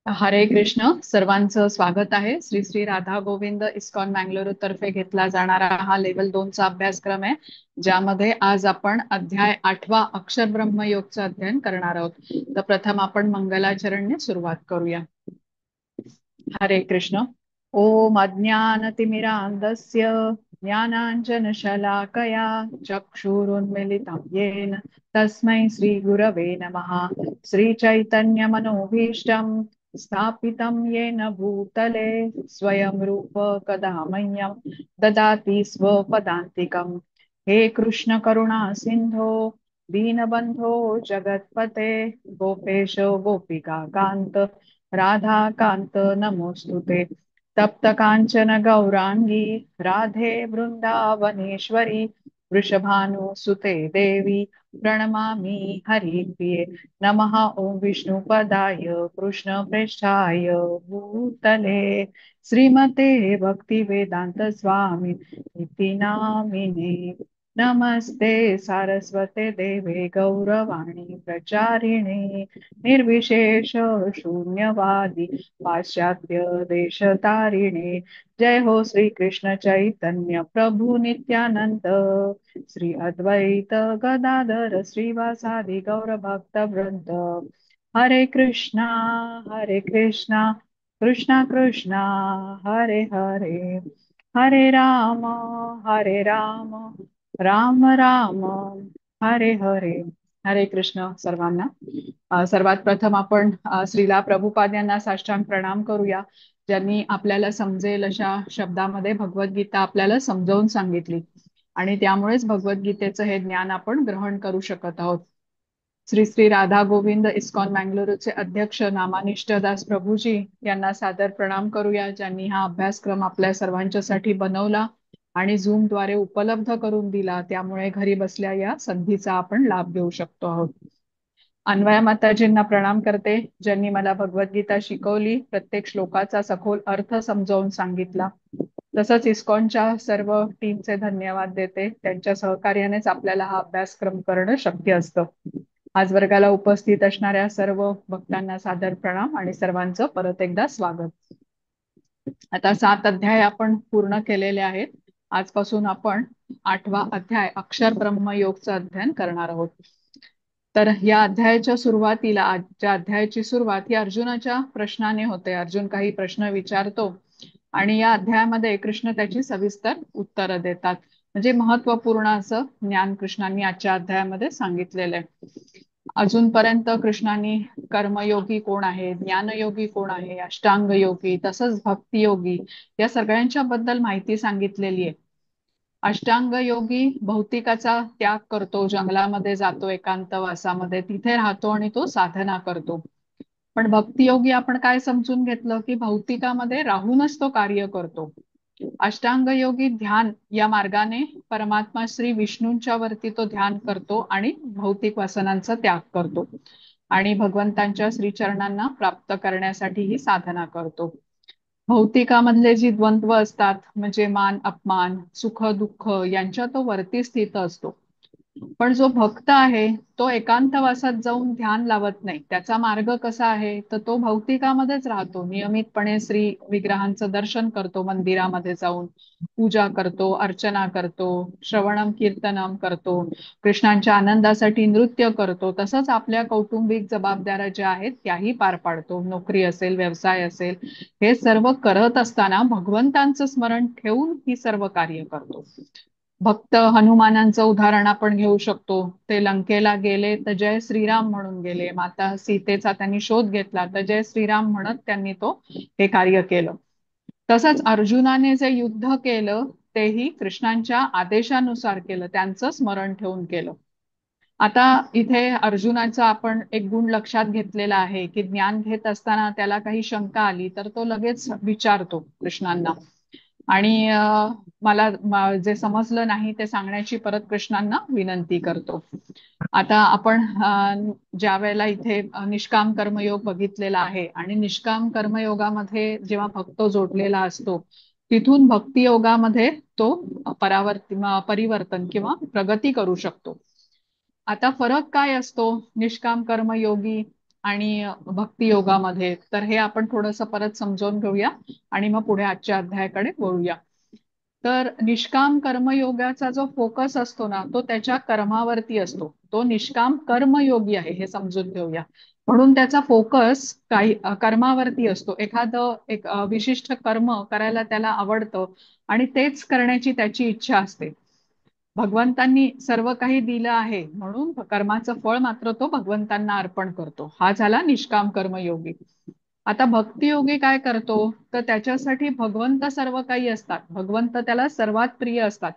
हरे कृष्ण. सर्वांचं स्वागत आहे. श्री श्री राधा गोविंद इस्कॉन मँगलोर तर्फे घेतला जाणारा हा लेवल 2 चा अभ्यासक्रम आहे, ज्यामध्ये आज आपण अध्याय 8वा अक्षर ब्रह्म योगचं अध्ययन करणार आहोत. तर प्रथम आपण मंगलाचरणने सुरुवात करूया. हरे कृष्ण. ओम अज्ञानतिमिरान्धस्य ज्ञानाञ्जनशलाकया चक्षुरुन्मिलितं येन तस्मै श्रीगुरवे नमः. श्रीचैतन्यमनोभीष्टं स्थापितं येन भूतले स्वयं रूप कदा मह्यं ददाति स्वपदान्तिकम्. हे कृष्ण करुणा सिन्धो दीनबन्धो जगत्पते गोपेश गोपिका कान्त राधाकान्त नमोस्तुते. तप्त कांचन गौरांगी राधे वृंदावनेश्वरी वृषभानुसुते देवी प्रणमामि हरिप्रिये. नमः ओं विष्णुपदाय कृष्णप्रेष्ठाय भूतले श्रीमते भक्तिवेदांत स्वामी इति नामिने. नमस्ते सारस्वते देवे गौरवाणी प्रचारिणे निर्विशेष शून्यवादी पाश्चात्य देशतारिणे. जय हो श्री कृष्ण चैतन्य प्रभु नित्यानंद श्री अद्वैत गदाधर श्रीवासादि गौर भक्त वृंद. हरे कृष्णा कृष्णा कृष्णा हरे हरे, हरे राम राम राम हरे हरे. हरे कृष्ण सर्वांना. सर्वात प्रथम आपण श्रीला प्रभुपाद यांना साष्टांग प्रणाम करूया, ज्यांनी आपल्याला समजेल अशा शब्दामध्ये भगवद्गीता आपल्याला समजावून सांगितली आणि त्यामुळेच भगवद्गीतेचं हे ज्ञान आपण ग्रहण करू शकत आहोत. श्री श्री राधा गोविंद इस्कॉन मँगलोरचे अध्यक्ष नामानिष्ठ दास प्रभूजी यांना सादर प्रणाम करूया, ज्यांनी हा अभ्यासक्रम आपल्या सर्वांच्यासाठी बनवला आणि झूमद्वारे उपलब्ध करून दिला. त्यामुळे घरी बसल्या या संधीचा आपण लाभ घेऊ शकतो आहोत. अन्वया माताजींना प्रणाम करते, ज्यांनी मला भगवद्गीता शिकवली, प्रत्येक श्लोकाचा सखोल अर्थ समजावून सांगितला. तसंच इस्कॉनच्या सर्व टीमचे धन्यवाद देते. त्यांच्या सहकार्यानेच आपल्याला हा अभ्यासक्रम करणं शक्य असतं. आज वर्गाला उपस्थित असणाऱ्या सर्व भक्तांना सादर प्रणाम आणि सर्वांचं परत एकदा स्वागत. आता 7 अध्याय आपण पूर्ण केलेले आहेत. आजपासून आपण 8वा अध्याय अक्षर ब्रह्म योगचं अध्ययन करणार आहोत. तर या अध्यायाच्या सुरुवातीला, आजच्या अध्यायाची सुरुवात ही अर्जुनाच्या प्रश्नाने होते. अर्जुन काही प्रश्न विचारतो आणि या अध्यायामध्ये कृष्ण त्याची सविस्तर उत्तरं देतात. म्हणजे महत्वपूर्ण असं ज्ञान कृष्णांनी आजच्या अध्यायामध्ये सांगितलेलं आहे. अजूनपर्यंत कृष्णांनी कर्मयोगी कोण आहे, ज्ञानयोगी कोण आहे, अष्टांग योगी, तसंच भक्तियोगी या सगळ्यांच्या बद्दल माहिती सांगितलेली आहे. अष्टांग योगी भौतिकाचा त्याग करतो, जंगलामध्ये जातो, एकांतवासामध्ये तिथे राहतो आणि तो साधना करतो. पण भक्तियोगी आपण काय समजून घेतलं की भौतिकामध्ये राहूनच तो कार्य करतो. अष्टांग योगी ध्यान या मार्गाने परमात्मा श्री विष्णूंच्या वरती तो ध्यान करतो आणि भौतिक वासनांचा त्याग करतो आणि भगवंतांच्या श्रीचरणांना प्राप्त करण्यासाठी ही साधना करतो. भौतिकामधले जी द्वंद्व असतात, म्हणजे मान अपमान, सुख दुःख यांच्या तो वरती स्थित असतो. पण जो भक्त आहे तो एकांतवासात जाऊन ध्यान लावत नाही. त्याचा मार्ग कसा आहे, तर तो भौतिकामध्येच राहतो, नियमितपणे श्री विग्रहांचं दर्शन करतो, मंदिरामध्ये जाऊन पूजा करतो, अर्चना करतो, श्रवणम कीर्तनम करतो, कृष्णांच्या आनंदासाठी नृत्य करतो. तसंच आपल्या कौटुंबिक जबाबदाऱ्या ज्या आहेत त्याही पार पाडतो. नोकरी असेल, व्यवसाय असेल, हे सर्व करत असताना भगवंतांचं स्मरण ठेवून ही सर्व कार्य करतो. भक्त हनुमानांचं उदाहरण आपण घेऊ शकतो. ते लंकेला गेले तर जय श्रीराम म्हणून गेले. माता सीतेचा त्यांनी शोध घेतला तर जय श्रीराम म्हणत त्यांनी तो हे कार्य केलं. तसंच अर्जुनाने जे युद्ध केलं तेही कृष्णांच्या आदेशानुसार केलं, त्यांचं स्मरण ठेवून केलं. आता इथे अर्जुनाचा आपण एक गुण लक्षात घेतलेला आहे की ज्ञान घेत असताना त्याला काही शंका आली तर तो लगेच विचारतो कृष्णांना आणि जे समजलं नाही ते सांगण्याची परत कृष्णांना विनंती करतो. आता आपण ज्या वेळेला इथे निष्काम कर्मयोग बघितलेला आहे आणि निष्काम कर्मयोगामध्ये जेव्हा भक्त जोडलेला असतो तिथून भक्ती योगामध्ये तो परिवर्तन किंवा प्रगती करू शकतो. आता फरक काय असतो निष्काम कर्मयोगी आणि भक्ती योगामध्ये. तर हे आपण थोडंसं परत समजावून घेऊया आणि मग पुढे आजच्या अध्यायाकडे वळूया. तर निष्काम कर्मयोगाचा जो फोकस असतो ना, तो त्याच्या कर्मावरती असतो. तो निष्काम कर्मयोगी आहे हे समजून घेऊया. म्हणून त्याचा फोकस काही कर्मावरती असतो. एखादं एक विशिष्ट कर्म करायला त्याला आवडतं आणि तेच करण्याची त्याची इच्छा असते. भगवंतांनी सर्व काही दिलं आहे म्हणून कर्माचं फळ मात्र तो भगवंतांना अर्पण करतो. हा झाला निष्काम कर्मयोगी. आता भक्तियोगी काय करतो, तर त्याच्यासाठी भगवंत सर्व काही असतात. भगवंत त्याला सर्वात प्रिय असतात.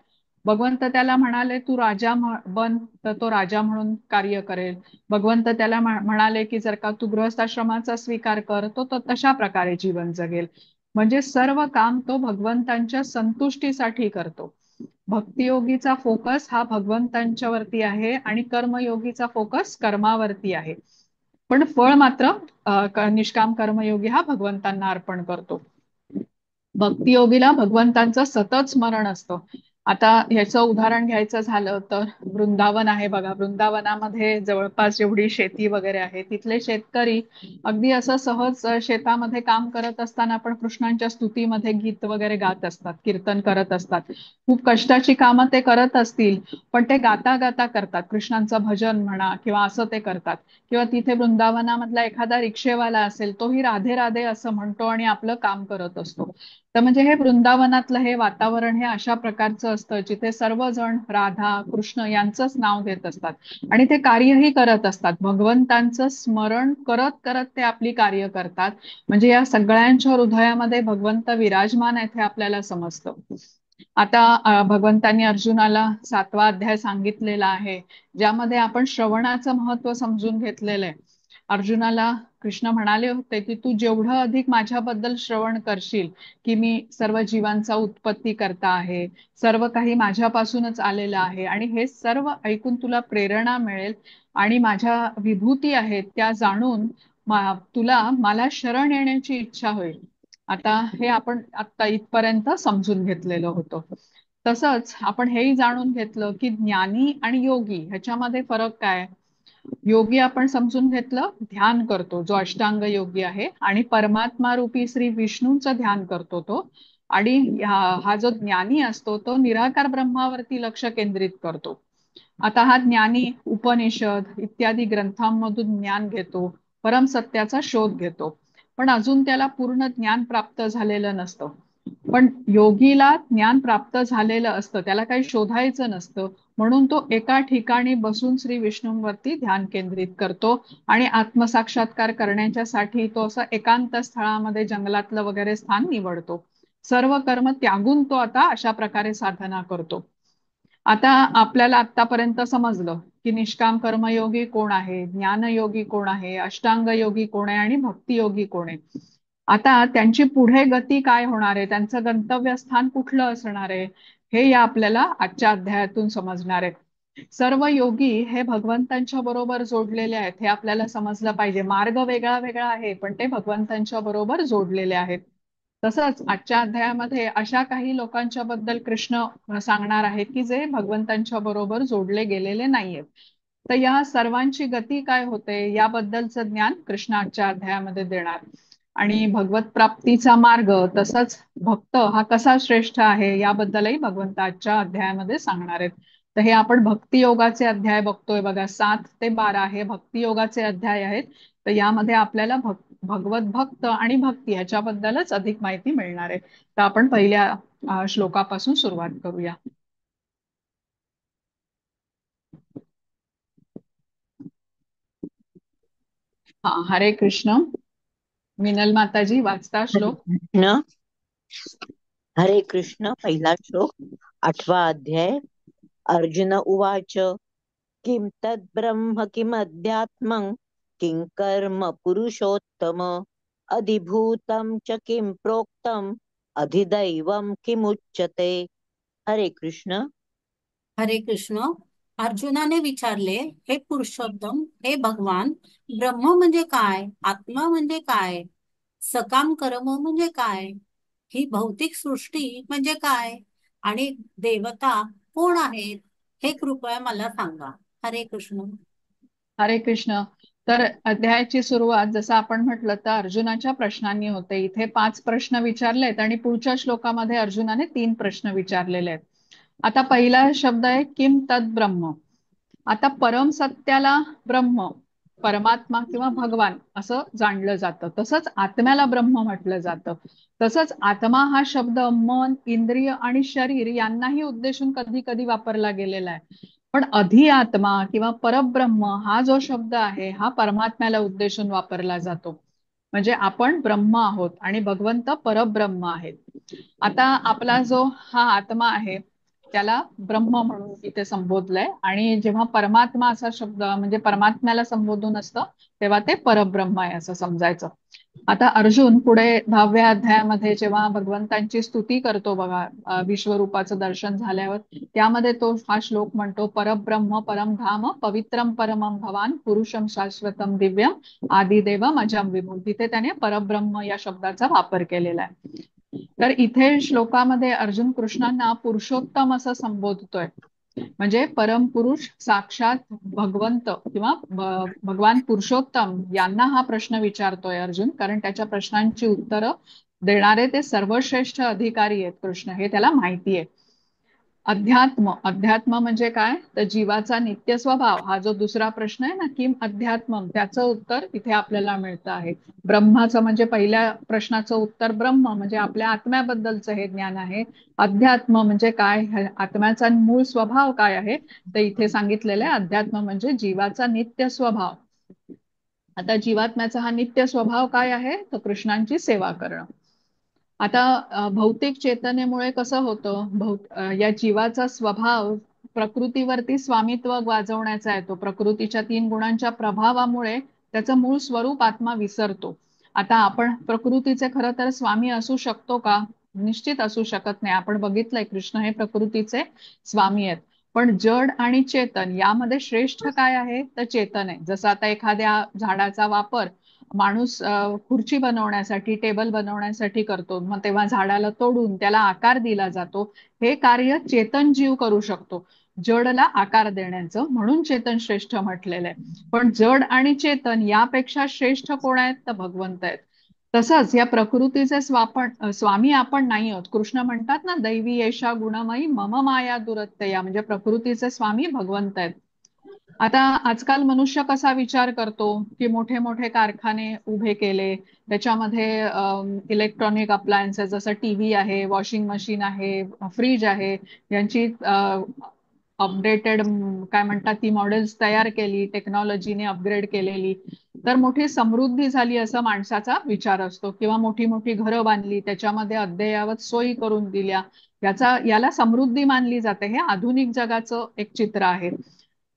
भगवंत त्याला म्हणाले तू राजा बन, तर तो राजा म्हणून कार्य करेल. भगवंत त्याला म्हणाले की जर का तू गृहस्थाश्रमाचा स्वीकार कर, तो तशा प्रकारे जीवन जगेल. म्हणजे सर्व काम तो भगवंतांच्या संतुष्टीसाठी करतो. भक्तियोगीचा फोकस हा भगवंतांच्या वरती आहे आणि कर्मयोगीचा फोकस कर्मावरती आहे. पण फळ मात्र निष्काम कर्मयोगी हा भगवंतांना अर्पण करतो. भक्तियोगीला भगवंतांचं सतत स्मरण असतं. आता ह्याचं उदाहरण घ्यायचं झालं तर वृंदावन आहे बघा. वृंदावनामध्ये जवळपास जेवढी शेती वगैरे आहे तिथले शेतकरी अगदी असं सहज शेतामध्ये काम करत असताना पण कृष्णांच्या स्तुतीमध्ये गीत वगैरे गात असतात, कीर्तन करत असतात. खूप कष्टाची कामं ते करत असतील, पण ते गाता गाता करतात. कृष्णांचं भजन म्हणा किंवा असं ते करतात. किंवा तिथे वृंदावनामधला एखादा रिक्षेवाला असेल, तोही राधे राधे असं म्हणतो आणि आपलं काम करत असतो. तर म्हणजे हे वृंदावनातलं हे वातावरण हे अशा प्रकारचं असतं जिथे सर्वजण राधा कृष्ण यांचंच नाव घेत असतात आणि ते कार्यही करत असतात. भगवंतांचं स्मरण करत करत ते आपली कार्य करतात. म्हणजे या सगळ्यांच्या हृदयामध्ये भगवंत विराजमान आहेत हे आपल्याला समजतं. आता भगवंतांनी अर्जुनाला 7वा अध्याय सांगितलेला आहे, ज्यामध्ये आपण श्रवणाचं महत्व समजून घेतलेलं आहे. अर्जुनाला कृष्ण म्हणाले होते की तू जेवढं अधिक माझ्याबद्दल श्रवण करशील, की मी सर्व जीवांचा उत्पत्ती करता आहे, सर्व काही माझ्यापासूनच आलेलं आहे आणि हे सर्व ऐकून तुला प्रेरणा मिळेल आणि माझ्या विभूती आहेत त्या जाणून तुला मला शरण येण्याची इच्छा होईल. आता हे आपण आता इथपर्यंत समजून घेतलेलं होतं. तसंच आपण हेही जाणून घेतलं की ज्ञानी आणि योगी ह्याच्यामध्ये फरक काय. योगी आपण समजून घेतलं ध्यान करतो, जो अष्टांग योगी आहे आणि परमात्मा रूपी श्री विष्णूंचं ध्यान करतो तो. आणि हा जो ज्ञानी असतो तो निराकार ब्रह्मावरती लक्ष केंद्रित करतो. आता हा ज्ञानी उपनिषद इत्यादी ग्रंथांमधून ज्ञान घेतो, परमसत्याचा शोध घेतो, पण अजून त्याला पूर्ण ज्ञान प्राप्त झालेलं नसतं. पण योगीला ज्ञान प्राप्त झालेलं असतं, त्याला काही शोधायचं नसतं. म्हणून तो एका ठिकाणी बसून श्री विष्णूंवरती ध्यान केंद्रित करतो आणि आत्मसाक्षात्कार करण्याच्यासाठी तो असं एकांत स्थळामध्ये जंगलातलं वगैरे स्थान निवडतो. सर्व कर्म त्यागून तो आता अशा प्रकारे साधना करतो. आता आपल्याला आतापर्यंत समजलं की निष्काम कर्मयोगी कोण आहे, ज्ञानयोगी कोण आहे, अष्टांग योगी कोण आहे आणि भक्तियोगी कोण आहे. आता त्यांची पुढे गती काय होणार आहे, त्यांचं गंतव्यस्थान कुठलं असणार आहे, हे या आपल्याला आजच्या अध्यायातून समजणार आहे. सर्व योगी हे भगवंतांच्या बरोबर जोडलेले आहेत हे आपल्याला समजलं पाहिजे. मार्ग वेगळा वेगळा आहे पण ते भगवंतांच्या बरोबर जोडलेले आहेत. तसंच आजच्या अध्यायामध्ये अशा काही लोकांच्या बद्दल कृष्ण सांगणार आहेत की जे भगवंतांच्या बरोबर जोडले गेलेले नाहीयेत. तर या सर्वांची गती काय होते याबद्दलचं ज्ञान कृष्ण आजच्या अध्यायामध्ये देणार. आणि भगवत प्राप्तीचा मार्ग तसंच भक्त हा कसा श्रेष्ठ आहे याबद्दलही भगवंत आजच्या अध्यायामध्ये सांगणार आहेत. तर हे आपण भक्तियोगाचे अध्याय बघतोय बघा, 7 ते 12 हे भक्तियोगाचे अध्याय आहेत. तर यामध्ये आपल्याला भगवत भक्त आणि भक्ती ह्याच्याबद्दलच अधिक माहिती मिळणार आहे. तर आपण पहिल्या श्लोकापासून सुरुवात करूया. हा, हरे कृष्ण. मिनल माताजी वाचता हरे श्लोक. कृष्ण. हरे कृष्ण. पहिला श्लोक, 8वा अध्याय. अर्जुन उवाच, किं तद्ब्रह्म किमध्यात्मं किं कर्म पुरुषोत्तम, अधिभूतं च किं प्रोक्तम, अधिदैवं किमुच्यते. हरे कृष्ण. हरे कृष्ण. अर्जुनाने विचारले, हे पुरुषोत्तम, हे भगवान, ब्रह्म म्हणजे काय, आत्मा म्हणजे काय, सकाम कर्म म्हणजे काय, ही भौतिक सृष्टी म्हणजे काय आणि देवता कोण आहेत, हे कृपया मला सांगा. हरे कृष्ण. हरे कृष्ण. तर अध्यायाची सुरुवात जसं आपण म्हटलं तर अर्जुनाच्या प्रश्नांनी होते. इथे 5 प्रश्न विचारलेत आणि पुढच्या श्लोकामध्ये अर्जुनाने 3 प्रश्न विचारलेले आहेत. आता पहिला शब्द आहे किम तद ब्रह्म. आता परम सत्याला ब्रह्म, परमात्मा किंवा भगवान असं जाणलं जातं. तसंच आत्म्याला ब्रह्म म्हटलं जातं. तसंच आत्मा हा शब्द मन, इंद्रिय आणि शरीर यांनाही उद्देशून कधी कधी वापरला गेलेला आहे. पण अधिआत्मा किंवा परब्रह्म हा जो शब्द आहे हा परमात्म्याला उद्देशून वापरला जातो. म्हणजे आपण ब्रह्म आहोत आणि भगवंत परब्रह्म आहेत. आता आपला जो हा आत्मा आहे त्याला ब्रह्म म्हणून इथे संबोधलंय आणि जेव्हा परमात्मा असा शब्द म्हणजे परमात्म्याला संबोधून असतं तेव्हा ते परब्रह्म आहे असं समजायचं. आता अर्जुन पुढे 10व्या अध्यायामध्ये जेव्हा भगवंतांची स्तुती करतो बघा, विश्वरूपाचं दर्शन झाल्यावर त्यामध्ये तो हा श्लोक म्हणतो, परब्रह्म परम धाम पवित्रम परमम भवान पुरुषम शाश्वतम दिव्यम आदिदेवम अजम विभूम. तिथे त्याने परब्रह्म या शब्दाचा वापर केलेला आहे. तर इथे श्लोकामध्ये अर्जुन कृष्णांना पुरुषोत्तम असं संबोधतोय. म्हणजे परमपुरुष साक्षात भगवंत किंवा भगवान पुरुषोत्तम यांना हा प्रश्न विचारतोय अर्जुन, कारण त्याच्या प्रश्नांची उत्तरं देणारे ते सर्वश्रेष्ठ अधिकारी आहेत कृष्ण, हे त्याला माहिती आहे. अध्यात्म, अध्यात्म म्हणजे काय तर जीवाचा नित्य स्वभाव. हा जो दुसरा प्रश्न आहे ना किम अध्यात्मम, त्याचं उत्तर इथे आपल्याला मिळतं आहे. ब्रह्माचं म्हणजे पहिल्या प्रश्नाचं उत्तर ब्रह्म म्हणजे आपल्या आत्म्याबद्दलचं हे ज्ञान आहे. अध्यात्म म्हणजे काय, आत्म्याचा मूळ स्वभाव काय आहे, तर इथे सांगितलेलं आहे अध्यात्म म्हणजे जीवाचा नित्य स्वभाव. आता जीवात्म्याचा हा नित्य स्वभाव काय आहे तर कृष्णांची सेवा करणं. आता भौतिक चेतनेमुळे कसं होतं, या जीवाचा स्वभाव प्रकृतीवरती स्वामित्व गाजवण्याचा आहे. तो प्रकृतीच्या 3 गुणांच्या प्रभावामुळे त्याचं मूळ स्वरूप आत्मा विसरतो. आता आपण प्रकृतीचे खरं तर स्वामी असू शकतो का, निश्चित असू शकत नाही. आपण बघितलंय कृष्ण हे प्रकृतीचे स्वामी आहेत. पण जड आणि चेतन यामध्ये श्रेष्ठ काय आहे तर चेतन आहे. जसं आता एखाद्या झाडाचा वापर माणूस खुर्ची बनवण्यासाठी, टेबल बनवण्यासाठी करतो, मग तेव्हा झाडाला तोडून त्याला आकार दिला जातो. हे कार्य चेतन जीव करू शकतो, जडला आकार देण्याचं, म्हणून चेतन श्रेष्ठ म्हटलेलं आहे. पण जड आणि चेतन यापेक्षा श्रेष्ठ कोण आहेत तर भगवंत आहेत. तसंच या प्रकृतीचे स्वामी आपण नाही आहोत. कृष्ण म्हणतात ना, दैवी येषा गुणमयी मम माया दुरत्यया, म्हणजे प्रकृतीचे स्वामी भगवंत आहेत. आता आजकाल मनुष्य कसा विचार करतो की मोठे मोठे कारखाने उभे केले, त्याच्यामध्ये इलेक्ट्रॉनिक अप्लायन्सेस जसं टीव्ही आहे, वॉशिंग मशीन आहे, फ्रीज आहे, यांची अपडेटेड काय म्हणतात ती मॉडेल्स तयार केली, टेक्नॉलॉजीने अपग्रेड केलेली, तर मोठी समृद्धी झाली असं माणसाचा विचार असतो. किंवा मोठी मोठी घरं बांधली, त्याच्यामध्ये अद्ययावत सोयी करून दिल्या, याला समृद्धी मानली जाते. हे आधुनिक जगाचं एक चित्र आहे.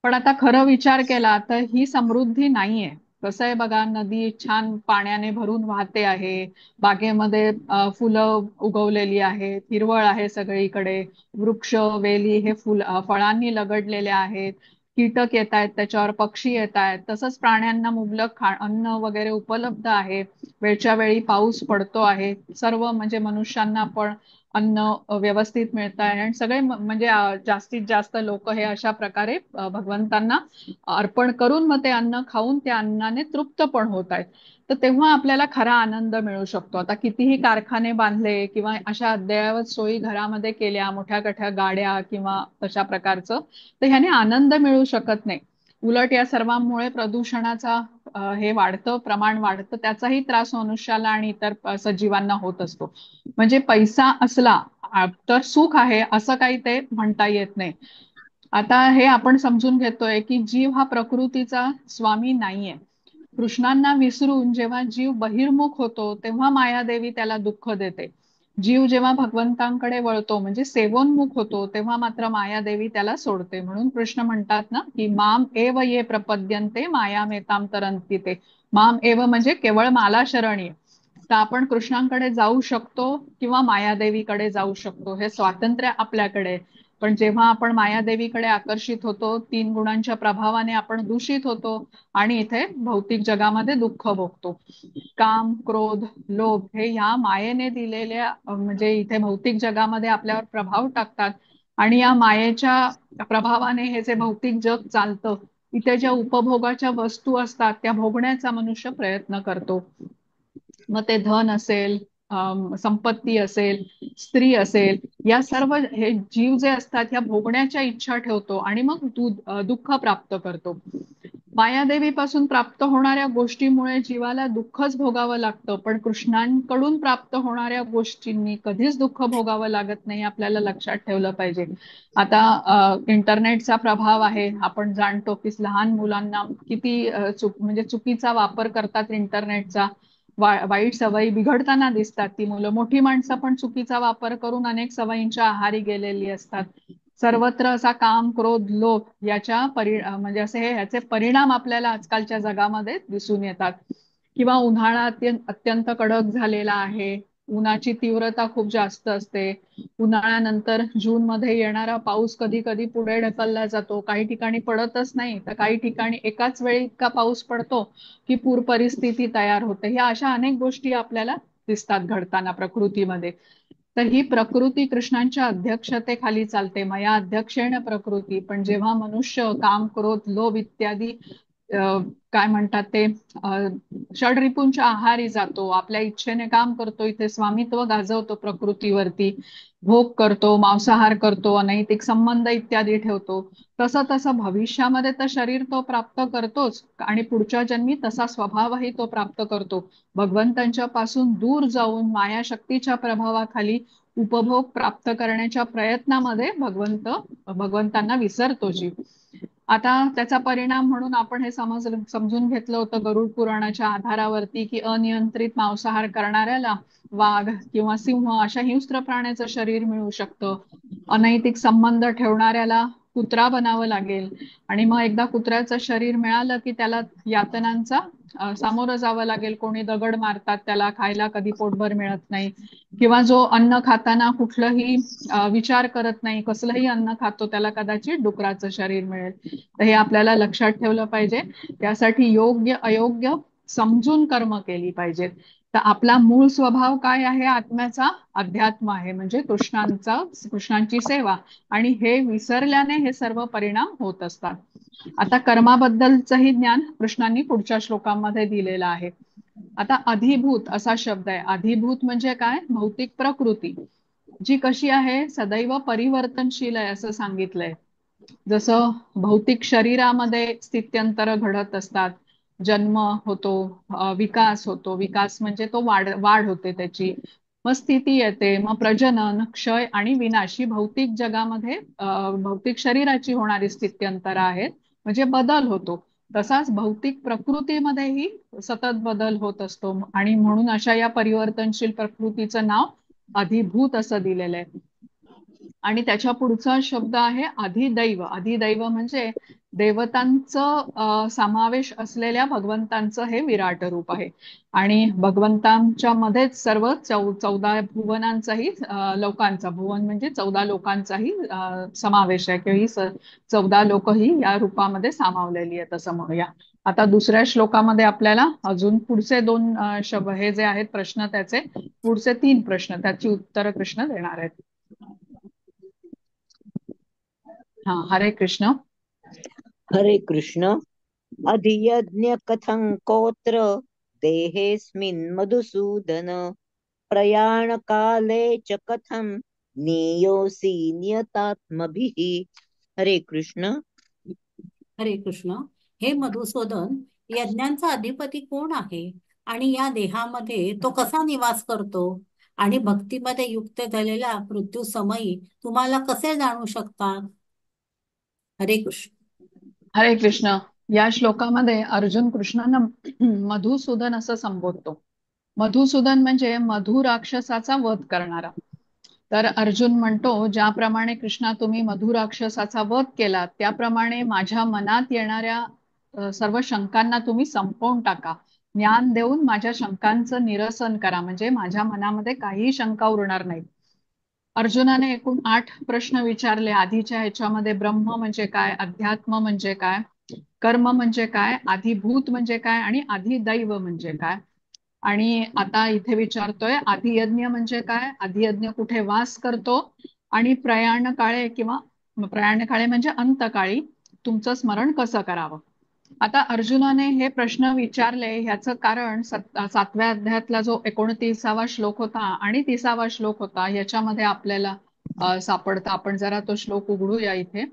पण आता खरं विचार केला तर ही समृद्धी नाहीये. कसं आहे बघा, नदी छान पाण्याने भरून वाहते आहे, बागेमध्ये फुलं उगवलेली आहेत, हिरवळ आहे सगळीकडे, वृक्ष वेली हे फळांनी लगडलेले आहेत, कीटक येत आहेत त्याच्यावर, पक्षी येत आहेत, तसंच प्राण्यांना मुबलक अन्न वगैरे उपलब्ध आहे, वेळच्या वेळी पाऊस पडतो आहे, सर्व म्हणजे मनुष्यांना पण अन्न व्यवस्थित मिळत आहे आणि सगळे म्हणजे जास्तीत जास्त लोक हे अशा प्रकारे भगवंतांना अर्पण करून मग ते अन्न खाऊन त्या अन्नाने तृप्त पण होत आहेत. तर तेव्हा आपल्याला खरा आनंद मिळू शकतो. आता कितीही कारखाने बांधले किंवा अशा अद्ययावत सोयी घरामध्ये केल्या, मोठ्या मोठ्या गाड्या किंवा तशा प्रकारचं, तर ह्याने आनंद मिळू शकत नाही. उलट या सर्वांमुळे प्रदूषणाचा हे वाढतं, प्रमाण वाढतं, त्याचाही त्रास मनुष्याला आणि इतर सजीवांना होत असतो. म्हणजे पैसा असला तर सुख आहे असं काही ते म्हणता येत नाही. आता हे आपण समजून घेतोय की जीव हा प्रकृतीचा स्वामी नाहीये. कृष्णांना विसरून जेव्हा जीव बहिर्मुख होतो तेव्हा मायादेवी त्याला दुःख देते. जीव जेव्हा भगवंतांकडे वळतो म्हणजे सेवोन्मुख होतो तेव्हा मात्र मायादेवी त्याला सोडते. म्हणून कृष्ण म्हणतात ना की माम एव ये प्रपद्यन्ते मायामेताम तरंती ते. माम एव म्हणजे केवळ मला शरण ये. तर आपण कृष्णांकडे जाऊ शकतो किंवा मायादेवीकडे जाऊ शकतो, हे स्वातंत्र्य आपल्याकडे आहे. पण जेव्हा आपण मायादेवीकडे आकर्षित होतो, 3 गुणांच्या प्रभावाने आपण दूषित होतो आणि इथे भौतिक जगामध्ये दुःख भोगतो. काम, क्रोध, लोभ हे ह्या मायेने दिलेल्या म्हणजे इथे भौतिक जगामध्ये आपल्यावर प्रभाव टाकतात आणि या मायेच्या प्रभावाने हे जे भौतिक जग चालतं इथे ज्या उपभोगाच्या वस्तू असतात त्या भोगण्याचा मनुष्य प्रयत्न करतो. मग ते धन असेल, संपत्ती असेल, स्त्री असेल, या सर्व हे जीव जे असतात ह्या भोगण्याच्या इच्छा ठेवतो आणि मग दुःख प्राप्त करतो. मायादेवीपासून प्राप्त होणाऱ्या गोष्टीमुळे जीवाला दुःखच भोगावं लागतं, पण कृष्णांकडून प्राप्त होणाऱ्या गोष्टींनी कधीच दुःख भोगावं लागत नाही, आपल्याला लक्षात ठेवलं पाहिजे. आता इंटरनेटचा प्रभाव आहे, आपण जाणतो की लहान मुलांना किती म्हणजे चुकीचा वापर करतात इंटरनेटचा. वाईट सवयी बिघडताना दिसतात ती मुलं. मोठी माणसं पण चुकीचा वापर करून अनेक सवयींच्या आहारी गेलेली असतात. सर्वत्र असा काम, क्रोध, लोभ याच्या म्हणजे असे ह्याचे परिणाम आपल्याला आजकालच्या जगामध्ये दिसून येतात. किंवा उन्हाळा अत्यंत कडक झालेला आहे, उन्हाची तीव्रता खूप जास्त असते. उन्हाळ्यानंतर जून मध्ये येणारा पाऊस कधी कधी पुढे ढकलला जातो, काही ठिकाणी पडतच नाही, तर काही ठिकाणी एकाच वेळी इतका पाऊस पडतो की पूर परिस्थिती तयार होते. ह्या अशा अनेक गोष्टी आपल्याला दिसतात घडताना प्रकृतीमध्ये. तर ही प्रकृती कृष्णांच्या अध्यक्षतेखाली चालते, मया अध्यक्षेण प्रकृती. पण जेव्हा मनुष्य काम, क्रोध, लोभ इत्यादी काय म्हणतात ते षड्रिपूंच्या आहारी जातो, आपल्या इच्छेने काम करतो, इथे स्वामित्व गाजवतो प्रकृतीवरती, भोग करतो, मांसाहार करतो, अनैतिक संबंध इत्यादी ठेवतो, तसं तसं भविष्यामध्ये तर शरीर तो प्राप्त करतोच आणि पुढच्या जन्मी तसा स्वभावही तो प्राप्त करतो. भगवंतांच्या पासून दूर जाऊन मायाशक्तीच्या प्रभावाखाली उपभोग प्राप्त करण्याच्या प्रयत्नामध्ये भगवंतांना विसरतो जीव. आता त्याचा परिणाम म्हणून आपण हे समजून घेतलं होतं गरुड पुराणाच्या आधारावरती की अनियंत्रित मांसाहार करणाऱ्याला वाघ किंवा सिंह अशा हिंस्त्र प्राण्याचं शरीर मिळू शकतं. अनैतिक संबंध ठेवणाऱ्याला कुत्रा बनावं लागेल आणि मग एकदा कुत्र्याचं शरीर मिळालं की त्याला यातनांचा सामोरं जावं लागेल. कोणी दगड मारतात त्याला, खायला कधी पोटभर मिळत नाही. किंवा जो अन्न खाताना कुठलंही विचार करत नाही, कसलंही अन्न खातो, त्याला कदाचित डुकराचं शरीर मिळेल. तर हे आपल्याला लक्षात ठेवलं पाहिजे. त्यासाठी योग्य अयोग्य समजून कर्म केली पाहिजेत. तर आपला मूळ स्वभाव काय आहे? आत्म्याचा अध्यात्म आहे, म्हणजे कृष्णांची सेवा. आणि हे विसरल्याने हे सर्व परिणाम होत असतात. आता कर्माबद्दलचंही ज्ञान कृष्णांनी पुढच्या श्लोकांमध्ये दिलेलं आहे. आता अधिभूत असा शब्द आहे. अधिभूत म्हणजे काय? भौतिक प्रकृती जी कशी आहे? सदैव परिवर्तनशील आहे असं सांगितलंय. जसं भौतिक शरीरामध्ये स्थित्यंतर घडत असतात, जन्म होतो, विकास होतो, विकास म्हणजे तो वाढ होते त्याची, मग स्थिती येते, मग प्रजनन, क्षय आणि विनाश ही भौतिक जगामध्ये भौतिक शरीराची होणारी स्थित्यंतर आहेत, म्हणजे बदल होतो. तसाच भौतिक प्रकृतीमध्येही सतत बदल होत असतो आणि म्हणून अशा या परिवर्तनशील प्रकृतीचं नाव अधिभूत असं दिलेलं आहे. आणि त्याच्या पुढचा शब्द आहे अधिदैव. अधिदैव म्हणजे देवतांचं समावेश असलेल्या भगवंतांचं हे विराट रूप आहे. आणि भगवंतांच्या मध्येच सर्व 14 भुवनांचाही लोकांचा, भुवन म्हणजे 14 लोकांचाही समावेश आहे, किंवा ही 14 लोक ही या रूपामध्ये सामावलेली आहेत असं म्हणूया. आता दुसऱ्या श्लोकामध्ये आपल्याला अजून पुढचे 2 शब्द हे जे आहेत प्रश्न, त्याचे पुढचे 3 प्रश्न, त्याची उत्तरं कृष्ण देणार आहेत. हा, हरे कृष्ण. हरे कृष्ण. अधियज्ञ कथं कोत्र देहेऽस्मिन् मधुसूदन प्रयाण काले च कथं नीयोऽसि नियतात्मभिः. हरे कृष्ण. हरे कृष्ण. हे मधुसूदन, यज्ञांचा अधिपती कोण आहे आणि या देहामध्ये तो कसा निवास करतो आणि भक्तीमध्ये युक्त झालेल्या मृत्यू समयी तुम्हाला कसे जाणू शकतात? हरे कृष्ण. हरे कृष्ण. या श्लोकामध्ये अर्जुन कृष्णांना मधुसूदन असं संबोधतो. मधुसूदन म्हणजे मधु राक्षसाचा वध करणारा. तर अर्जुन म्हणतो, ज्याप्रमाणे कृष्णा तुम्ही मधु राक्षसाचा वध केला, त्याप्रमाणे माझ्या मनात येणाऱ्या सर्व शंकांना तुम्ही संपवून टाका. ज्ञान देऊन माझ्या शंकांचं निरसन करा, म्हणजे माझ्या मनामध्ये काहीही शंका उरणार नाही. अर्जुनाने एकूण 8 प्रश्न विचारले. आधीच्या ह्याच्यामध्ये ब्रह्म म्हणजे काय, अध्यात्म म्हणजे काय, कर्म म्हणजे काय, आधिभूत म्हणजे काय आणि अधिदैव म्हणजे काय. आणि आता इथे विचारतोय आधियज्ञ म्हणजे काय, आधियज्ञ कुठे वास करतो, आणि प्रयाण काळे किंवा प्रयाण काळे म्हणजे अंतकाळी तुमचं स्मरण कसं करावं. आता अर्जुनाने हे प्रश्न विचारले ह्याचं कारण 7व्या अध्यायातला जो 29वा श्लोक होता आणि 30वा श्लोक होता याच्यामध्ये आपल्याला सापडतं. आपण जरा तो श्लोक उघडूया इथे.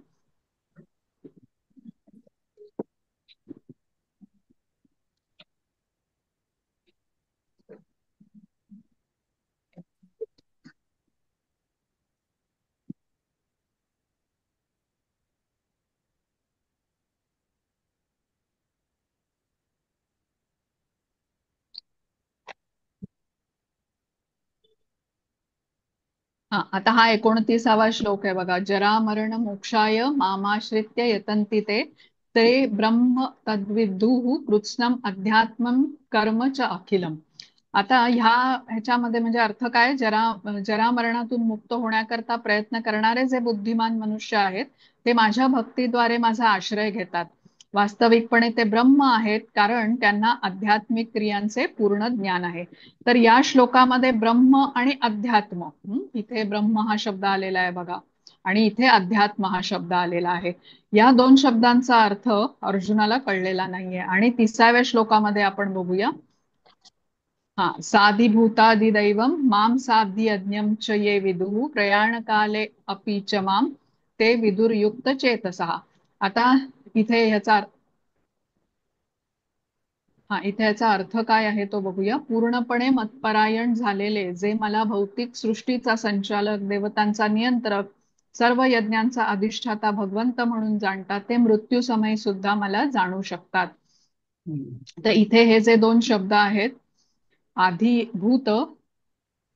आता हा 29वा श्लोक आहे बघा. जरा मरण मोक्षाय मामाश्रित्य यतन्ति ते ते ब्रह्म तद्विदुः कृत्स्नम अध्यात्मम कर्म च अखिलम. आता ह्याच्यामध्ये म्हणजे अर्थ काय, जरा मरणातून मुक्त होण्याकरता प्रयत्न करणारे जे बुद्धिमान मनुष्य आहेत ते माझ्या भक्तीद्वारे माझा आश्रय घेतात. वास्तविकपणे ते ब्रह्म आहेत, कारण त्यांना आध्यात्मिक क्रियांचे पूर्ण ज्ञान आहे. तर या श्लोकामध्ये ब्रह्म आणि अध्यात्म, इथे ब्रह्म हा शब्द आलेला आहे बघा आणि इथे अध्यात्म हा शब्द आलेला आहे. या दोन शब्दांचा अर्थ अर्जुनाला कळलेला नाहीये. आणि 30व्या श्लोकामध्ये आपण बघूया. साधिभूतादिदैवं मां साधी यज्ञं च ये विदुः प्रयाणकाले अपि च मां ते विदुर्युक्त चेतसः. आता इथे इथे याचा अर्थ काय आहे तो बघूया. पूर्णपणे मतपरायण झालेले, जे मला भौतिक सृष्टीचा संचालक, देवतांचा नियंत्रक, सर्व यज्ञांचा अधिष्ठाता भगवंत म्हणून जाणतात, ते मृत्यू समय सुद्धा मला जाणू शकतात. तर इथे हे जे दोन शब्द आहेत, आधिभूत,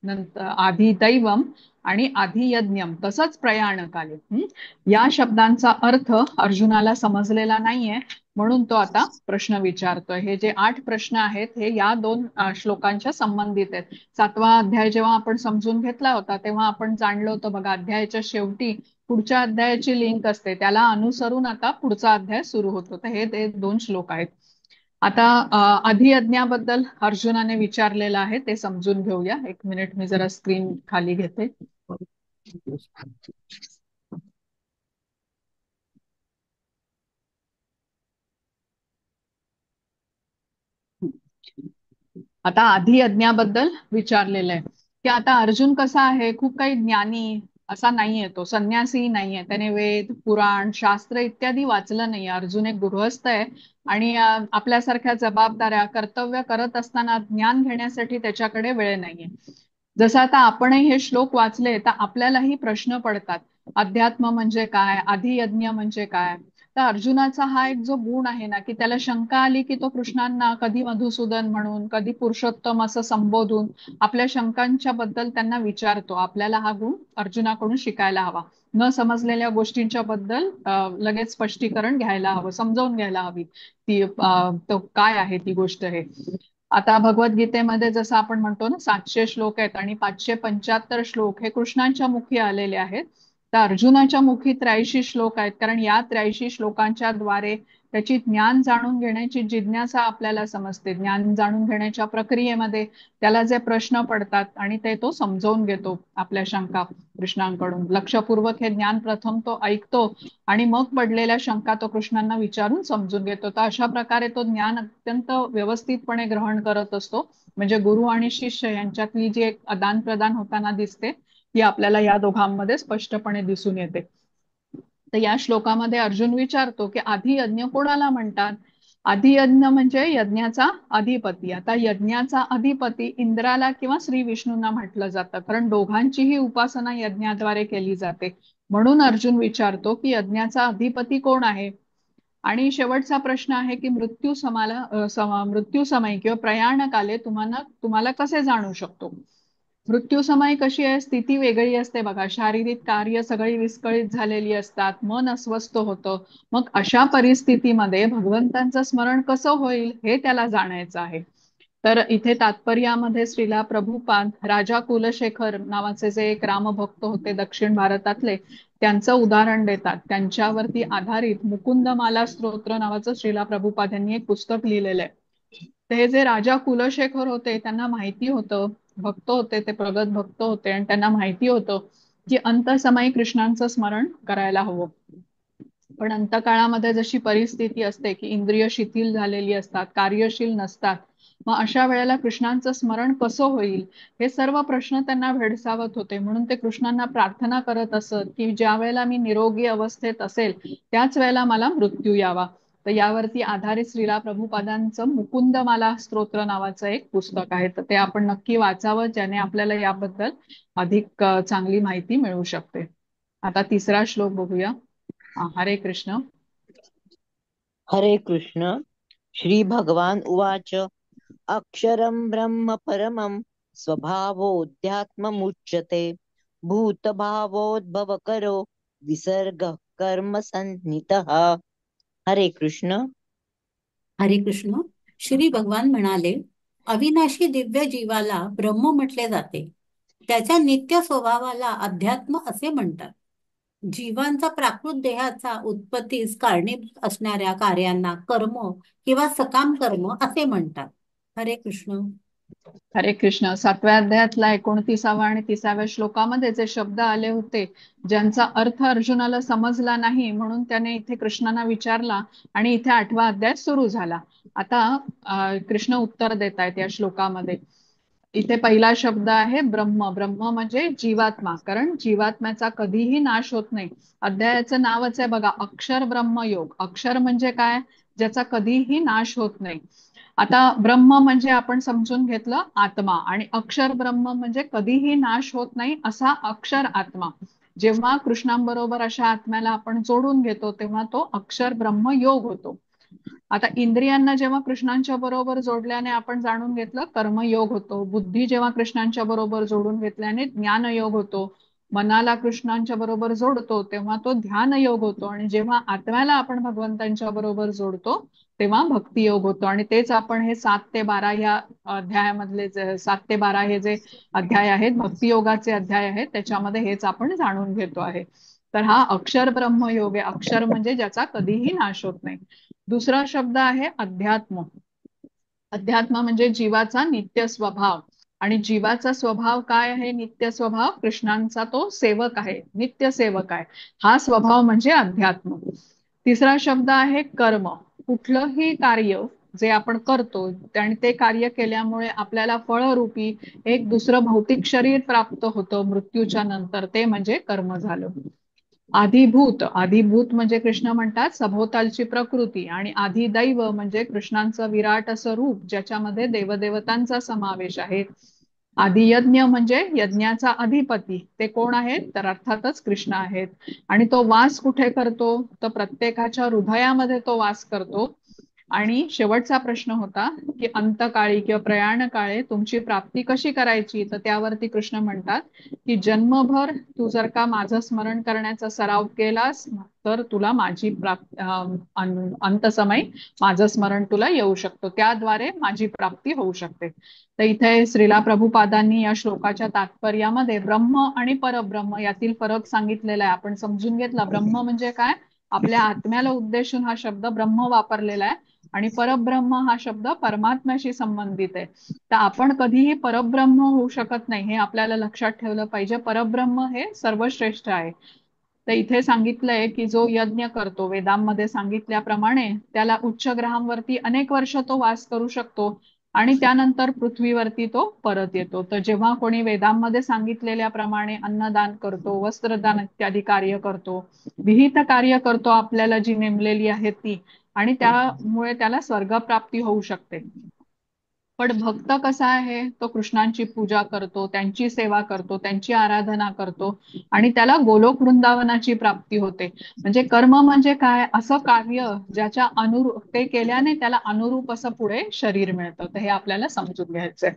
नंतर आधिदैवम आणि आधियज्ञम, तसंच प्रयाणकाले, या शब्दांचा अर्थ अर्जुनाला समजलेला नाहीये, म्हणून तो आता प्रश्न विचारतोय. हे जे 8 प्रश्न आहेत हे या दोन श्लोकांच्या संबंधित आहेत. 7वा अध्याय जेव्हा आपण समजून घेतला होता तेव्हा आपण जाणलो होतो बघा, अध्यायाच्या शेवटी पुढच्या अध्यायाची लिंक असते, त्याला अनुसरून आता पुढचा अध्याय सुरू होतो. तर हे ते 2 श्लोक आहेत. आता अधियज्ञाबद्दल अर्जुनाने विचारलेलं आहे ते समजून घेऊया. 1 मिनिट, मी जरा स्क्रीन खाली घेते. आता अधियज्ञाबद्दल विचारलेलं आहे की आता अर्जुन कसा आहे, खूप काही ज्ञानी असा नाहीये, तो संन्यासी नाहीये, त्याने वेद, पुराण, शास्त्र इत्यादी वाचलं नाही. अर्जुन एक गृहस्थ आहे आणि आपल्यासारख्या जबाबदाऱ्या, कर्तव्य करत असताना ज्ञान घेण्यासाठी त्याच्याकडे वेळ नाहीये. जसं आता आपणही हे श्लोक वाचले तर आपल्यालाही प्रश्न पडतात, अध्यात्म म्हणजे काय, अधियज्ञ म्हणजे काय. तर अर्जुनाचा हा एक जो गुण आहे ना, की त्याला शंका आली की तो कृष्णांना कधी मधुसूदन म्हणून, कधी पुरुषोत्तम असं संबोधून आपल्या शंकांच्या बद्दल त्यांना विचारतो. आपल्याला हा गुण अर्जुनाकडून शिकायला हवा. न समजलेल्या गोष्टींच्या बद्दल लगेच स्पष्टीकरण घ्यायला हवं, समजावून घ्यायला हवी ती तो काय आहे ती गोष्ट. हे आता भगवद्गीतेमध्ये जसं आपण म्हणतो ना, 700 श्लोक आहेत आणि 575 श्लोक हे कृष्णांच्या मुखी आलेले आहेत. तर अर्जुनाच्या मुखी 83 श्लोक आहेत, कारण या 83 श्लोकांच्या द्वारे त्याची ज्ञान जाणून घेण्याची जिज्ञासा आपल्याला समजते. ज्ञान जाणून घेण्याच्या प्रक्रियेमध्ये त्याला जे प्रश्न पडतात आणि ते तो समजावून घेतो आपल्या शंका कृष्णांकडून. लक्षपूर्वक हे ज्ञान प्रथम तो ऐकतो आणि मग पडलेल्या शंका तो कृष्णांना विचारून समजून घेतो. तर अशा प्रकारे तो ज्ञान अत्यंत व्यवस्थितपणे ग्रहण करत असतो. म्हणजे गुरु आणि शिष्य यांच्यातली जी एक आदान प्रदान होताना दिसते ती आपल्याला या दोघांमध्ये स्पष्टपणे दिसून येते. तर या श्लोकामध्ये अर्जुन विचारतो की आधियज्ञ कोणाला म्हणतात. आधियज्ञ म्हणजे यज्ञाचा अधिपती. आता यज्ञाचा अधिपती इंद्राला किंवा श्री विष्णूंना म्हटलं जातं, कारण दोघांचीही उपासना यज्ञाद्वारे केली जाते. म्हणून अर्जुन विचारतो की यज्ञाचा अधिपती कोण आहे. आणि शेवटचा प्रश्न आहे की मृत्यू समय किंवा प्रयाणकाले तुम्हाला कसे जाणू शकतो. मृत्यू समय कशी आहे, स्थिती वेगळी असते बघा. शारीरिक कार्य सगळी विस्कळीत झालेली असतात, मन अस्वस्थ होतं. मग अशा परिस्थितीमध्ये भगवंतांचं स्मरण कसं होईल हे त्याला जाणायचं आहे. तर इथे तात्पर्यामध्ये श्रीला प्रभुपाद राजा कुलशेखर नावाचे जे एक रामभक्त होते दक्षिण भारतातले, त्यांचं उदाहरण देतात. त्यांच्यावरती आधारित मुकुंदमाला स्तोत्र नावाचं श्रीला प्रभुपाद यांनी एक पुस्तक लिहिलेलं आहे. तर हे जे राजा कुलशेखर होते त्यांना माहिती होतं, भक्त होते, ते प्रगत भक्त होते आणि त्यांना माहिती होतं की अंतसमयी कृष्णांचं स्मरण करायला हवं. पण अंतकाळामध्ये जशी परिस्थिती असते की इंद्रिय शिथिल झालेली असतात, कार्यशील नसतात, मग अशा वेळेला कृष्णांचं स्मरण कसं होईल, हे सर्व प्रश्न त्यांना भेडसावत होते. म्हणून ते कृष्णांना प्रार्थना करत असत की ज्या वेळेला मी निरोगी अवस्थेत असेल त्याच वेळेला मला मृत्यू यावा. तर यावरती आधारित श्रीला प्रभुपादांचं मुकुंदमाला स्तोत्र नावाचं एक पुस्तक आहे, तर ते आपण नक्की वाचावं, ज्याने आपल्याला याबद्दल अधिक चांगली माहिती मिळू शकते. आता तिसरा श्लोक बघूया. हरे कृष्ण. हरे कृष्ण. श्री भगवान उवाच अक्षरं ब्रह्म परमं स्वभावोऽध्यात्ममुच्यते भूतभावोद्भवकरो विसर्गः कर्म सन्निधः. हरे कृष्ण. हरे कृष्ण. श्री भगवान म्हणाले, अविनाशी दिव्य जीवाला ब्रह्म म्हटले जाते. त्याच्या नित्य स्वभावाला अध्यात्म असे म्हणतात. जीवांचा प्राकृत देहाचा उत्पत्तीस कारणीभूत असणाऱ्या कार्यांना कर्म किंवा सकाम कर्म असे म्हणतात. हरे कृष्ण. हरे कृष्ण. 7व्या अध्यायातला 29वा आणि 30व्या श्लोकामध्ये जे शब्द आले होते ज्यांचा अर्थ अर्जुनाला समजला नाही, म्हणून त्याने इथे कृष्णांना विचारला आणि इथे 8वा अध्याय सुरू झाला. आता कृष्ण उत्तर देत आहेत या श्लोकामध्ये. इथे पहिला शब्द आहे ब्रह्म. ब्रह्म म्हणजे जीवात्मा, कारण जीवात्म्याचा कधीही नाश होत नाही. अध्यायाचं नावच आहे बघा, अक्षर ब्रह्म योग. अक्षर म्हणजे काय, ज्याचा कधीही नाश होत नाही. आता ब्रह्म म्हणजे आपण समजून घेतलं आत्मा, आणि अक्षर ब्रह्म म्हणजे कधीही नाश होत नाही असा अक्षर आत्मा. जेव्हा कृष्णांबरोबर अशा आत्म्याला आपण जोडून घेतो तेव्हा तो अक्षर ब्रह्म योग होतो. आता इंद्रियांना जेव्हा कृष्णांच्या बरोबर जोडल्याने आपण जाणून घेतलं कर्मयोग होतो. बुद्धी जेव्हा कृष्णांच्या बरोबर जोडून घेतल्याने ज्ञानयोग होतो. मनाला कृष्णांच्या बरोबर जोडतो तेव्हा तो ध्यान योग होतो, आणि जेव्हा आत्म्याला आपण भगवंतांच्या बरोबर जोडतो तेव्हा भक्ती योग होतो. आणि तेच आपण हे 7 ते 12 या अध्यायामधले 7 ते 12 हे जे अध्याय आहेत भक्तियोगाचे अध्याय आहेत त्याच्यामध्ये हेच आपण जाणून घेतो आहे. तर हा अक्षर ब्रह्मयोग आहे. अक्षर म्हणजे ज्याचा कधीही नाश होत नाही. दुसरा शब्द आहे अध्यात्म. अध्यात्म म्हणजे जीवाचा नित्य स्वभाव. आणि जीवाचा स्वभाव काय आहे, नित्य स्वभाव कृष्णांचा तो सेवक आहे, नित्य सेवक आहे. हा स्वभाव म्हणजे अध्यात्म. तिसरा शब्द आहे कर्म. कुठलंही कार्य जे आपण करतो आणि ते कार्य केल्यामुळे आपल्याला फळरूपी एक दुसरं भौतिक शरीर प्राप्त होतं मृत्यूच्या नंतर, ते म्हणजे कर्म झालं. आधिभूत. आधिभूत म्हणजे कृष्ण म्हणतात सभोवतालची प्रकृती, आणि आधिदैव म्हणजे कृष्णांचं विराट असं रूप ज्याच्यामध्ये देवदेवतांचा समावेश आहे. आदियज्ञ म्हणजे यज्ञाचा अधिपती, ते कोण आहेत तर अर्थातच कृष्ण आहेत. आणि तो वास कुठे करतो तर प्रत्येकाच्या हृदयामध्ये तो वास करतो. आणि शेवटचा प्रश्न होता की अंतकाळी किंवा प्रयाण काळे तुमची प्राप्ती कशी करायची, तर त्यावरती कृष्ण म्हणतात की जन्मभर तू जर का माझं स्मरण करण्याचा सराव केलास तर तुला माझी अंतसमयी माझं स्मरण तुला येऊ शकतो, त्याद्वारे माझी प्राप्ती होऊ शकते. तर इथे श्रीला प्रभुपादांनी या श्लोकाच्या तात्पर्यामध्ये ब्रह्म आणि परब्रह्म यातील फरक सांगितलेला आहे. आपण समजून घेतला ब्रह्म म्हणजे काय, आपल्या आत्म्याला उद्देशून हा शब्द ब्रह्म वापरलेला आहे, आणि परब्रह्म हा शब्द परमात्म्याशी संबंधित आहे. तर आपण कधीही परब्रह्म होऊ शकत नाही, हे आपल्याला लक्षात ठेवलं पाहिजे. परब्रह्म हे सर्वश्रेष्ठ आहे. तर इथे सांगितलंय की जो यज्ञ करतो वेदांमध्ये सांगितल्याप्रमाणे त्याला उच्च ग्रहांवरती अनेक वर्ष तो वास करू शकतो, आणि त्यानंतर पृथ्वीवरती तो परत येतो. तर जेव्हा कोणी वेदांमध्ये सांगितलेल्याप्रमाणे अन्नदान करतो, वस्त्रदान इत्यादी कार्य करतो, विहित कार्य करतो आपल्याला जी नेमलेली आहे ती, आणि त्यामुळे त्याला स्वर्गप्राप्ती होऊ शकते. पण भक्त कसा आहे, तो कृष्णांची पूजा करतो, त्यांची सेवा करतो, त्यांची आराधना करतो, आणि त्याला गोलोक वृंदावनाची प्राप्ती होते. म्हणजे कर्म म्हणजे काय, असं कार्य ज्याच्या अनुरूप ते केल्याने त्याला अनुरूप असं पुढे शरीर मिळतं. तर हे आपल्याला समजून घ्यायचंय.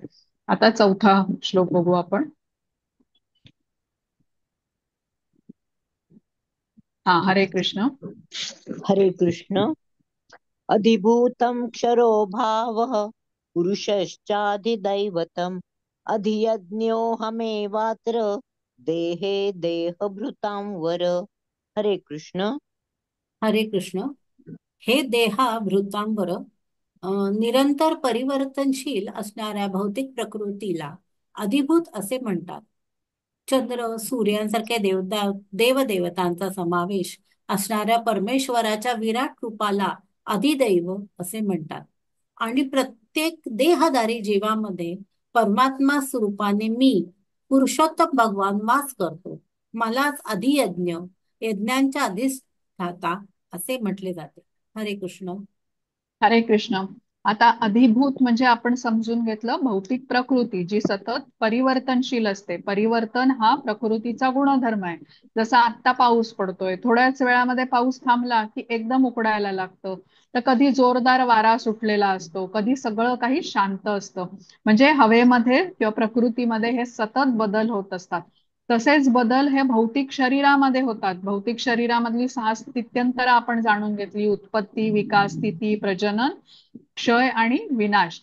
आता चौथा श्लोक बघू आपण. हरे कृष्ण. हरे कृष्ण. अधिभूतं क्षरो भावः पुरुषश्चाधिदैवतम् अधियज्ञोऽहमेवात्र देहे देहभृतां वर. हरे कृष्ण. हरे कृष्ण. हे देहा भृतांबर निरंतर परिवर्तनशील असणाऱ्या भौतिक प्रकृतीला अधिभूत असे म्हणतात. चंद्र सूर्यांसारख्या देवदेवतांचा समावेश असणाऱ्या परमेश्वराच्या विराट रूपाला अधिदैव असे म्हणतात. आणि प्रत्येक देहधारी जीवामध्ये परमात्मा स्वरूपाने मी पुरुषोत्तम भगवान वास करतो. मलाच अधियज्ञ, यज्ञांच्या अधिष्ठाता असे म्हटले जाते. हरे कृष्ण. हरे कृष्ण. आता अधिभूत म्हणजे आपण समजून घेतलं भौतिक प्रकृती जी सतत परिवर्तनशील असते. परिवर्तन हा प्रकृतीचा गुणधर्म आहे. जसा आत्ता पाऊस पडतोय, थोड्याच वेळामध्ये पाऊस थांबला की एकदम उकडायला लागतं. तर कधी जोरदार वारा सुटलेला असतो, कधी सगळं काही शांत असतं. म्हणजे हवेमध्ये किंवा प्रकृतीमध्ये हे सतत बदल होत असतात. तसेच बदल हे भौतिक शरीरामध्ये होतात. भौतिक शरीरामधली 6 स्थित्यंतर आपण जाणून घेतली: उत्पत्ती, विकास, स्थिती, प्रजनन, क्षय आणि विनाश.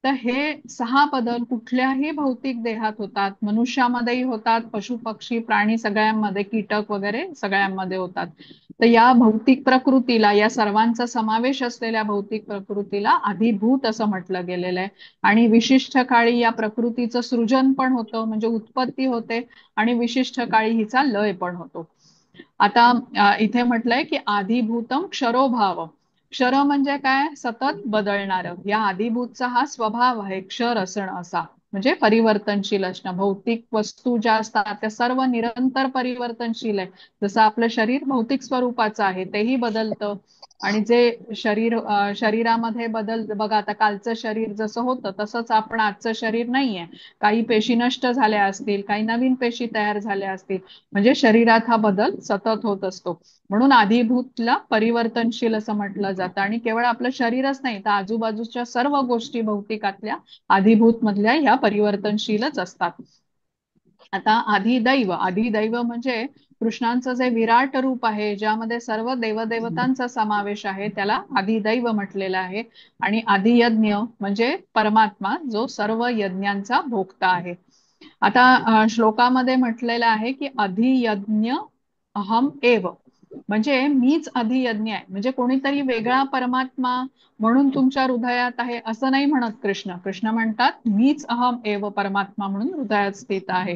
तर हे 6 बदल कुठल्याही भौतिक देहात होतात. मनुष्यामध्येही होतात, पशु पक्षी प्राणी सगळ्यांमध्ये, कीटक वगैरे सगळ्यांमध्ये होतात. तर या भौतिक प्रकृतीला, या सर्वांचा समावेश असलेल्या भौतिक प्रकृतीला अधिभूत असं म्हटलं गेलेलं आहे. आणि विशिष्ट काळी या प्रकृतीचं सृजन पण होतं, म्हणजे उत्पत्ती होते, आणि विशिष्ट काळी हिचा लय पण होतो. आता इथे म्हटलंय की आधिभूतम क्षरोभाव. क्षर म्हणजे काय? सतत बदलणारं. या आधिभूतचा हा स्वभाव आहे क्षर असणं असा, म्हणजे परिवर्तनशील असणं. भौतिक वस्तू ज्या असतात त्या सर्व निरंतर परिवर्तनशील आहे. जसं आपलं शरीर भौतिक स्वरूपाचं आहे, तेही बदलतं. आणि जे शरीरामध्ये बदल बघा, आता कालचं शरीर जसं होतं तसंच आपण आजचं शरीर नाहीये. काही पेशी नष्ट झाल्या असतील, काही नवीन पेशी तयार झाल्या असतील. म्हणजे शरीरात हा बदल सतत होत असतो. म्हणून आधिभूतला परिवर्तनशील असं म्हटलं जातं. आणि केवळ आपलं शरीरच नाही, तर आजूबाजूच्या सर्व गोष्टी भौतिकातल्या आधिभूत मधल्या ह्या परिवर्तनशीलच असतात. आता अधिदैव म्हणजे कृष्णांचं जे विराट रूप आहे, ज्यामध्ये सर्व देवदेवतांचा समावेश आहे, त्याला अधिदैव म्हटलेलं आहे. आणि अधियज्ञ म्हणजे परमात्मा, जो सर्व यज्ञांचा भोक्ता आहे. आता श्लोकामध्ये म्हटलेलं आहे की अधियज्ञ अहम एव, म्हणजे मीच अधियज्ञ आहे. म्हणजे कोणीतरी वेगळा परमात्मा म्हणून तुमच्या हृदयात आहे असं नाही म्हणत कृष्ण. कृष्ण म्हणतात मीच अहम एव परमात्मा म्हणून हृदयात स्थित आहे.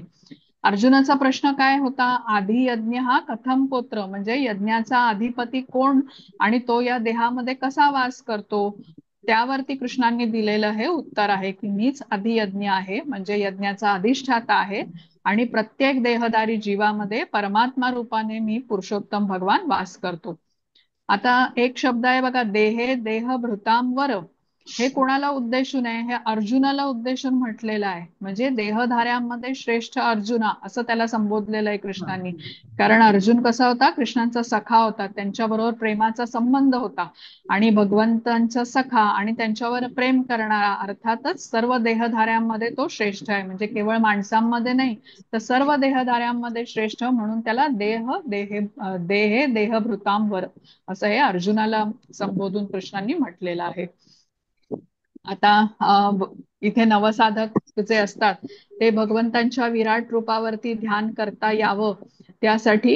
अर्जुनाचा प्रश्न काय होता? आधियज्ञ हा कथम पुत्र, म्हणजे यज्ञाचा अधिपती कोण आणि तो या देहामध्ये कसा वास करतो? त्यावरती कृष्णांनी दिलेलं हे उत्तर आहे की मीच अधियज्ञ आहे, म्हणजे यज्ञाचा अधिष्ठाता आहे. आणि प्रत्येक देहधारी जीवामध्ये परमात्मा रूपाने मी पुरुषोत्तम भगवान वास करतो. आता एक शब्द आहे बघा, देहे देह भृताम वर. हे कोणाला उद्देशून आहे? हे अर्जुनाला उद्देशून म्हटलेलं आहे. म्हणजे देहधाऱ्यांमध्ये श्रेष्ठ अर्जुना असं त्याला संबोधलेलं आहे कृष्णांनी. कारण अर्जुन कसा होता? कृष्णांचा सखा होता, त्यांच्याबरोबर प्रेमाचा संबंध होता. आणि भगवंतांचा सखा आणि त्यांच्यावर प्रेम करणारा, अर्थातच सर्व देहधाऱ्यांमध्ये तो श्रेष्ठ आहे. म्हणजे केवळ माणसांमध्ये नाही, तर सर्व देहधाऱ्यांमध्ये श्रेष्ठ, म्हणून त्याला देहे देहभृताम वर असं हे अर्जुनाला संबोधून कृष्णांनी म्हटलेलं आहे. आता इथे नवसाधक जे असतात ते भगवंतांच्या विराट रूपावरती ध्यान करता यावं, त्यासाठी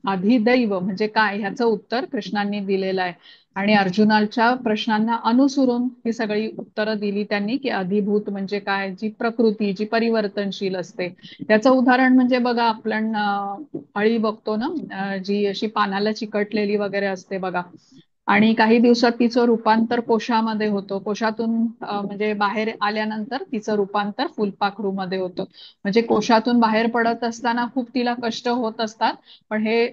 अधिदैव म्हणजे काय ह्याचं उत्तर कृष्णांनी दिलेलं आहे. आणि अर्जुनाच्या प्रश्नांना अनुसरून ही सगळी उत्तरं दिली त्यांनी, की अधिभूत म्हणजे काय, जी प्रकृती जी परिवर्तनशील असते. त्याचं उदाहरण म्हणजे बघा, आपण अळी बघतो ना, जी अशी पानाला चिकटलेली वगैरे असते बघा, आणि काही दिवसात तिचं रूपांतर कोशामध्ये होतं. कोशातून म्हणजे बाहेर आल्यानंतर तिचं रूपांतर फुलपाखरूमध्ये होतं. म्हणजे कोशातून बाहेर पडत असताना खूप तिला कष्ट होत असतात. पण हे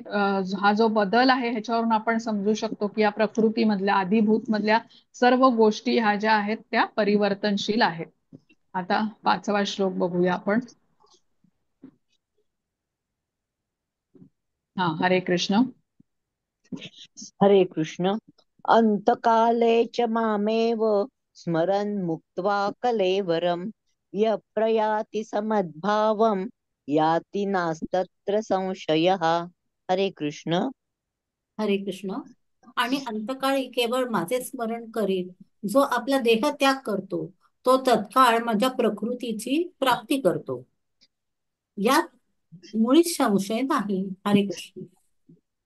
हा जो बदल आहे ह्याच्यावरून आपण समजू शकतो की या प्रकृतीमधल्या आधिभूत मधल्या सर्व गोष्टी ह्या ज्या आहेत त्या परिवर्तनशील आहेत. आता 5वा श्लोक बघूया आपण. हा, हरे कृष्ण. हरे कृष्ण. अंतकाले च मामेव स्मरन् मुक्त्वा कलेवरं यः प्रयाति समद्भावं याति नास्तत्र संशयः. हरे कृष्ण. हरे कृष्ण. आणि अंतकाळी केवळ माझे स्मरण करील जो आपला देह त्याग करतो, तो तत्काळ माझ्या प्रकृतीची प्राप्ती करतो, यात मुळीच संशय नाही. हरे कृष्ण.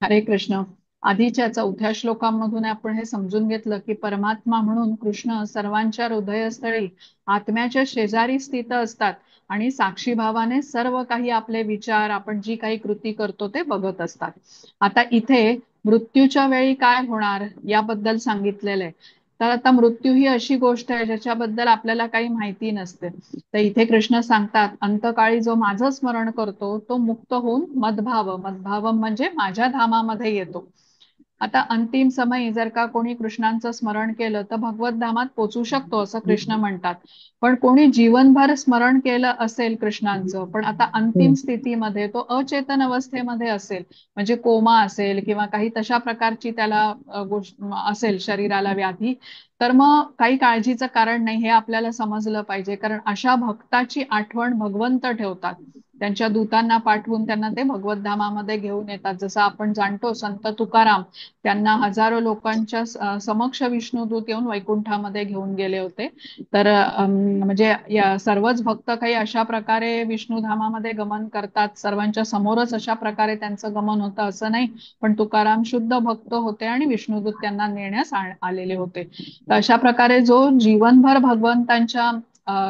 हरे कृष्ण. आधीच्या 4थ्या श्लोकांमधून आपण हे समजून घेतलं की परमात्मा म्हणून कृष्ण सर्वांच्या हृदयस्थळी आत्म्याच्या शेजारी स्थित असतात आणि साक्षी भावाने सर्व काही आपले विचार, आपण जी काही कृती करतो ते बघत असतात. आता इथे मृत्यूच्या वेळी काय होणार याबद्दल सांगितलेलं आहे. तर आता मृत्यू ही अशी गोष्ट आहे ज्याच्याबद्दल आपल्याला काही माहिती नसते. तर इथे कृष्ण सांगतात, अंतकाळी जो माझं स्मरण करतो तो मुक्त होऊन मदभाव म्हणजे माझ्या धामामध्ये येतो. आता अंतिम समयी जर का कोणी कृष्णांचं स्मरण केलं तर भगवत धामात पोचू शकतो असं कृष्ण म्हणतात. पण कोणी जीवनभर स्मरण केलं असेल कृष्णांचं, पण आता अंतिम स्थितीमध्ये तो अचेतन अवस्थेमध्ये असेल, म्हणजे कोमा असेल किंवा काही तशा प्रकारची त्याला गोष्ट असेल शरीराला व्याधी, तर मग काही काळजीचं कारण नाही हे आपल्याला समजलं पाहिजे. कारण अशा भक्ताची आठवण भगवंत ठेवतात. त्यांच्या दूतांना पाठवून त्यांना ते भगवत धामामध्ये घेऊन येतात. जसं आपण जाणतो संत तुकाराम, त्यांना हजारो लोकांच्या समक्ष विष्णुदूत येऊन वैकुंठामध्ये घेऊन गेले होते. तर म्हणजे या सर्वच भक्त काही अशा प्रकारे विष्णुधामामध्ये गमन करतात, सर्वांच्या समोरच अशा प्रकारे त्यांचं गमन होतं असं नाही. पण तुकाराम शुद्ध भक्त होते आणि विष्णुदूत त्यांना नेण्यास आलेले होते. तर अशा प्रकारे जो जीवनभर भगवंतांच्या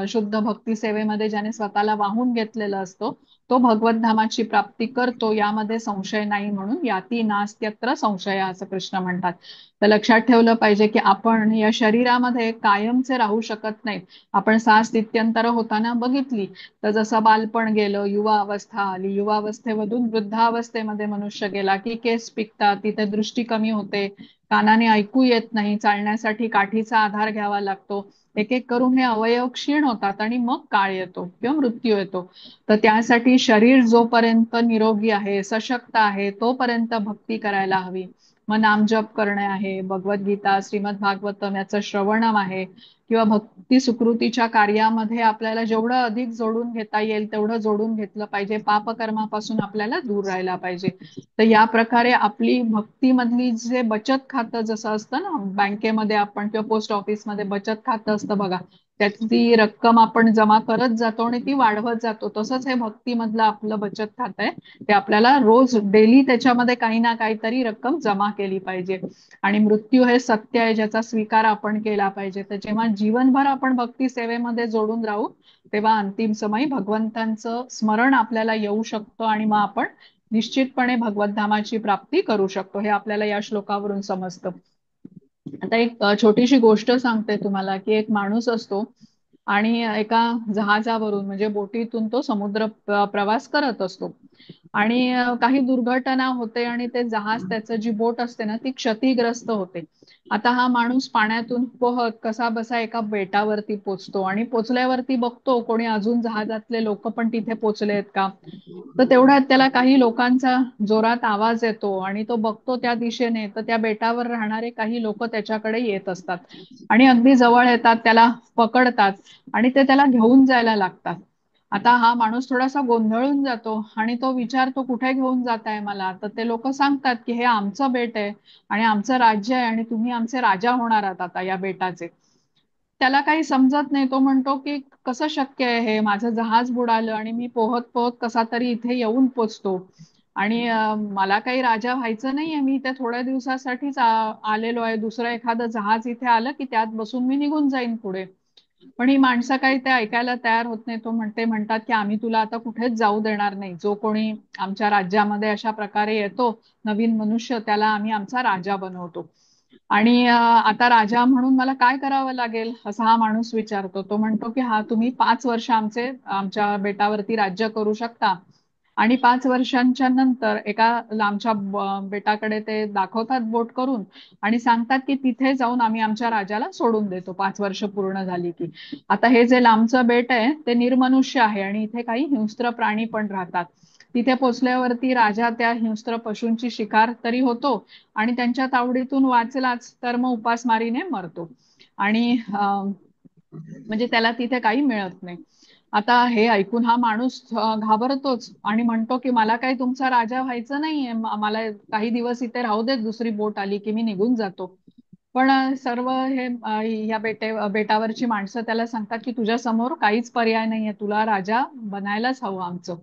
शुद्ध भक्ती सेवेमध्ये ज्याने स्वतःला वाहून घेतलेला असतो तो भगवत धामाची प्राप्ती करतो, यामध्ये संशय नाही. म्हणून याती नास्त्यत्र संशय असं कृष्ण म्हणतात. तर लक्षात ठेवलं पाहिजे की आपण या शरीरामध्ये कायमचे राहू शकत नाहीत. आपण 6 स्थित्यंतर होताना बघितली तर जसं बालपण गेलं, युवा अवस्था आली, युवा अवस्थेमधून वृद्धावस्थेमध्ये मनुष्य गेला की केस पिकतात, तिथे दृष्टी कमी होते, कानाने ऐकू येत नाही, चालण्यासाठी काठीचा आधार घ्यावा लागतो. एक एक करून हे अवयव क्षीण होतात आणि मग काळ येतो किंवा मृत्यू येतो. तर त्यासाठी शरीर जोपर्यंत निरोगी आहे, सशक्त आहे, तोपर्यंत भक्ती करायला हवी. मग नामजप करणे आहे, भगवद्गीता, श्रीमद भागवतम याचं श्रवणम आहे, किंवा भक्ती सुकृतीच्या कार्यामध्ये आपल्याला जेवढं अधिक जोडून घेता येईल तेवढं जोडून घेतलं पाहिजे. पापकर्मापासून आपल्याला दूर राहायला पाहिजे. तर या प्रकारे आपली भक्तीमधली जे बचत खातं जसं असतं ना बँकेमध्ये आपण किंवा पोस्ट ऑफिसमध्ये बचत खातं असतं बघा, त्यातली रक्कम आपण जमा करत जातो आणि ती वाढवत जातो. तसंच हे भक्तीमधलं आपलं बचत खातं आहे, ते आपल्याला रोज डेली त्याच्यामध्ये काही ना काहीतरी रक्कम जमा केली पाहिजे. आणि मृत्यू हे सत्य आहे ज्याचा स्वीकार आपण केला पाहिजे. तर जेव्हा जीवनभर आपण भक्ती सेवेमध्ये जोडून राहू तेव्हा अंतिम समयी भगवंतांचं स्मरण आपल्याला येऊ शकतो आणि मग आपण निश्चितपणे भगवतधामाची प्राप्ती करू शकतो. हे आपल्याला या श्लोकावरून समजतं. आता एक छोटीशी गोष्ट सांगते तुम्हाला की एक माणूस असतो आणि एका जहाजावरून म्हणजे बोटीतून तो समुद्र प्रवास करत असतो आणि काही दुर्घटना होते आणि ते जहाज त्याचं जी बोट असते ना ती क्षतिग्रस्त होते. आता हा माणूस पाण्यातून पोहत कसा बसा एका बेटावरती पोचतो आणि पोचल्यावरती बघतो कोणी अजून जहाजातले लोक पण तिथे पोचलेत का. तर तेवढ्यात त्याला काही लोकांचा जोरात आवाज येतो आणि तो बघतो त्या दिशेने, तर त्या बेटावर राहणारे काही लोक त्याच्याकडे येत असतात आणि अगदी जवळ येतात, त्याला पकडतात आणि ते त्याला घेऊन जायला लागतात. आता हा माणूस थोडासा गोंधळून जातो आणि तो विचारतो कुठे घेऊन जाताय मला. तर ते लोक सांगतात की हे आमचं बेट आहे आणि आमचं राज्य आहे आणि तुम्ही आमचे राजा होणार आहात आता या बेटाचे. त्याला काही समजत नाही. तो म्हणतो की कसं शक्य आहे हे, माझं जहाज बुडालं आणि मी पोहत पोहत कसा तरी इथे येऊन पोचतो आणि मला काही राजा व्हायचं नाहीये, मी त्या थोड्या दिवसासाठीच आलेलो आहे. दुसरं एखादं जहाज इथे आलं की त्यात बसून मी निघून जाईन पुढे. पण ही माणसं काही ते ऐकायला तयार होत नाही. तो म्हणतात की आम्ही तुला आता कुठेच जाऊ देणार नाही. जो कोणी आमच्या राज्यामध्ये अशा प्रकारे येतो नवीन मनुष्य त्याला आम्ही आमचा राजा बनवतो. आणि आता राजा म्हणून मला काय करावं लागेल असा हा माणूस विचारतो. तो म्हणतो की हा तुम्ही 5 वर्ष आमच्या बेटावरती राज्य करू शकता आणि 5 वर्षांच्या नंतर एका लांबच्या बेटाकडे ते दाखवतात बोट करून आणि सांगतात की तिथे जाऊन आम्ही आमच्या राजाला सोडून देतो 5 वर्ष पूर्ण झाली की. आता हे जे लांबचं बेट आहे ते निर्मनुष्य आहे आणि इथे काही हिंस्त्र प्राणी पण राहतात. तिथे पोचल्यावरती राजा त्या हिंस्त्र पशूंची शिकार तरी होतो आणि त्यांच्या तावडीतून वाचलाच तर मग उपासमारीने मरतो आणि म्हणजे त्याला तिथे काही मिळत नाही. आता हे ऐकून हा माणूस घाबरतोच आणि म्हणतो की मला काही तुमचा राजा व्हायचं नाहीये, मला काही दिवस इथे राहू देत, दुसरी बोट आली की मी निघून जातो. पण सर्व हे या बेटावरची माणसं त्याला सांगतात की तुझ्या समोर काहीच पर्याय नाहीये, तुला राजा बनायलाच हवं आमचं.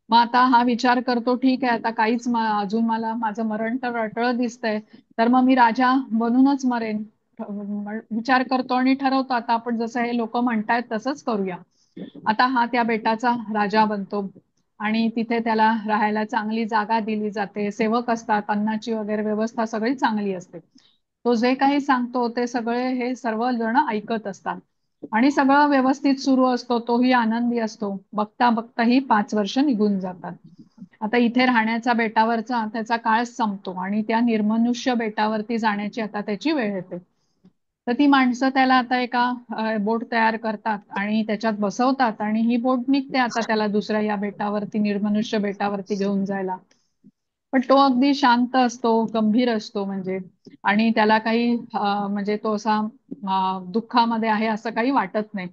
मग आता हा विचार करतो, ठीक आहे आता काहीच अजून मला माझं मरण तर अटळ दिसतंय, तर मग मी राजा बनूनच मरेन. विचार करतो आणि ठरवतो आता आपण जसं हे लोक म्हणतायत तसंच करूया. आता हा त्या बेटाचा राजा बनतो आणि तिथे त्याला राहायला चांगली जागा दिली जाते, सेवक असतात, अन्नाची वगैरे व्यवस्था सगळी चांगली असते. तो जे काही सांगतो ते सगळे हे सर्व जण ऐकत असतात आणि सगळं व्यवस्थित सुरू असतो, तोही आनंदी असतो. बघता बघता ही 5 वर्ष निघून जातात. आता इथे राहण्याचा बेटावरचा त्याचा काळ संपतो आणि त्या निर्मनुष्य बेटावरती जाण्याची आता त्याची वेळ येते. तर ती माणसं त्याला आता एका बोट तयार करतात आणि त्याच्यात बसवतात आणि ही बोट निघते आता त्याला दुसऱ्या या बेटावरती, निर्मनुष्य बेटावरती घेऊन जायला. पण तो अगदी शांत असतो, गंभीर असतो म्हणजे, आणि त्याला काही म्हणजे तो असा दुःखामध्ये आहे असं काही वाटत नाही.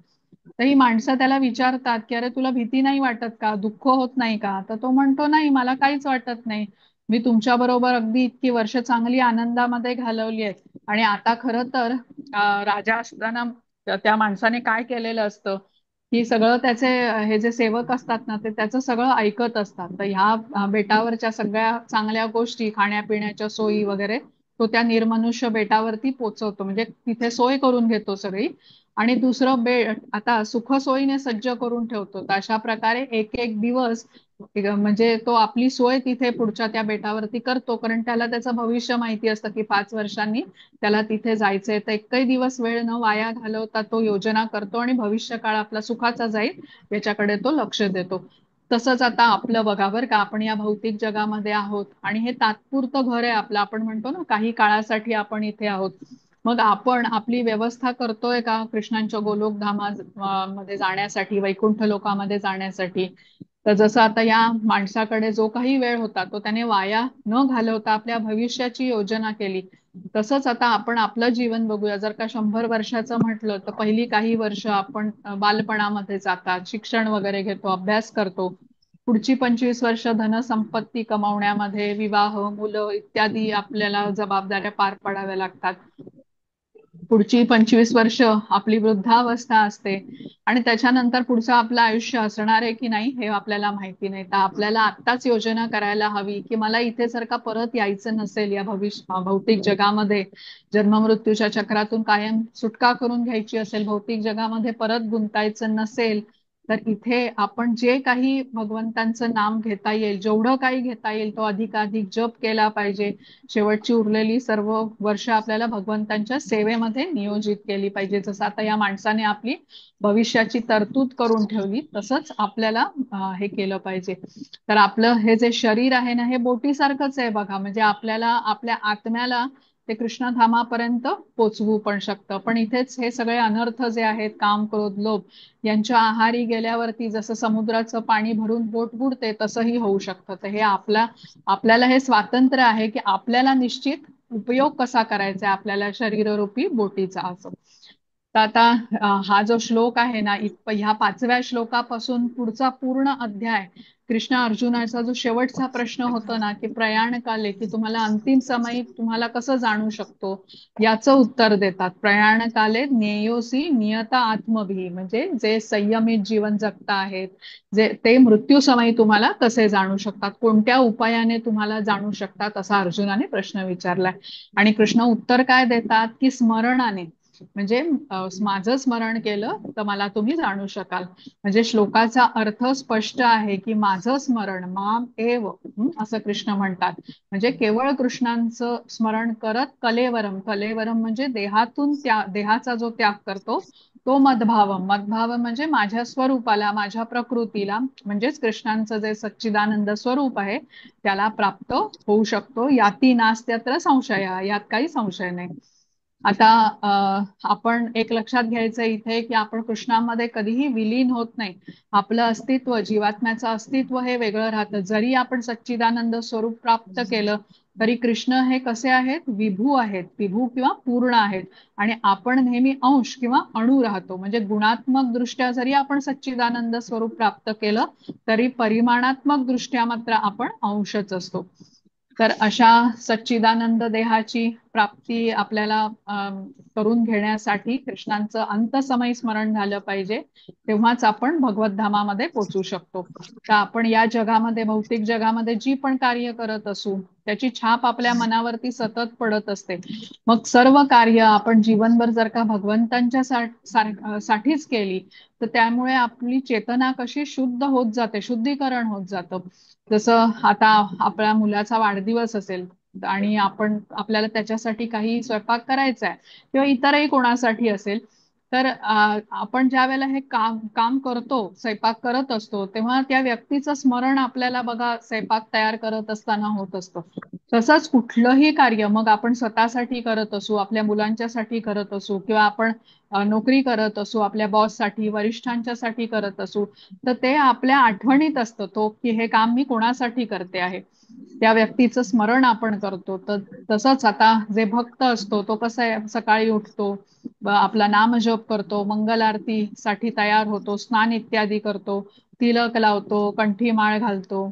तर ही माणसं त्याला विचारतात की अरे तुला भीती नाही वाटत का, दुःख होत नाही का? तर तो म्हणतो नाही, मला काहीच वाटत नाही. मी तुमच्या बरोबर अगदी इतकी वर्ष चांगली आनंदामध्ये घालवली आहेत. आणि आता खरं तर राजा असताना त्या माणसाने काय केलेलं असतं की सगळं त्याचे हे जे सेवक असतात ना ते त्याचं सगळं ऐकत असतात. तर ह्या बेटावरच्या सगळ्या चांगल्या गोष्टी, खाण्यापिण्याच्या सोयी वगैरे तो त्या निर्मनुष्य बेटावरती पोचवतो, म्हणजे तिथे सोय करून घेतो सगळी. आणि दुसरं बेट आता सुखसोयीने सज्ज करून ठेवतो. तर अशा प्रकारे एक एक दिवस म्हणजे तो आपली सोय तिथे पुढच्या त्या बेटावरती करतो, कारण त्याला त्याचं भविष्य माहिती असतं की 5 वर्षांनी त्याला तिथे जायचंय. तर एकही दिवस वेळ न वाया घालवता तो योजना करतो आणि भविष्य काळ आपला सुखाचा जाईल याच्याकडे तो लक्ष देतो. तसंच आता आपलं बघा बरं का, आपण या भौतिक जगामध्ये आहोत आणि हे तात्पुरतं घर आहे आपलं. आपण म्हणतो ना काही काळासाठी आपण इथे आहोत. मग आपण आपली व्यवस्था करतोय का कृष्णांच्या गोलोक मध्ये जाण्यासाठी, वैकुंठ लोकामध्ये जाण्यासाठी? तर जसं आता या माणसाकडे जो काही वेळ होता तो त्याने वाया न घालवता आपल्या भविष्याची योजना केली. तसंच आता आपण आपलं जीवन बघूया. जर का 100 वर्षाचं म्हटलं तर पहिली काही वर्ष आपण बालपणामध्ये जातात, शिक्षण वगैरे घेतो, अभ्यास करतो. पुढची 25 वर्ष धनसंपत्ती कमावण्यामध्ये, विवाह, मुलं इत्यादी आपल्याला जबाबदाऱ्या पार पाडाव्या लागतात. पुढची 25 वर्ष आपली वृद्धावस्था असते आणि त्याच्यानंतर पुढचं आपलं आयुष्य असणार आहे की नाही हे आपल्याला माहिती नाही. तर आपल्याला आत्ताच योजना करायला हवी की मला इथे जर का परत यायचं नसेल, या भौतिक जगामध्ये जन्ममृत्यूच्या चक्रातून कायम सुटका करून घ्यायची असेल, भौतिक जगामध्ये परत गुंतायचं नसेल, तर इथे आपण जे काही भगवंतांचं नाम घेता येईल, जेवढं काही घेता येईल तो अधिकाधिक जप केला पाहिजे. शेवटची उरलेली सर्व वर्ष आपल्याला भगवंतांच्या सेवेमध्ये नियोजित केली पाहिजे. जसं आता या माणसाने आपली भविष्याची तरतूद करून ठेवली, तसंच आपल्याला हे केलं पाहिजे. तर आपलं हे जे शरीर आहे ना हे बोटीसारखंच आहे बघा, म्हणजे आपल्याला आपल्या आत्म्याला ते कृष्णधामापर्यंत पोचवू पण शकतं. पण इथेच हे सगळे अनर्थ जे आहेत, काम, क्रोध, लोभ, यांच्या आहारी गेल्यावरती जसं समुद्राचं पाणी भरून बोट बुडते तसंही होऊ शकतं. तर हे आपल्याला हे स्वातंत्र्य आहे की आपल्याला निश्चित उपयोग कसा करायचा आहे आपल्याला शरीररूपी बोटीचा. असं तर आता हा जो श्लोक आहे ना, ह्या 5व्या श्लोकापासून पुढचा पूर्ण अध्याय कृष्ण अर्जुनाचा जो शेवटचा प्रश्न होतो ना की प्रयाण काले, की तुम्हाला अंतिम समयी तुम्हाला कसं जाणू शकतो, याचं उत्तर देतात. प्रयाण काले ज्ञेयोसी नियता आत्मभी, म्हणजे जे संयमित जीवन जगता आहेत, जे ते मृत्यू समयी तुम्हाला कसे जाणू शकतात, कोणत्या उपायाने तुम्हाला जाणू शकतात, असा अर्जुनाने प्रश्न विचारलाय. आणि कृष्ण उत्तर काय देतात की स्मरणाने, म्हणजे माझं स्मरण केलं तर मला तुम्ही जाणू शकाल. म्हणजे श्लोकाचा अर्थ स्पष्ट आहे की माझं स्मरण, माम एव, असं कृष्ण म्हणतात. म्हणजे केवळ कृष्णांचं स्मरण करत कलेवरम, कलेवरम म्हणजे देहातून देहाचा जो त्याग करतो तो मदभावम, मदभाव म्हणजे माझ्या स्वरूपाला, माझ्या प्रकृतीला, म्हणजेच कृष्णांचं जे सच्चिदानंद स्वरूप आहे त्याला प्राप्त होऊ शकतो. याती नास्त्यत्र संशय, यात काही संशय नाही. आता आपण एक लक्षात घ्यायचं इथे की आपण कृष्णामध्ये कधीही विलीन होत नाही. आपलं अस्तित्व, जीवात्म्याचं अस्तित्व हे वेगळं राहतं. जरी आपण सच्चिदानंद स्वरूप प्राप्त केलं तरी कृष्ण हे कसे आहेत, विभू आहेत, विभू किंवा पूर्ण आहेत. आणि आपण नेहमी अंश किंवा अणू राहतो. म्हणजे गुणात्मक दृष्ट्या जरी आपण सच्चिदानंद स्वरूप प्राप्त केलं तरी परिमाणात्मक दृष्ट्या मात्र आपण अंशच असतो. तर अशा सच्चिदानंद देहाची प्राप्ती आपल्याला करून घेण्यासाठी कृष्णांचं अंतसमयी स्मरण झालं पाहिजे, तेव्हाच आपण भगवत धामामध्ये पोचू शकतो. तर आपण या जगामध्ये, भौतिक जगामध्ये जी पण कार्य करत असू त्याची छाप आपल्या मनावरती सतत पडत असते. मग सर्व कार्य आपण जीवनभर जर का भगवंतांच्या साठीच केली तर त्यामुळे आपली चेतना कशी शुद्ध होत जाते, शुद्धीकरण होत जातं. जसं आता आपल्या मुलाचा वाढदिवस असेल आणि आपल्याला त्याच्यासाठी काही स्वयंपाक करायचा आहे किंवा इतरही कोणासाठी असेल, तर आपण ज्या वेळेला हे काम काम करतो, स्वयंपाक करत असतो, तेव्हा त्या व्यक्तीचं स्मरण आपल्याला बघा स्वयंपाक तयार करत असताना होत असतं. तसंच कुठलंही कार्य मग आपण स्वतःसाठी करत असू, आपल्या मुलांच्यासाठी करत असू किंवा आपण नोकरी करत असू, आपल्या बॉससाठी, वरिष्ठांच्यासाठी करत असू, तर ते आपल्या आठवणीत असतं तो की हे काम मी कोणासाठी करते आहे. त्या व्यक्तीचं स्मरण आपण करतो. तर तसंच आता जे भक्त असतो तो कसा आहे, सकाळी उठतो, आपला नामजप करतो, मंगल आरतीसाठी तयार होतो, स्नान इत्यादी करतो, तिलक लावतो, कंठी माळ घालतो.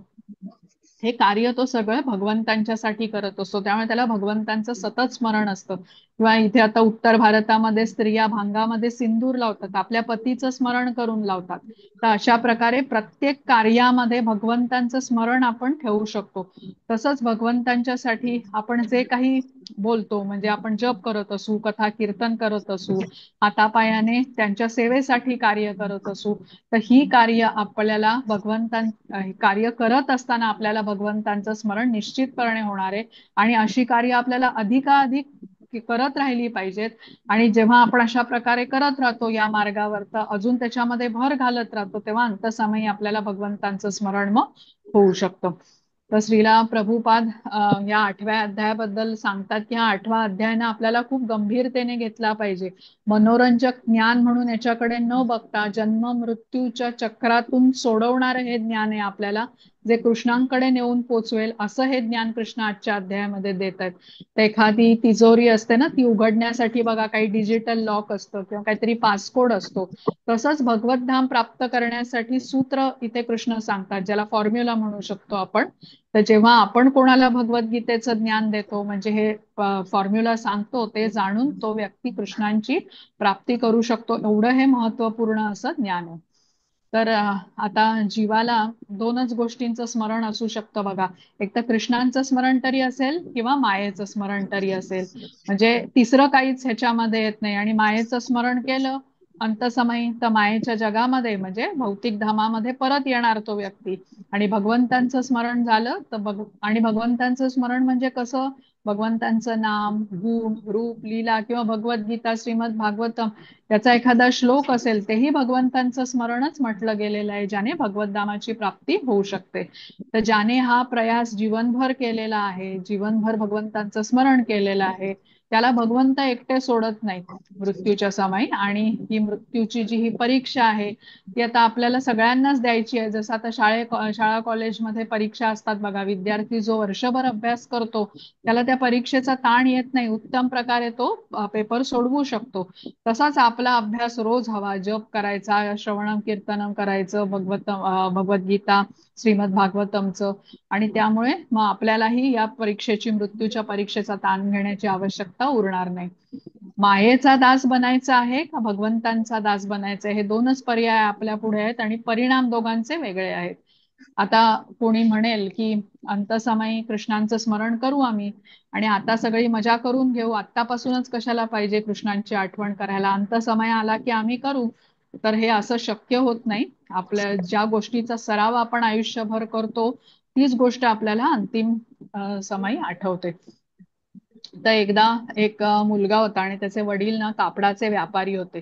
हे कार्य तो सगळं भगवंतांच्यासाठी करत असतो, त्यामुळे त्याला भगवंतांचं सतत स्मरण असतं. किंवा इथे आता उत्तर भारतामध्ये स्त्रिया भांगामध्ये सिंदूर लावतात, आपल्या पतीचं स्मरण करून लावतात. तर अशा प्रकारे प्रत्येक कार्यामध्ये भगवंतांचं स्मरण आपण ठेवू शकतो. तसंच भगवंतांच्यासाठी आपण जे काही बोलतो, म्हणजे आपण जप करत असू, कथा कीर्तन करत असू, हातापायाने त्यांच्या सेवेसाठी कार्य करत असू, तर ही कार्य आपल्याला कार्य करत असताना आपल्याला भगवंतांचं स्मरण निश्चितपणे होणार आहे. आणि अशी कार्य आपल्याला अधिकाधिक करत राहिली पाहिजेत. आणि जेव्हा आपण अशा प्रकारे करत राहतो या मार्गावर, तर अजून त्याच्यामध्ये भर घालत राहतो, तेव्हा अंतसमयी आपल्याला भगवंतांचं स्मरण मग होऊ शकतं. तर श्रीला प्रभुपाद या 8व्या अध्यायाबद्दल सांगतात की हा 8वा अध्याय ना आपल्याला खूप गंभीरतेने घेतला पाहिजे. मनोरंजक ज्ञान म्हणून याच्याकडे न बघता जन्म मृत्यूच्या चक्रातून सोडवणारं हे ज्ञान आहे आपल्याला, जे कृष्णांकडे नेऊन पोचवेल असं हे ज्ञान कृष्ण आजच्या अध्यायामध्ये देत आहेत. तर एखादी तिजोरी असते ना, ती उघडण्यासाठी बघा काही डिजिटल लॉक असतं किंवा काहीतरी पासकोड असतो. तसंच भगवत धाम प्राप्त करण्यासाठी सूत्र इथे कृष्ण सांगतात, ज्याला फॉर्म्युला म्हणू शकतो आपण. तर जेव्हा आपण कोणाला भगवद्गीतेचं ज्ञान देतो, म्हणजे हे फॉर्म्युला सांगतो, ते जाणून तो व्यक्ती कृष्णांची प्राप्ती करू शकतो, एवढं हे महत्वपूर्ण असं ज्ञान आहे. तर आता जीवाला दोनच गोष्टींचं स्मरण असू शकतं बघा. एक तर कृष्णांचं स्मरण तरी असेल किंवा मायेचं स्मरण तरी असेल, म्हणजे तिसरं काहीच ह्याच्यामध्ये येत नाही. आणि मायेचं स्मरण केलं अंतसमयी, तर मायेच्या जगामध्ये म्हणजे भौतिक धामामध्ये परत येणार तो व्यक्ती. आणि भगवंतांचं स्मरण झालं तर आणि भगवंतांचं स्मरण म्हणजे कसं, भगवंतांचं नाम, गुण, रूप, लीला किंवा भगवद्गीता, श्रीमद भागवतम याचा एखादा श्लोक असेल, तेही भगवंतांचं स्मरणच म्हटलं गेलेलं आहे, ज्याने भगवद्धामाची प्राप्ती होऊ शकते. तर ज्याने हा प्रयास जीवनभर केलेला आहे, जीवनभर भगवंतांचं स्मरण केलेलं आहे, त्याला भगवंत एकटे सोडत नाही मृत्यूच्या समयी. आणि ही मृत्यूची ही परीक्षा आहे, ती आता आपल्याला सगळ्यांनाच द्यायची आहे. जसं आता शाळा कॉलेजमध्ये परीक्षा असतात बघा, विद्यार्थी जो वर्षभर अभ्यास करतो त्याला त्या परीक्षेचा ताण येत नाही, उत्तम प्रकारे तो पेपर सोडवू शकतो. तसाच आपला अभ्यास रोज हवा, जप करायचा, श्रवणम कीर्तनम करायचं, भगवद्गीता, श्रीमद भागवतमचं. आणि त्यामुळे मग आपल्यालाही या परीक्षेची, मृत्यूच्या परीक्षेचा ताण घेण्याची आवश्यकता उरणार नाही. मायेचा दास बनायचा आहे का भगवंतांचा दास बनायचा आहे, हे दोनच पर्याय आपल्या पुढे आहेत आणि परिणाम दोघांचे वेगळे आहेत. आता कोणी म्हणेल की अंतसमयी कृष्णांचं स्मरण करू आम्ही आणि आता सगळी मजा करून घेऊ, आत्तापासूनच कशाला पाहिजे कृष्णांची आठवण करायला, अंतसमय आला की आम्ही करू. तर हे असं शक्य होत नाही. आपल्या ज्या गोष्टीचा सराव आपण आयुष्यभर करतो, तीच गोष्ट आपल्याला अंतिम समयी आठवते. तर एकदा एक मुलगा होता आणि त्याचे वडील ना कापडाचे व्यापारी होते.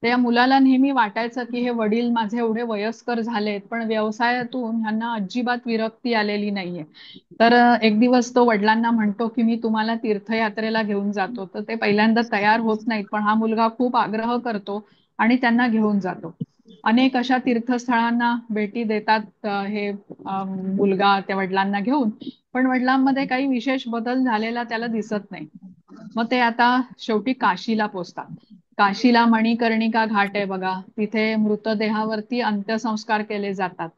त्या मुलाला नेहमी वाटायचं की हे वडील माझे एवढे वयस्कर झालेत, पण व्यवसायातून ह्यांना अजिबात विरक्ती आलेली नाहीये. तर एक दिवस तो वडिलांना म्हणतो की मी तुम्हाला तीर्थयात्रेला घेऊन जातो. तर ते पहिल्यांदा तयार होत नाहीत, पण हा मुलगा खूप आग्रह करतो आणि त्यांना घेऊन जातो. अनेक अशा तीर्थस्थळांना भेटी देतात हे मुलगा त्या वडिलांना घेऊन, पण वडिलांमध्ये काही विशेष बदल झालेला त्याला दिसत नाही. मग ते आता शेवटी काशीला पोचतात. काशीला मणिकर्णिका घाट आहे बघा, तिथे मृतदेहावरती अंत्यसंस्कार केले जातात.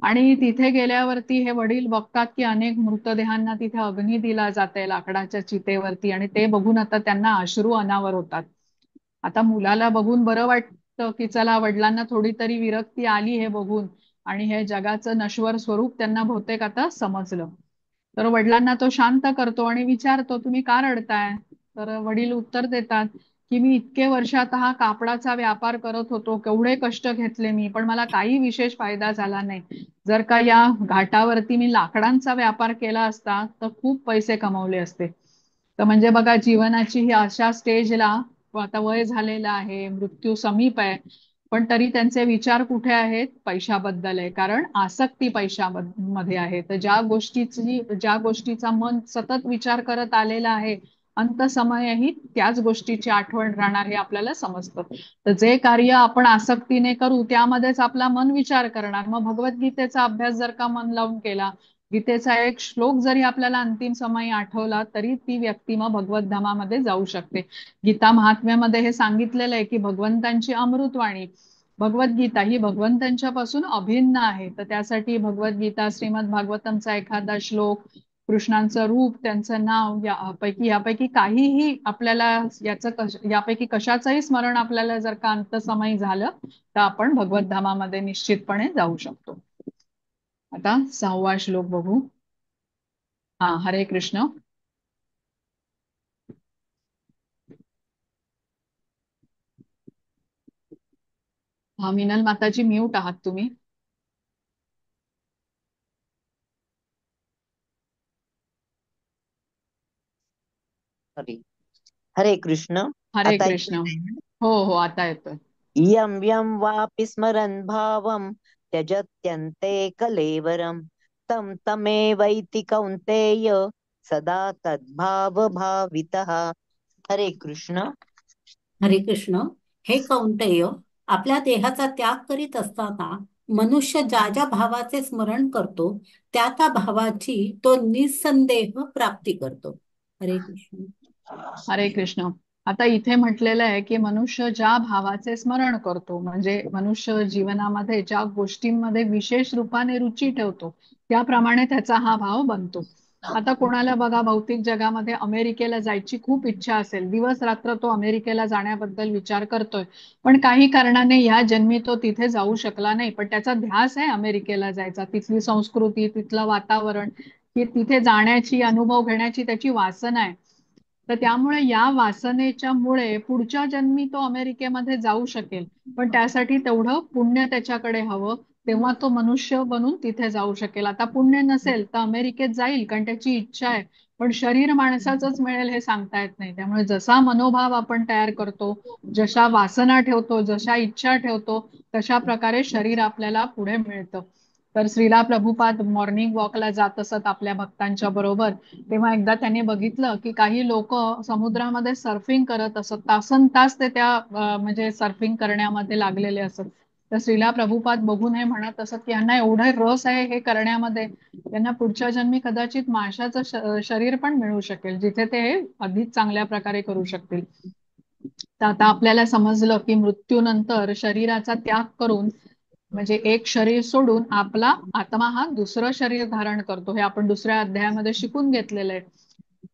आणि तिथे गेल्यावरती हे वडील बघतात की अनेक मृतदेहांना तिथे अग्नी दिला जाते लाकडाच्या चितेवरती, आणि ते बघून आता त्यांना अश्रू अनावर होतात. आता मुलाला बघून बरं वाटतं की चला वडिलांना थोडी तरी विरक्ती आली हे बघून, आणि हे जगाचं नश्वर स्वरूप त्यांना बहुतेक आता समजलं. तर वडिलांना तो शांत करतो आणि विचारतो, तुम्ही का रडताय? तर वडील उत्तर देतात की मी इतके वर्ष आता हा कापडाचा व्यापार करत होतो, केवढे कष्ट घेतले मी, पण मला काही विशेष फायदा झाला नाही. जर का या घाटावरती मी लाकडांचा व्यापार केला असता तर खूप पैसे कमवले असते. तर म्हणजे बघा, जीवनाची ही अशा स्टेजला आता वय झालेलं आहे, मृत्यू समीप आहे, पण तरी त्यांचे विचार कुठे आहेत? पैशाबद्दल आहे. कारण आसक्ती पैशामध्ये आहे. तर ज्या गोष्टीचा मन सतत विचार करत आलेला आहे, अंतसमयही त्याच गोष्टीची आठवण राहणार हे आपल्याला समजतं. तर जे कार्य आपण आसक्तीने करू त्यामध्येच आपला मन विचार करणार. मग भगवद्गीतेचा अभ्यास जर का मन लावून केला, गीतेचा एक श्लोक जरी आपल्याला अंतिम समयी आठवला, तरी ती व्यक्ती मग भगवत धामामध्ये जाऊ शकते. गीता महात्म्यामध्ये हे सांगितलेलं आहे की भगवंतांची अमृतवाणी भगवद्गीता ही भगवंतांच्या पासून अभिन्न आहे. तर त्यासाठी भगवद्गीता, श्रीमद भागवतमचा एखादा श्लोक, कृष्णांचं रूप, त्यांचं नाव, यापैकी काहीही आपल्याला यापैकी कशाचंही स्मरण आपल्याला जर का अंतसमयी झालं तर आपण भगवत धामामध्ये निश्चितपणे जाऊ शकतो. आता 6वा श्लोक बघू. हा, हरे कृष्ण. हा, मिनल माताजी म्यूट आहात तुम्ही. हरे हरे कृष्ण. हरे आता कृष्ण. हो हो, आता येतोय. यं यं वापि स्मरन् भावं त्यजत्यन्ते कलेवरं तं तमेवैति कौन्तेय सदा तद्भावभावितः. हरे कृष्ण. हरे कृष्ण. हे कौंतेय, आपल्या देहाचा त्याग करीत असताना मनुष्य ज्या ज्या भावाचे स्मरण करतो त्या त्या भावाची तो निसंदेह प्राप्ती करतो. हरे कृष्ण. हरे कृष्ण. आता इथे म्हटलेलं आहे की मनुष्य ज्या भावाचे स्मरण करतो, म्हणजे मनुष्य जीवनामध्ये ज्या गोष्टींमध्ये विशेष रूपाने रुची ठेवतो त्याप्रमाणे त्याचा हा भाव बनतो. आता कोणाला बघा, भौतिक जगामध्ये अमेरिकेला जायची खूप इच्छा असेल, दिवस रात्र तो अमेरिकेला जाण्याबद्दल विचार करतोय, पण काही कारणाने या जन्मी तो तिथे जाऊ शकला नाही, पण त्याचा ध्यास आहे अमेरिकेला जायचा, तिथली संस्कृती, तिथलं वातावरण, की तिथे जाण्याची, अनुभव घेण्याची त्याची वासना आहे. तर त्यामुळे या वासनेच्या मुळे पुढच्या जन्मी तो अमेरिकेमध्ये जाऊ शकेल, पण त्यासाठी तेवढं पुण्य त्याच्याकडे हवं, तेव्हा तो मनुष्य बनून तिथे जाऊ शकेल. आता पुण्य नसेल तर अमेरिकेत जाईल कारण त्याची इच्छा आहे, पण शरीर माणसाचंच मिळेल हे सांगता येत नाही. त्यामुळे जसा मनोभाव आपण तयार करतो, जशा वासना ठेवतो, जशा इच्छा ठेवतो, तशा प्रकारे शरीर आपल्याला पुढे मिळतं. तर श्रीला प्रभुपाद मॉर्निंग वॉकला जात असत आपल्या भक्तांच्या बरोबर, तेव्हा एकदा त्याने बघितलं की काही लोक समुद्रामध्ये सर्फिंग करत असत, तासन तास ते त्या म्हणजे सर्फिंग करण्यामध्ये लागलेले असत. तर श्रीला प्रभुपाद बघून हे म्हणत असत की यांना एवढा रस आहे हे करण्यामध्ये, त्यांना पुढच्या जन्मी कदाचित माशाचं शरीर पण मिळू शकेल, जिथे ते हे अधिक चांगल्या प्रकारे करू शकतील. तर आता आपल्याला समजलं की मृत्यूनंतर शरीराचा त्याग करून, म्हणजे एक शरीर सोडून आपला आत्मा हा दुसरं शरीर धारण करतो, हे आपण दुसऱ्या अध्यायामध्ये शिकून घेतलेलं आहे.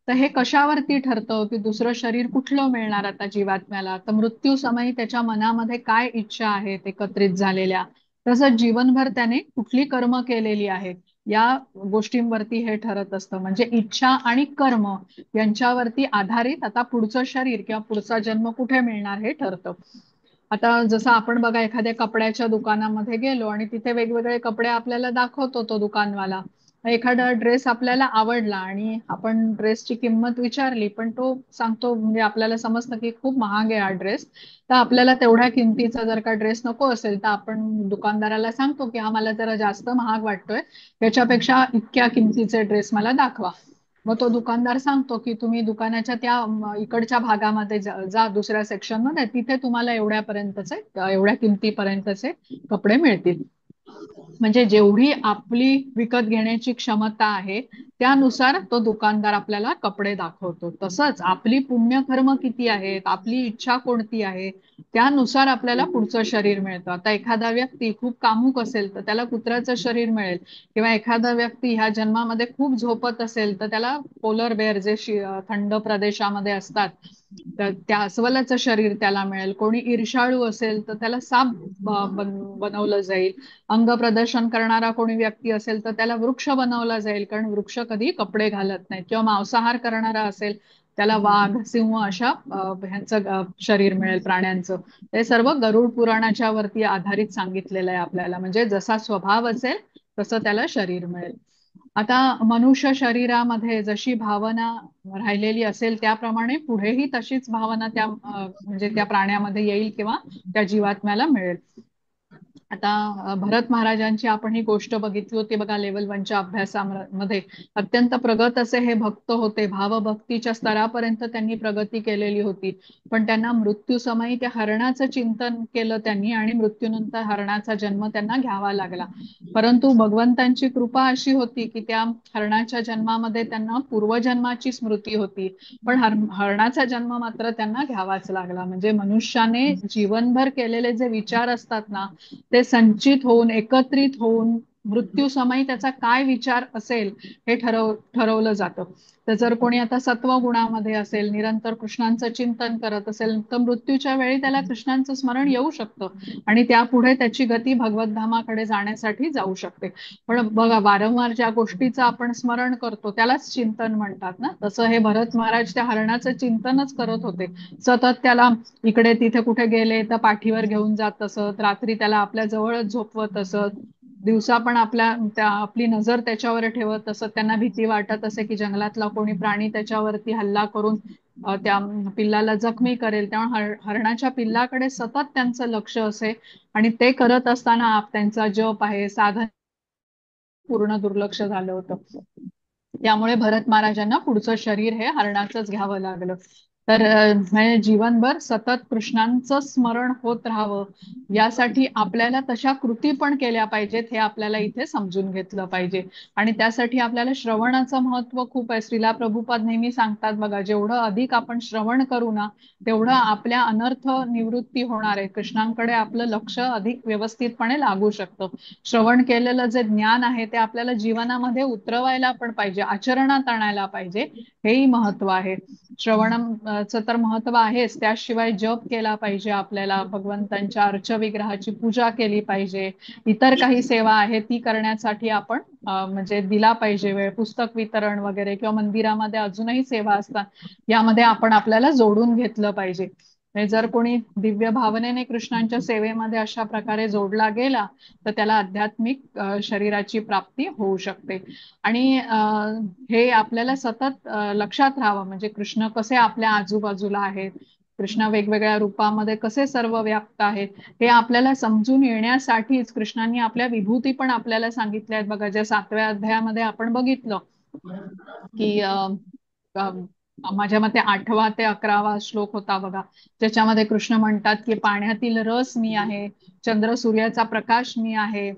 तर हे कशावरती ठरतं की दुसरं शरीर कुठलं मिळणार आता जीवात्म्याला? तर मृत्यू समयी त्याच्या मनामध्ये काय इच्छा आहेत एकत्रित झालेल्या, तसंच जीवनभर त्याने कुठली कर्म केलेली आहेत या गोष्टींवरती हे ठरत असतं. म्हणजे इच्छा आणि कर्म यांच्यावरती आधारित आता पुढचं शरीर किंवा पुढचा जन्म कुठे मिळणार हे ठरतं. आता जसं आपण बघा एखाद्या कपड्याच्या दुकानामध्ये गेलो आणि तिथे वेगवेगळे कपडे आपल्याला दाखवतो तो दुकानवाला, एखादा ड्रेस आपल्याला आवडला आणि आपण ड्रेसची किंमत विचारली, पण तो सांगतो, म्हणजे आपल्याला समजतं की खूप महाग आहे हा ड्रेस, तर आपल्याला तेवढ्या किमतीचा जर का ड्रेस नको असेल तर आपण दुकानदाराला सांगतो की हा मला जरा जास्त महाग वाटतोय, त्याच्यापेक्षा इतक्या किमतीचे ड्रेस मला दाखवा. मग तो दुकानदार सांगतो की तुम्ही दुकानाच्या त्या इकडच्या भागामध्ये जा दुसऱ्या सेक्शन मध्ये, तिथे तुम्हाला एवढ्या किमतीपर्यंतचे कपडे मिळतील. म्हणजे जेवढी आपली विकत घेण्याची क्षमता आहे त्यानुसार तो दुकानदार आपल्याला कपडे दाखवतो. तसंच आपली पुण्यकर्म किती आहेत, आपली इच्छा कोणती आहे, त्यानुसार आपल्याला पुढचं शरीर मिळतं. आता एखादा व्यक्ती खूप कामुक असेल तर त्याला कुत्र्याचं शरीर मिळेल, किंवा एखादा व्यक्ती ह्या जन्मामध्ये खूप झोपत असेल तर त्याला पोलर बेअर जे थंड प्रदेशामध्ये असतात तर त्या अस्वलाचं शरीर त्याला मिळेल. कोणी ईर्ष्याळू असेल तर त्याला साप बनवलं जाईल. अंग प्रदर्शन करणारा कोणी व्यक्ती असेल तर त्याला वृक्ष बनवला जाईल, कारण वृक्ष कधी कपडे घालत नाहीत. किंवा मांसाहार करणारा असेल त्याला वाघ, सिंह अशा ह्यांचं शरीर मिळेल, प्राण्यांचं. हे सर्व गरुड पुराणाच्या वरती आधारित सांगितलेलं आहे आपल्याला. म्हणजे जसा स्वभाव असेल तसं त्याला शरीर मिळेल. आता मनुष्य शरीरामध्ये जशी भावना राहिलेली असेल त्याप्रमाणे पुढेही तशीच भावना त्या म्हणजे त्या प्राण्यामध्ये येईल किंवा त्या जीवात्म्याला मिळेल. आता भरत महाराजांची आपण ही गोष्ट बघितली होती बघा, लेवल 1च्या अभ्यासामध्ये. अत्यंत प्रगत असे हे भक्त होते. भावभक्तीच्या स्तरापर्यंत त्यांनी प्रगती केलेली होती. पण त्यांना मृत्यूसमयी त्या हरणाचं चिंतन केलं त्यांनी, आणि मृत्यूनंतर हरणाचा जन्म त्यांना घ्यावा लागला. परंतु भगवंतांची कृपा अशी होती की त्या हरणाच्या जन्मामध्ये त्यांना पूर्वजन्माची स्मृती होती. पण हरणाचा जन्म मात्र त्यांना घ्यावाच लागला. म्हणजे मनुष्याने जीवनभर केलेले जे विचार असतात ना, ते संचित होऊन, एकत्रित होऊन मृत्यू समयी त्याचा काय विचार असेल हे ठरवलं जातं. तर जर कोणी आता सत्व गुणामध्ये असेल, निरंतर कृष्णांचं चिंतन करत असेल, तर मृत्यूच्या वेळी त्याला कृष्णांचं स्मरण येऊ शकतं आणि त्यापुढे त्याची गती भगवत धामाकडे जाण्यासाठी जाऊ शकते. पण बघा, वारंवार ज्या गोष्टीचं आपण स्मरण करतो त्यालाच चिंतन म्हणतात ना. तसं हे भरत महाराज त्या हरणाचं चिंतनच करत होते. सतत त्याला इकडे तिथे कुठे गेले तर पाठीवर घेऊन जात असत, रात्री त्याला आपल्या जवळच झोपवत असत, दिवसा पण आपली नजर त्याच्यावर ठेवत असत. त्यांना भीती वाटत असे की जंगलातला कोणी प्राणी त्याच्यावरती हल्ला करून त्या पिल्लाला जखमी करेल. त्यामुळे हरणाच्या पिल्लाकडे सतत त्यांचं लक्ष असे, आणि ते करत असताना त्यांचा जप आहे, साधन पूर्ण दुर्लक्ष झालं होतं. त्यामुळे भरत महाराजांना पुढचं शरीर हे हरणाचंच घ्यावं लागलं. तर म्हणजे जीवनभर सतत कृष्णांचं स्मरण होत राहावं यासाठी आपल्याला तशा कृती पण केल्या पाहिजेत, हे आपल्याला इथे समजून घेतलं पाहिजे. आणि त्यासाठी आपल्याला श्रवणाचं महत्व खूप आहे. श्रीला प्रभुपाद नेहमी सांगतात बघा, जेवढं अधिक आपण श्रवण करू ना तेवढं आपल्या अनर्थ निवृत्ती होणार आहे. कृष्णांकडे आपलं लक्ष अधिक व्यवस्थितपणे लागू शकतं. श्रवण केलेलं जे ज्ञान आहे ते आपल्याला जीवनामध्ये उतरवायला पण पाहिजे, आचरणात आणायला पाहिजे, हेही महत्व आहे. श्रवणाचं तर महत्व आहेच, त्याशिवाय जप केला पाहिजे आपल्याला, भगवंतांच्या अर्चविग्रहाची पूजा केली पाहिजे, इतर काही सेवा आहे ती करण्यासाठी आपण म्हणजे दिला पाहिजे वेळ. पुस्तक वितरण वगैरे किंवा मंदिरामध्ये अजूनही सेवा असतात, यामध्ये आपण आपल्याला जोडून घेतलं पाहिजे. जर कोणी दिव्य भावनेने कृष्णांच्या सेवेमध्ये अशा प्रकारे जोडला गेला तर त्याला आध्यात्मिक शरीराची प्राप्ती होऊ शकते. आणि हे आपल्याला सतत लक्षात राहावं. म्हणजे कृष्ण कसे आपल्या आजूबाजूला आहेत, कृष्ण वेगवेगळ्या रूपामध्ये कसे सर्व व्याप्त आहेत, हे आपल्याला समजून येण्यासाठीच कृष्णांनी आपल्या विभूती पण आपल्याला सांगितल्या आहेत बघा. ज्या 7व्या अध्यायामध्ये आपण बघितलं की माझ्या मते 8वा ते 11वा श्लोक होता बघा, ज्याच्यामध्ये कृष्ण म्हणतात की पाण्यातील रस मी आहे, चंद्र सूर्याचा प्रकाश मी आहे,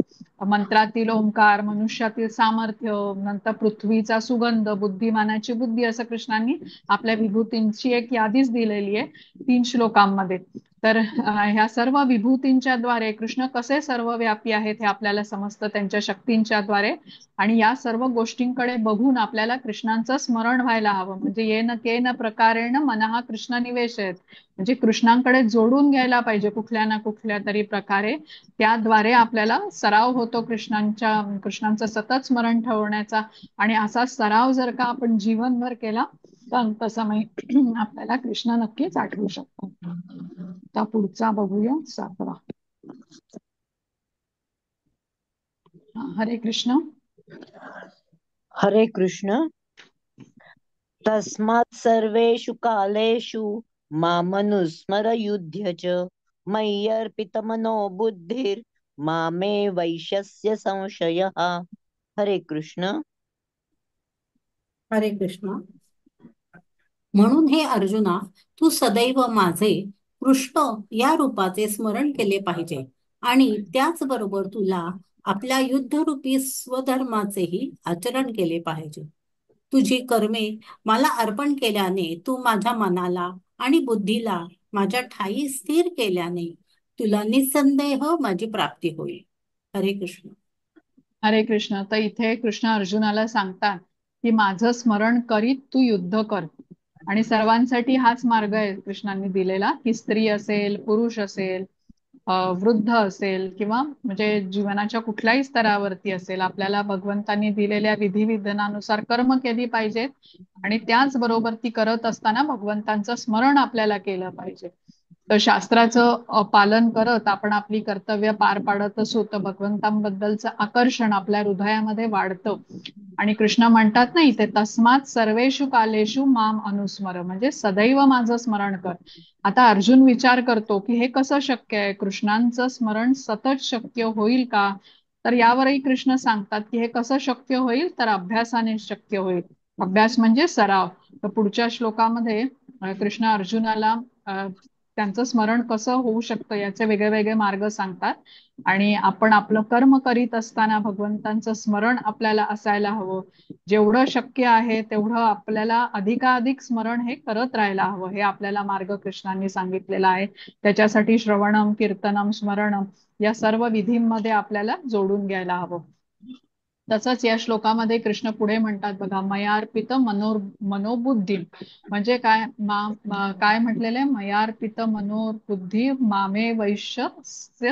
मंत्रातील ओंकार, मनुष्यातील सामर्थ्य, नंतर पृथ्वीचा सुगंध, बुद्धिमानाची बुद्धी, असं कृष्णांनी आपल्या विभूतींची एक यादीच दिलेली आहे 3 श्लोकांमध्ये. तर ह्या सर्व विभूतींच्या द्वारे कृष्ण कसे सर्वव्यापी आहेत हे आपल्याला समजतं त्यांच्या शक्तींच्या द्वारे. आणि या सर्व गोष्टींकडे बघून आपल्याला कृष्णांचं स्मरण व्हायला हवं. म्हणजे येन केन प्रकारेण मनहा कृष्ण निवेश आहेत, म्हणजे कृष्णांकडे जोडून घ्यायला पाहिजे कुठल्या ना कुठल्या तरी प्रकारे. त्याद्वारे आपल्याला सराव होतो कृष्णांचं सतत स्मरण ठेवण्याचा. आणि असा सराव जर का आपण जीवनभर केला तर तसमयी आपल्याला कृष्ण नक्कीच आठवू शकतो. आता पुढचा बघूया 7वा. हरे कृष्ण. हरे कृष्ण. तस्मात् सर्वेषु कालेषु मामनुस्मर युध्य च मय्यर्पितमनो बुद्धिर् मामे वैश्यस्य संशयः. हरे कृष्ण. हरे कृष्ण. म्हणून हे अर्जुना, तू सदैव माझे कृष्ण या रूपाचे स्मरण केले पाहिजे, आणि त्याचबरोबर तुला आपल्या युद्धरूपी स्वधर्माचेही आचरण केले पाहिजे. तुझी कर्मे मला अर्पण केल्याने, तू माझ्या मनाला आणि बुद्धीला माझ्या ठायी स्थिर केल्याने तुला निसंदेह माझी प्राप्ती होईल. हरे कृष्ण. हरे कृष्ण. तर इथे कृष्ण अर्जुनाला सांगतात की माझं स्मरण करीत तू युद्ध कर. आणि सर्वांसाठी हाच मार्ग आहे कृष्णांनी दिलेला, की स्त्री असेल, पुरुष असेल, वृद्ध असेल, किंवा म्हणजे जीवनाच्या कुठल्याही स्तरावरती असेल, आपल्याला भगवंतांनी दिलेल्या विधिविधानानुसार कर्म केली पाहिजेत. आणि त्याचबरोबर ती करत असताना भगवंतांचं स्मरण आपल्याला केलं पाहिजे. तर शास्त्राचं पालन करत आपण आपली कर्तव्य पार पाडत असू तर भगवंतांबद्दलचं आकर्षण आपल्या हृदयामध्ये वाढतं. आणि कृष्ण म्हणतात ना इथे, तस्मात सर्वेषु कालेषु माम अनुस्मर, म्हणजे सदैव माझं स्मरण कर. आता अर्जुन विचार करतो की हे कसं शक्य आहे, कृष्णांचं स्मरण सतत शक्य होईल का? तर यावरही कृष्ण सांगतात की हे कसं शक्य होईल, तर अभ्यासाने शक्य होईल. अभ्यास म्हणजे सराव. तर पुढच्या श्लोकामध्ये कृष्ण अर्जुनाला त्यांचं स्मरण कसं होऊ शकतं याचे वेगळे वेगळे मार्ग सांगतात. आणि आपण आपलं कर्म करीत असताना भगवंतांचं स्मरण आपल्याला असायला हवं. जेवढं शक्य आहे तेवढं आपल्याला अधिकाधिक स्मरण हे करत राहायला हवं. हे आपल्याला मार्ग कृष्णांनी सांगितलेला आहे. त्याच्यासाठी श्रवणम, कीर्तनम, स्मरणम या सर्व विधींमध्ये आपल्याला जोडून घ्यायला हवं. तसंच या श्लोकामध्ये कृष्ण पुढे म्हणतात बघा, मयार्पित मनोबुद्धी, म्हणजे काय काय म्हटलेलं आहे, मयार्पित मनोबुद्धी मामे वैश्य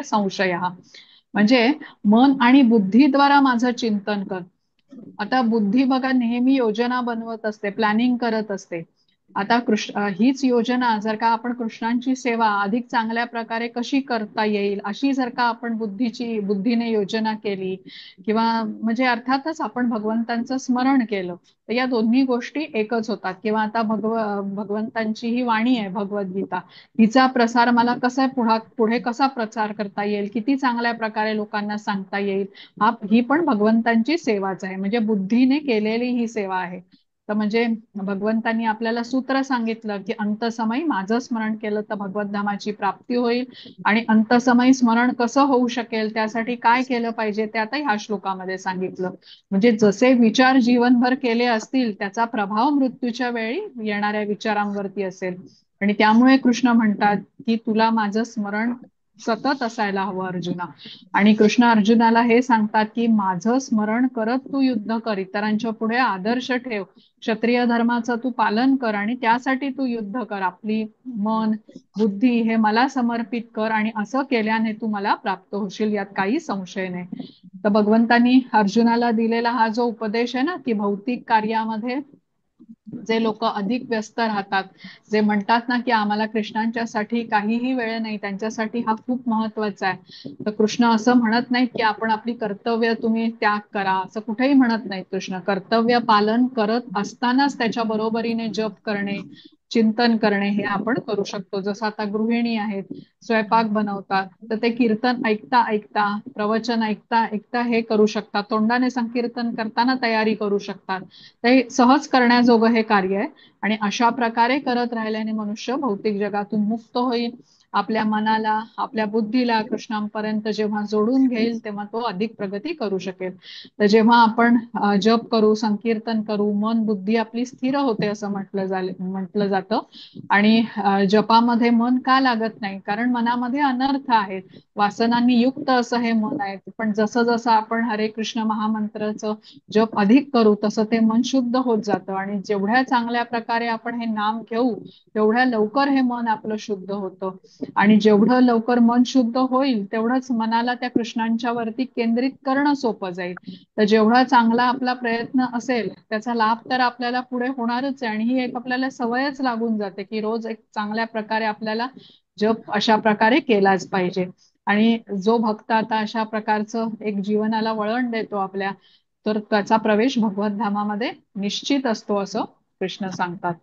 संशय, म्हणजे मन आणि बुद्धीद्वारा माझं चिंतन कर. आता बुद्धी बघा नेहमी योजना बनवत असते, प्लॅनिंग करत असते. आता हीच योजना जर का आपण कृष्णांची सेवा अधिक चांगल्या प्रकारे कशी करता येईल अशी जर का आपण बुद्धीने योजना केली, किंवा म्हणजे अर्थातच आपण भगवंतांचं स्मरण केलं, तर या दोन्ही गोष्टी एकच होतात. किंवा आता भगवंतांची ही वाणी आहे भगवद्गीता, तिचा प्रसार मला कसा पुढे कसा प्रचार करता येईल, किती चांगल्या प्रकारे लोकांना सांगता येईल, ही पण भगवंतांची सेवाच आहे. म्हणजे बुद्धीने केलेली ही सेवा आहे. तर म्हणजे भगवंतांनी आपल्याला सूत्र सांगितलं की अंतसमयी माझं स्मरण केलं तर भगवद्धामाची प्राप्ती होईल. आणि अंतसमयी स्मरण कसं होऊ शकेल, त्यासाठी काय केलं पाहिजे ते आता ह्या श्लोकामध्ये सांगितलं. म्हणजे जसे विचार जीवनभर केले असतील त्याचा प्रभाव मृत्यूच्या वेळी येणाऱ्या विचारांवरती असेल. आणि त्यामुळे कृष्ण म्हणतात की तुला माझं स्मरण सतत असायला हवं अर्जुना. आणि कृष्ण अर्जुनाला हे सांगतात की माझं स्मरण करत तू युद्ध कर, इतरांच्या पुढे आदर्श ठेव, क्षत्रिय धर्माचं तू पालन कर, आणि त्यासाठी तू युद्ध कर. आपली मन, बुद्धी हे मला समर्पित कर, आणि असं केल्याने तू मला प्राप्त होशील, यात काही संशय नाही. तर भगवंतांनी अर्जुनाला दिलेला हा जो उपदेश आहे ना, की भौतिक कार्यामध्ये जे लोक अधिक व्यस्त राहतात, जे म्हणतात ना की आम्हाला कृष्णांच्यासाठी काहीही वेळ नाही, त्यांच्यासाठी हा खूप महत्वाचा आहे. तर कृष्ण असं म्हणत नाहीत की आपण आपली कर्तव्य तुम्ही त्याग करा, असं कुठेही म्हणत नाहीत कृष्ण. कर्तव्य पालन करत असतानाच त्याच्या बरोबरीने जप करणे, चिंतन करणे हे आपण करू शकतो. जसं आता गृहिणी आहेत, स्वयंपाक बनवतात, तर ते कीर्तन ऐकता ऐकता, प्रवचन ऐकता ऐकता हे करू शकतात. तोंडाने संकीर्तन करताना तयारी करू शकतात. ते सहज करण्याजोगं हे कार्य आहे. आणि अशा प्रकारे करत राहिल्याने मनुष्य भौतिक जगातून मुक्त होईल. आपल्या मनाला, आपल्या बुद्धीला कृष्णांपर्यंत जेव्हा जोडून घेईल तेव्हा तो अधिक प्रगती करू शकेल. तर जेव्हा आपण जप करू, संकीर्तन करू, मन बुद्धी आपली स्थिर होते असं म्हटलं जातं. आणि जपामध्ये मन का लागत नाही, कारण मनामध्ये अनर्थ आहेत, वासनांनी युक्त असं हे मन आहे. पण जसं जसं आपण हरे कृष्ण महामंत्राचं जप अधिक करू तसं ते मन शुद्ध होत जातं. आणि जेवढ्या चांगल्या प्रकारे आपण हे नाम घेऊ तेवढ्या लवकर हे मन आपलं शुद्ध होतं. आणि जेवढं लवकर मन शुद्ध होईल तेवढंच मनाला त्या कृष्णांच्या वरती केंद्रित करणं सोपं जाईल. तर जेवढा चांगला आपला प्रयत्न असेल त्याचा लाभ तर आपल्याला पुढे होणारच आहे. आणि ही एक आपल्याला सवयच लागून जाते की रोज एक चांगल्या प्रकारे आपल्याला जप अशा प्रकारे केलाच पाहिजे. आणि जो भक्त आता अशा प्रकारचं एक जीवनाला वळण देतो आपल्या, तर त्याचा प्रवेश भगवत धामामध्ये निश्चित असतो असं कृष्ण सांगतात.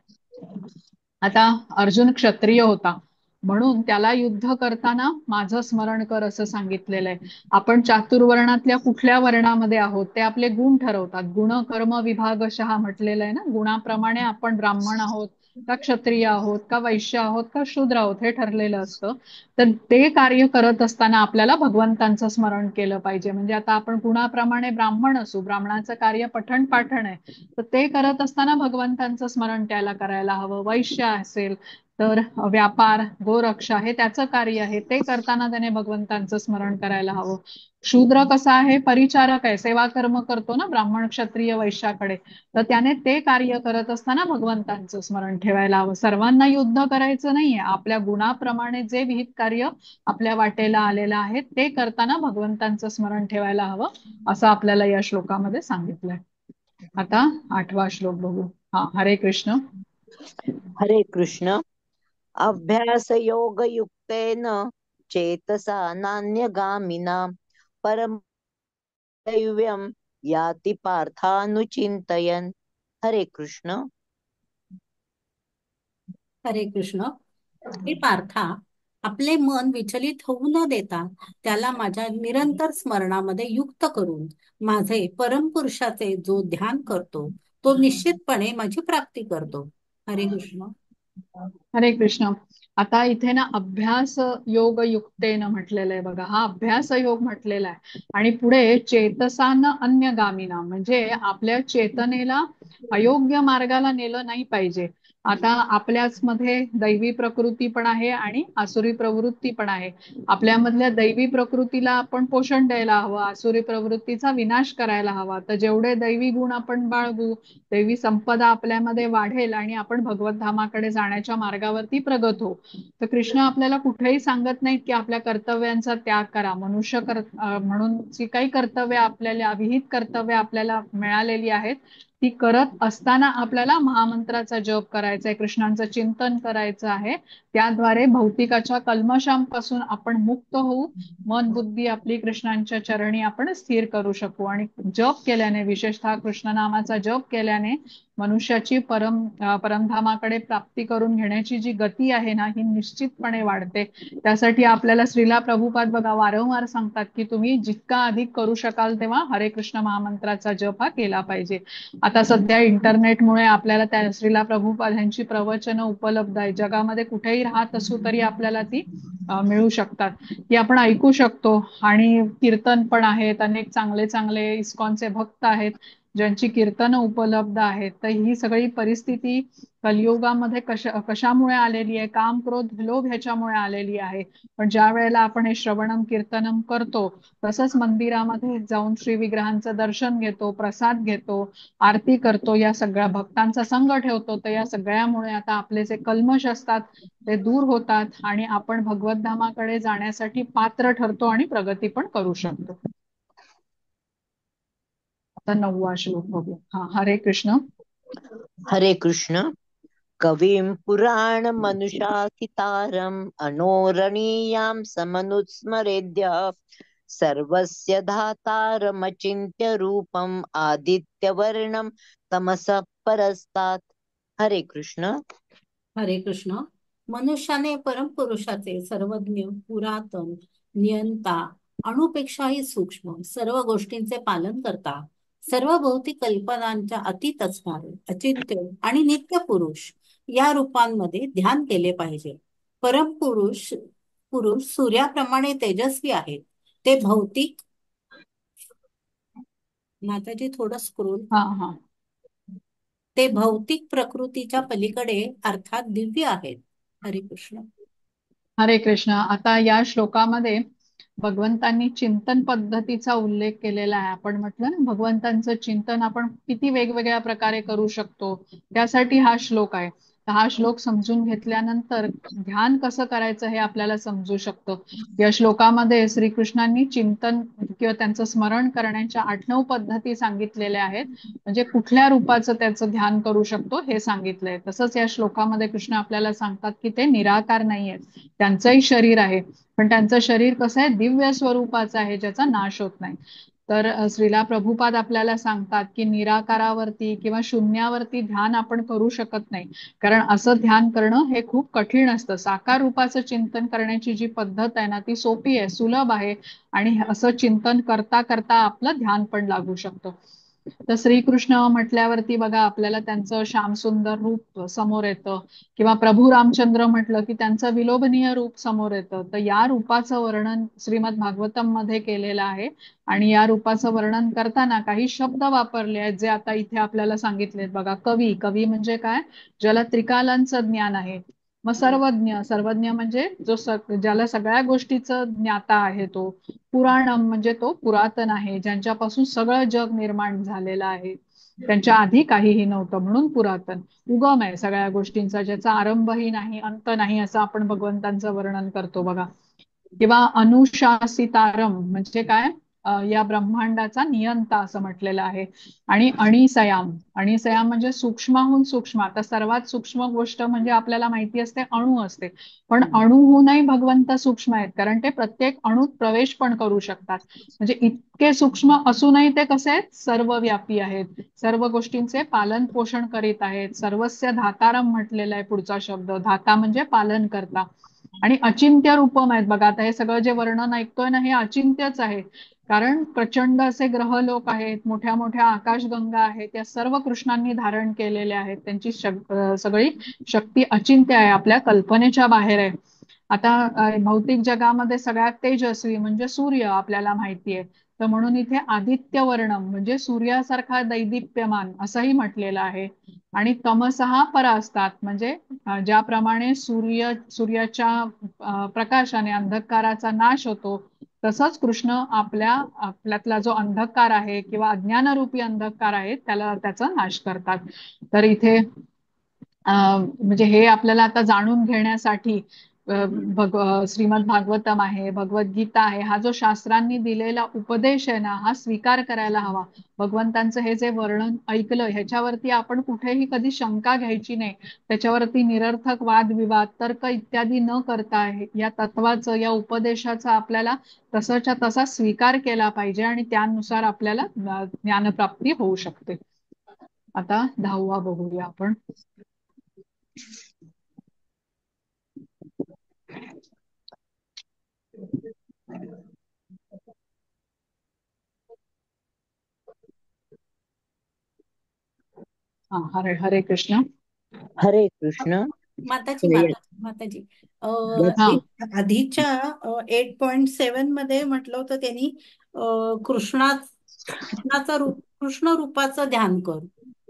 आता अर्जुन क्षत्रिय होता म्हणून त्याला युद्ध करताना माझं स्मरण कर असं सांगितलेलं आहे. आपण चातुर्वर्णातल्या कुठल्या वर्णामध्ये आहोत ते आपले गुण ठरवतात. गुण कर्म विभागशः म्हटलेलं आहे ना, गुणाप्रमाणे आपण ब्राह्मण आहोत, का क्षत्रिय आहोत का वैश्य आहोत का शूद्र आहोत हे ठरलेलं असतं. तर ते कार्य करत असताना आपल्याला भगवंतांचं स्मरण केलं पाहिजे. म्हणजे आता आपण गुणाप्रमाणे ब्राह्मण असू, ब्राह्मणाचं कार्य पठण पाठण आहे, तर ते करत असताना भगवंतांचं स्मरण त्याला करायला हवं. वैश्य असेल तर व्यापार गोरक्षा हे त्याचं कार्य आहे, ते करताना त्याने भगवंतांचं स्मरण करायला हवं. शूद्र कसा आहे, परिचारक आहे, सेवा कर्म करतो ना ब्राह्मण क्षत्रिय वैश्याकडे, तर त्याने ते कार्य करत असताना भगवंतांचं स्मरण ठेवायला हवं. सर्वांना युद्ध करायचं नाहीये, आपल्या गुणाप्रमाणे जे विहित कार्य आपल्या वाटेला आलेलं आहे ते करताना भगवंतांचं स्मरण ठेवायला हवं, असं आपल्याला या श्लोकामध्ये सांगितलंय. आता 8वा श्लोक बघू. हा, हरे कृष्ण. हरे कृष्ण. अभ्यास योग युक्तेन चेतसा नान्यगामिना परम दैव्यम याति पार्थानुचिंतयन्. हरे कृष्ण. हरे कृष्ण. हे पार्था, आपले मन विचलित होऊ न देता त्याला माझ्या निरंतर स्मरणामध्ये युक्त करून माझे परमपुरुषाचे जो ध्यान करतो तो निश्चितपणे माझी प्राप्ती करतो. हरे कृष्ण. हरे कृष्ण. आता इथे ना अभ्यास योग युक्तेनं म्हटलेलं आहे बघा. हा अभ्यास योग म्हटलेला आहे आणि पुढे चेतसानं अन्य गामिना, म्हणजे आपल्या चेतनेला अयोग्य मार्गाला नेलं नाही पाहिजे. आता आपल्याच मध्ये दैवी प्रकृती पण आहे आणि आसुरी प्रवृत्ती पण आहे. आपल्यामधल्या दैवी प्रकृतीला आपण पोषण द्यायला हवं, आसुरी प्रवृत्तीचा विनाश करायला हवा. तर जेवढे दैवी गुण आपण बाळगू, दैवी संपदा आपल्यामध्ये वाढेल आणि आपण भगवत धामाकडे जाण्याच्या मार्गावरती प्रगत हो. तर कृष्ण आपल्याला कुठेही सांगत नाहीत की आपल्या कर्तव्यांचा त्याग करा. म्हणून जी काही कर्तव्य आपल्याला, विहित कर्तव्य आपल्याला मिळालेली आहेत, ती करत असताना आपल्याला महामंत्राचा जप करायचा आहे, कृष्णांचं चिंतन करायचं आहे. त्याद्वारे भौतिकाच्या कल्मशांपासून आपण मुक्त होऊ, मन बुद्धी आपली कृष्णांच्या चरणी आपण स्थिर करू शकू. आणि जप केल्याने, विशेषतः कृष्ण नामाचा जप केल्याने मनुष्याची परमधामाकडे प्राप्ती करून घेण्याची जी गती आहे ना, ही निश्चितपणे वाढते. त्यासाठी आपल्याला श्रीला प्रभुपाद बघा वारंवार सांगतात की तुम्ही जितका अधिक करू शकाल तेव्हा हरे कृष्ण महामंत्राचा जप हा केला पाहिजे. आता सध्या इंटरनेटमुळे आपल्याला त्या श्रीला प्रभुपाद यांची प्रवचनं उपलब्ध आहे. जगामध्ये कुठेही राहत असू तरी आपल्याला ती मिळू शकतात, ती आपण ऐकू शकतो. आणि कीर्तन पण आहेत, अनेक चांगले चांगले इस्कॉनचे भक्त आहेत ज्यांची कीर्तनं उपलब्ध आहेत. तर ही सगळी परिस्थिती कलियुगामध्ये कशामुळे आलेली आहे, काम क्रोध लोभ ह्याच्यामुळे आलेली आहे. पण ज्या वेळेला आपण हे श्रवणम कीर्तनम करतो, तसंच मंदिरामध्ये जाऊन श्री विग्रहांचं दर्शन घेतो, प्रसाद घेतो, आरती करतो, या सगळ्या भक्तांचा संग ठेवतो, तर या सगळ्यामुळे आता आपले जे कल्मश असतात ते दूर होतात आणि आपण भगवत धामाकडे जाण्यासाठी पात्र ठरतो आणि प्रगती पण करू शकतो. आता 9वा श्लोक बघू. हा, हरे कृष्ण. हरे कृष्ण. कविं पुराण मनुषासितारम् अनोरणीयां समनुस्मरेद्य सर्वस्य धातारमचिन्त्य रूपम् आदित्यवर्णं तमसः परस्तात्. हरे कृष्ण. हरे कृष्ण. मनुष्याने परमपुरुषाचे सर्वज्ञ, पुरातन, नियंता, अणुपेक्षाही सूक्ष्म सर्व गोष्टींचे पालन करता, सर्व भौतिक कल्पनांच्या अतीत असणारे अचिंत्य आणि नित्य पुरुष या रूपांमध्ये ध्यान केले पाहिजे. परमपुरुष पुरुष सूर्याप्रमाणे तेजस्वी आहेत. ते भौतिक, माताजी थोडं स्क्रोल, हा हा. ते भौतिक प्रकृतीच्या पलीकडे अर्थात दिव्य आहेत. हरे कृष्ण. हरे कृष्ण. आता या श्लोकामध्ये भगवंतांनी चिंतन पद्धतीचा उल्लेख केलेला आहे. आपण म्हटलं ना, भगवंतांचं चिंतन आपण किती वेगवेगळ्या प्रकारे करू शकतो, त्यासाठी हा श्लोक आहे. तर हा श्लोक समजून घेतल्यानंतर ध्यान कसं करायचं हे आपल्याला समजू शकतं. या श्लोकामध्ये श्रीकृष्णांनी चिंतन किंवा त्यांचं स्मरण करण्याच्या 8-9 पद्धती सांगितलेल्या आहेत. म्हणजे कुठल्या रूपाचं त्याचं ध्यान करू शकतो हे सांगितलंय. तसंच या श्लोकामध्ये कृष्ण आपल्याला सांगतात की ते निराकार नाहीयेत, त्यांचंही शरीर आहे, पण त्यांचं शरीर कसं आहे, दिव्य स्वरूपाचं आहे, ज्याचा नाश होत नाही. तर श्रीला प्रभुपाद आपल्याला सांगतात की निराकारावरती किंवा शून्यावरती ध्यान आपण करू शकत नाही, कारण असं ध्यान करणं हे खूप कठीण असतं. साकार रूपाचं चिंतन करण्याची जी पद्धत आहे ना, ती सोपी आहे, सुलभ आहे आणि असं चिंतन करता करता आपलं ध्यान पण लागू शकतं. तर श्रीकृष्ण म्हटल्यावरती बघा आपल्याला त्यांचं श्यामसुंदर रूप समोर येतं, किंवा प्रभू रामचंद्र म्हटलं की त्यांचं विलोभनीय रूप समोर येतं. तर या रूपाचं वर्णन श्रीमद भागवतम मध्ये केलेलं आहे. आणि या रूपाचं वर्णन करताना काही शब्द वापरले आहेत जे आता इथे आपल्याला सांगितलेत बघा. कवी, कवी म्हणजे काय? ज्याला त्रिकालांचं ज्ञान आहे. मग सर्वज्ञ, सर्वज्ञ म्हणजे ज्याला सगळ्या गोष्टीचं ज्ञाता आहे तो. पुराणम म्हणजे तो पुरातन आहे, ज्यांच्यापासून सगळं जग निर्माण झालेलं आहे, त्यांच्या आधी काहीही नव्हतं म्हणून पुरातन. उगम आहे सगळ्या गोष्टींचा, ज्याचा आरंभही नाही अंत नाही, असं आपण भगवंतांचं वर्णन करतो बघा. किंवा अनुशासितारम म्हणजे काय? या ब्रह्मांडाचा नियंता असं म्हटलेलं आहे. आणि अणिसयाम, अणिसयाम म्हणजे सूक्ष्माहून सूक्ष्म. आता सर्वात सूक्ष्म गोष्ट म्हणजे आपल्याला माहिती असते अणू असते, पण अणूहूनही भगवंत सूक्ष्म आहेत, कारण ते प्रत्येक अणूत प्रवेश पण करू शकतात. म्हणजे इतके सूक्ष्म असूनही ते कसे आहेत? सर्वव्यापी आहेत, सर्व गोष्टींचे पालन पोषण करीत आहेत. सर्वस्य धातारम म्हटलेलं आहे पुढचा शब्द. धाता म्हणजे पालन करता. आणि अचिंत्य रूपम आहेत बघा. आता हे सगळं जे वर्णन ऐकतोय ना, हे अचिंत्यच आहे, कारण प्रचंड असे ग्रहलोक आहेत, मोठ्या मोठ्या आकाशगंगा आहेत, त्या सर्व कृष्णांनी धारण केलेल्या आहेत. त्यांची सगळी शक्ती अचिंत्य आहे, आपल्या कल्पनेच्या बाहेर आहे. आता भौतिक जगामध्ये सगळ्यात तेजस्वी म्हणजे सूर्य आपल्याला माहितीये. तर म्हणून इथे आदित्य वर्णम म्हणजे सूर्यासारखा दैदिप्यमान असंही म्हटलेलं आहे. आणि तमसहा परास्तात म्हणजे ज्याप्रमाणे सूर्याच्या प्रकाशाने अंधकाराचा नाश होतो, तसंच कृष्ण आपल्यातला जो अंधकार आहे किंवा अज्ञानरूपी अंधकार आहे त्याचा नाश करतात. तर इथे म्हणजे हे आपल्याला आता जाणून घेण्यासाठी श्रीमद भागवतम आहे, भगवद्गीता आहे, हा जो शास्त्रांनी दिलेला उपदेश आहे ना, हा स्वीकार करायला हवा. भगवंतांचं हे जे वर्णन ऐकलं ह्याच्यावरती आपण कुठेही कधी शंका घ्यायची नाही. त्याच्यावरती निरर्थक वादविवाद, तर्क इत्यादी न करता या तत्वाचं, या उपदेशाचा आपल्याला तसाच्या तसा स्वीकार केला पाहिजे आणि त्यानुसार आपल्याला ज्ञानप्राप्ती होऊ शकते. आता 10वा बघूया आपण. हा, हरे हरे कृष्ण. हरे कृष्ण. माताजी प्रिय- माताजी माताजी हा आधीच्या 8.7 मध्ये म्हटलं होतं त्यांनी कृष्णाचं रूप, कृष्ण रूपाचं ध्यान कर.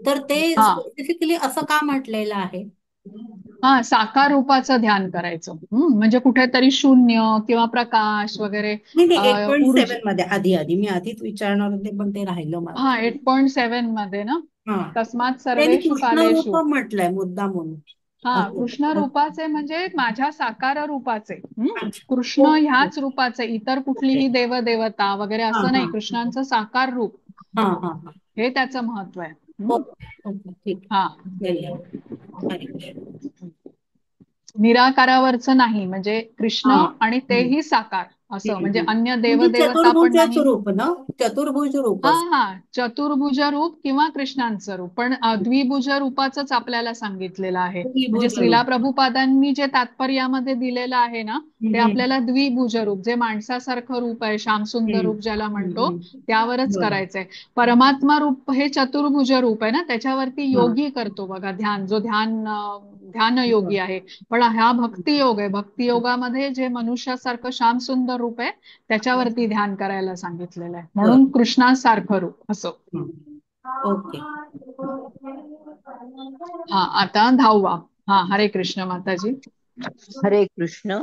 तर ते हा स्पेसिफिकली असं का म्हटलेलं आहे? हा, साकार रूपाचं ध्यान करायचं. म्हणजे कुठेतरी शून्य किंवा प्रकाश वगैरे नाही नाही, 8.7 ऊर्जा. मध्ये आधी आधी मी आधीच विचारणार होते पण ते राहिलं हा, माझं. 8.7 मध्ये ना, हा, तस्मात त्यांनी सर्वेषु कृष्ण रूप कालेषु. म्हटलंय मुद्दा म्हणून. हा, कृष्ण असं. रूपाचे म्हणजे माझ्या साकार रूपाचे. अच्छा. कृष्ण ओके. ह्याच रूपाचे, इतर ओके. कुठलीही देवदेवता वगैरे हा असं हा नाही, कृष्णांचं साकार रूप हा हा हा. हे त्याचं महत्व आहे. ओके ओके, ठीक. हा, धन्यवाद. हरे कृष्ण. निराकारावरचं नाही, म्हणजे हा. कृष्ण आणि हम्म. तेही साकार असं, म्हणजे अन्य म्हणजे देवदेवता पण चतुर्भुजाचं नाही. रूप ना, चतुर्भुज हा रूपच. हा, चतुर्भुज रूप किंवा कृष्णांचं रूप, पण द्विभुज रूपाचंच आपल्याला सांगितलेलं आहे. म्हणजे त्रिभुज श्रीला रूप. प्रभुपादांनी जे तात्पर्यामध्ये दिलेलं आहे ना, ते हम्म. आपल्याला द्विभुज रूप, जे माणसासारखं रूप आहे, श्यामसुंदर हम्म. रूप ज्याला म्हणतो, हम्म. त्यावरच बरं. करायचंय. परमात्मा रूप हे चतुर्भुज रूप आहे ना, त्याच्यावरती हा. योगी करतो बघा ध्यान, जो ध्यान योगी बरं. आहे. पण हा भक्ती योग आहे. भक्ती योगामध्ये जे मनुष्यासारखं श्यामसुंदर रूप आहे त्याच्यावरती ध्यान करायला सांगितलेलं आहे, म्हणून बरं. कृष्णासारखं रूप असं. हम्म. ओके. हा, आता 10वा. हा, हरे कृष्ण माताजी. हरे कृष्ण.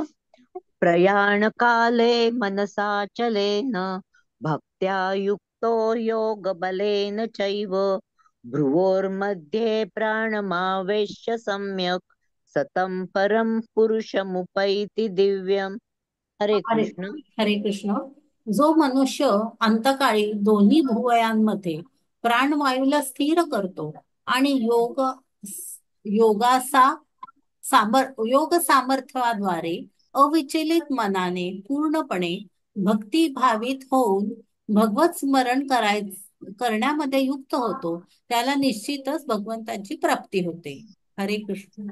प्रयाण काले मनसा चलेन भक्त्या युक्तो योग बलेन चैव भ्रुवोर्मध्ये प्राणमावेश्य सम्यक सतं परम पुरुषमुपैति दिव्यम. हरे हरे कृष्ण. हरे कृष्ण. जो मनुष्य अंतकाळी दोन्ही भुवयांमध्ये प्राणवायूला स्थिर करतो आणि योगासा योग सामर्थ्याद्वारे अविचलित मनाने पूर्णपणे भक्तिभावित होऊन भगवत स्मरण करण्यामध्ये युक्त होतो, त्याला निश्चितच भगवंताची प्राप्ती होते. हरे कृष्ण.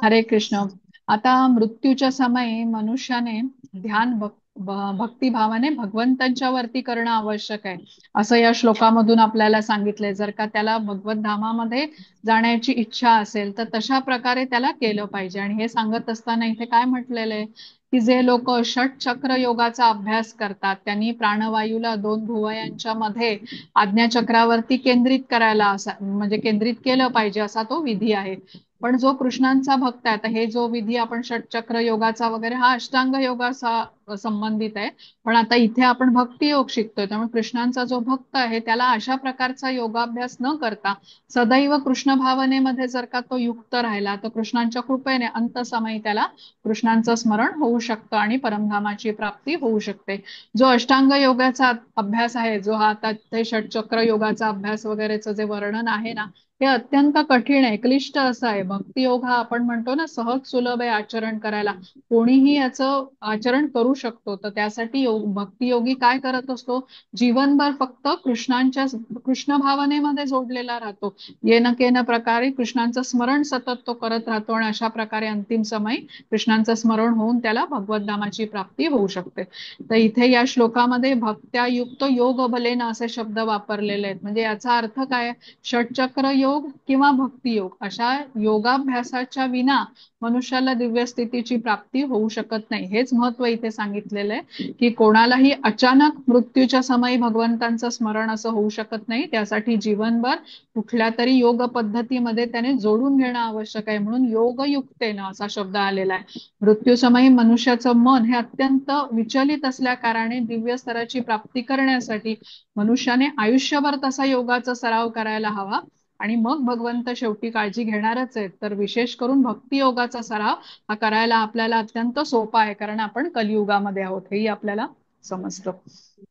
हरे कृष्ण. आता मृत्यूच्या समयी मनुष्याने ध्यान भक्तिभावाने भगवंतांच्या वरती करणं आवश्यक आहे असं या श्लोकामधून आपल्याला सांगितलंय. जर का त्याला भगवत धामामध्ये जाण्याची इच्छा असेल तर तशा प्रकारे त्याला केलं पाहिजे. आणि हे सांगत असताना इथे काय म्हटलेलं आहे की जे लोक षटचक्र योगाचा अभ्यास करतात त्यांनी प्राणवायूला दोन भुवयांच्या मध्ये आज्ञाचक्रावरती केंद्रित करायला म्हणजे केंद्रित केलं पाहिजे असा तो विधी आहे. पण जो कृष्णांचा भक्त आहे, आता हे जो विधी आपण षटचक्र योगाचा वगैरे हा अष्टांग योगाचा संबंधित आहे. पण आता इथे आपण भक्ती योग शिकतोय त्यामुळे कृष्णांचा जो भक्त आहे त्याला अशा प्रकारचा योगाभ्यास न करता सदैव कृष्ण भावनेमध्ये जर का तो युक्त राहिला तर कृष्णांच्या कृपेने अंतसमयी त्याला कृष्णांचं स्मरण होऊ शकतं आणि परमधामाची प्राप्ती होऊ शकते. जो अष्टांग योगाचा अभ्यास आहे, जो हा आता ते षटचक्र योगाचा अभ्यास वगैरेचं जे वर्णन आहे ना, हे अत्यंत कठीण आहे, क्लिष्ट असं आहे. भक्ती योग हा आपण म्हणतो ना सहज सुलभ आहे आचरण करायला, कोणीही याचं आचरण करू शकतो. तर त्यासाठी भक्तियोगी काय करत असतो, जीवनभर फक्त कृष्ण भावनेमध्ये जोडलेला राहतो. येन केन प्रकारे कृष्णांचं स्मरण सतत तो करत राहतो आणि अशा प्रकारे अंतिम समय कृष्णांचं स्मरण होऊन त्याला भगवद्धामाची प्राप्ती होऊ शकते. तर इथे या श्लोकामध्ये भक्त्यायुक्त योग बलेन असे शब्द वापरलेले आहेत. म्हणजे याचा अर्थ काय, षटचक्र योग किंवा भक्ती योग अशा योगाभ्यासाच्या विना मनुष्याला दिव्य स्थितीची प्राप्ती होऊ शकत नाही. हेच महत्व इथे सांगितलेलं आहे की कोणालाही अचानक मृत्यूच्या समयी भगवंतांचं स्मरण असं होऊ शकत नाही. त्यासाठी जीवनभर कुठल्या तरी योग पद्धतीमध्ये त्याने जोडून घेणं आवश्यक आहे. म्हणून योगयुक्तेन असा शब्द आलेला आहे. मृत्यूसमयी मनुष्याचं मन हे अत्यंत विचलित असल्या कारणाने दिव्य स्तराची प्राप्ती करण्यासाठी मनुष्याने आयुष्यभर तसा योगाचा सराव करायला हवा आणि मग भगवंत शेवटी काळजी घेणारच आहेत. तर विशेष करून भक्ती योगाचा सराव हा करायला आपल्याला अत्यंत सोपा आहे, कारण आपण कलियुगामध्ये आहोत हेही आपल्याला समजतं.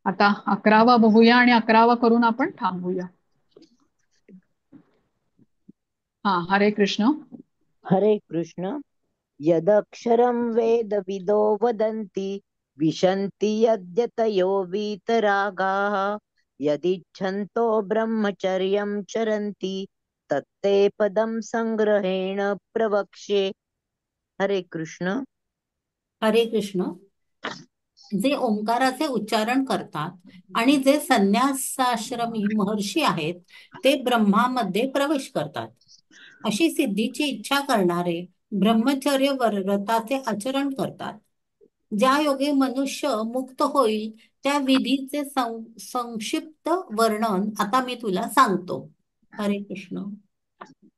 आता 11वा बघूया आणि 11वा करून आपण थांबूया. हा, हरे कृष्ण. हरे कृष्ण. यदक्षरं वेदविदो वदन्ति विशन्ति यद्यतयो वीतरागाः यदिच्छन्तो ब्रह्मचर्यं चरन्ति तत्ते पदं संग्रहेण प्रवक्ष्ये. हरे कृष्ण. हरे कृष्ण. जे ओंकाराचे उच्चारण करतात आणि जे संन्यासाश्रमी महर्षी आहेत ते ब्रह्मामध्ये प्रवेश करतात. अशी सिद्धीची इच्छा करणारे ब्रह्मचर्य व्रताचे आचरण करतात. ज्या योगे मनुष्य मुक्त होईल त्या विधीचे संक्षिप्त वर्णन आता मी तुला सांगतो. हरे कृष्ण.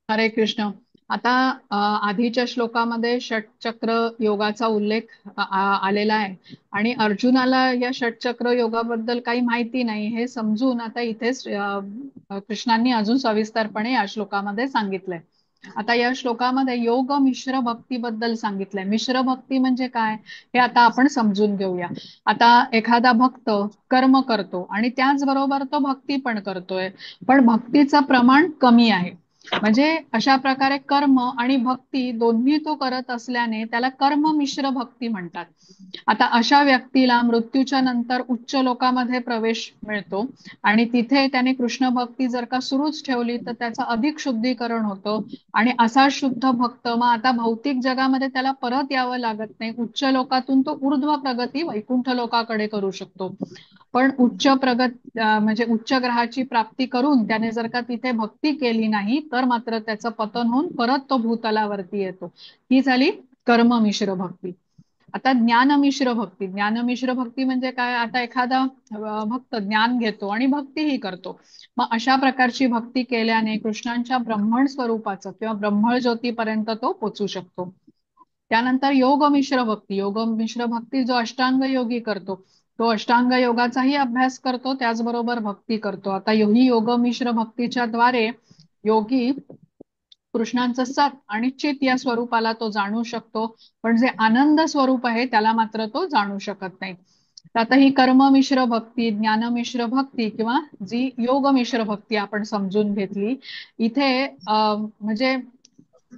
हरे कृष्ण. आता आधीच्या श्लोकामध्ये षटचक्र योगाचा उल्लेख आलेला आहे आणि अर्जुनाला या षटचक्र योगाबद्दल काही माहिती नाही हे समजून आता इथेच कृष्णांनी अजून सविस्तरपणे या श्लोकामध्ये सांगितलंय. आता या श्लोकामध्ये योग मिश्र भक्तीबद्दल सांगितलंय. मिश्र भक्ती म्हणजे काय हे आता आपण समजून घेऊया. आता एखादा भक्त कर्म करतो आणि त्याचबरोबर तो भक्ती पण करतोय, पण भक्तीचं प्रमाण कमी आहे. म्हणजे अशा प्रकारे कर्म आणि भक्ती दोन्ही तो करत असल्याने त्याला कर्म मिश्र भक्ती म्हणतात. आता अशा व्यक्तीला मृत्यूच्या नंतर उच्च लोकामध्ये प्रवेश मिळतो आणि तिथे त्याने कृष्ण भक्ती जर का सुरूच ठेवली तर त्याचं अधिक शुद्धीकरण होतं आणि असा शुद्ध भक्त मग आता भौतिक जगामध्ये त्याला परत यावं लागत नाही. उच्च लोकातून तो ऊर्ध्व प्रगती वैकुंठ लोकाकडे करू शकतो. पण म्हणजे उच्च ग्रहाची प्राप्ती करून त्याने जर का तिथे भक्ती केली नाही तर मात्र त्याचं पतन होऊन परत तो भूतलावरती येतो. ही झाली कर्म मिश्र भक्ती. आता ज्ञानमिश्र भक्ती. ज्ञानमिश्र भक्ती म्हणजे काय, आता एखादा भक्त ज्ञान घेतो आणि भक्तीही करतो. मग अशा प्रकारची भक्ती केल्याने कृष्णांच्या ब्रह्मण स्वरूपाचं किंवा ब्रह्मळ ज्योतीपर्यंत तो पोचू शकतो. त्यानंतर योग मिश्र भक्ती. योग मिश्र भक्ती जो अष्टांग योगी करतो तो अष्टांग योगाचाही अभ्यास करतो त्याचबरोबर भक्ती करतो. आता ही योग मिश्र भक्तीच्या द्वारे योगी कृष्णांचं सत आणि चित या स्वरूपाला तो जाणू शकतो, पण जे आनंद स्वरूप आहे त्याला मात्र तो जाणू शकत नाही. आता ही कर्म मिश्र भक्ती, ज्ञान मिश्र भक्ती किंवा जी योग मिश्र भक्ती आपण समजून घेतली, इथे म्हणजे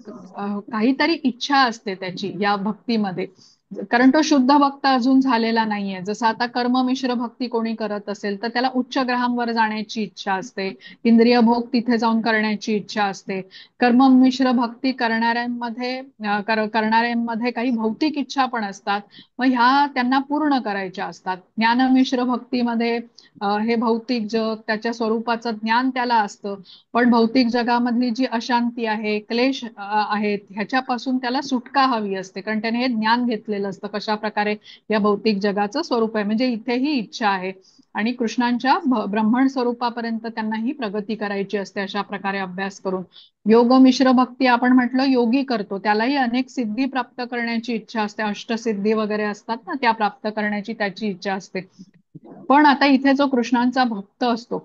काहीतरी इच्छा असते त्याची या भक्तीमध्ये. कारण तो शुद्ध भक्त अजून झालेला नाहीये. जसं आता कर्ममिश्र भक्ती कोणी करत असेल तर त्याला उच्च ग्रहांवर जाण्याची इच्छा असते, इंद्रिय भोग तिथे जाऊन करण्याची इच्छा असते. कर्ममिश्र भक्ती करणाऱ्यांमध्ये काही भौतिक इच्छा पण असतात, मग ह्या त्यांना पूर्ण करायच्या असतात. ज्ञानमिश्र भक्तीमध्ये हे भौतिक जग त्याच्या स्वरूपाचं ज्ञान त्याला असतं, पण भौतिक जगामधली जी अशांती आहे, क्लेश आहेत, ह्याच्यापासून त्याला सुटका हवी असते, कारण त्याने हे ज्ञान घेतलेलं असतं कशा प्रकारे या भौतिक जगाचं स्वरूप आहे. म्हणजे इथे ही इच्छा आहे आणि कृष्णांच्या ब्रह्मण स्वरूपापर्यंत त्यांना ही प्रगती करायची असते अशा प्रकारे अभ्यास करून. योग मिश्र भक्ती आपण म्हटलं योगी करतो, त्यालाही अनेक सिद्धी प्राप्त करण्याची इच्छा असते, अष्टसिद्धी वगैरे असतात ना, त्या प्राप्त करण्याची त्याची इच्छा असते. पण आता इथे जो कृष्णांचा भक्त असतो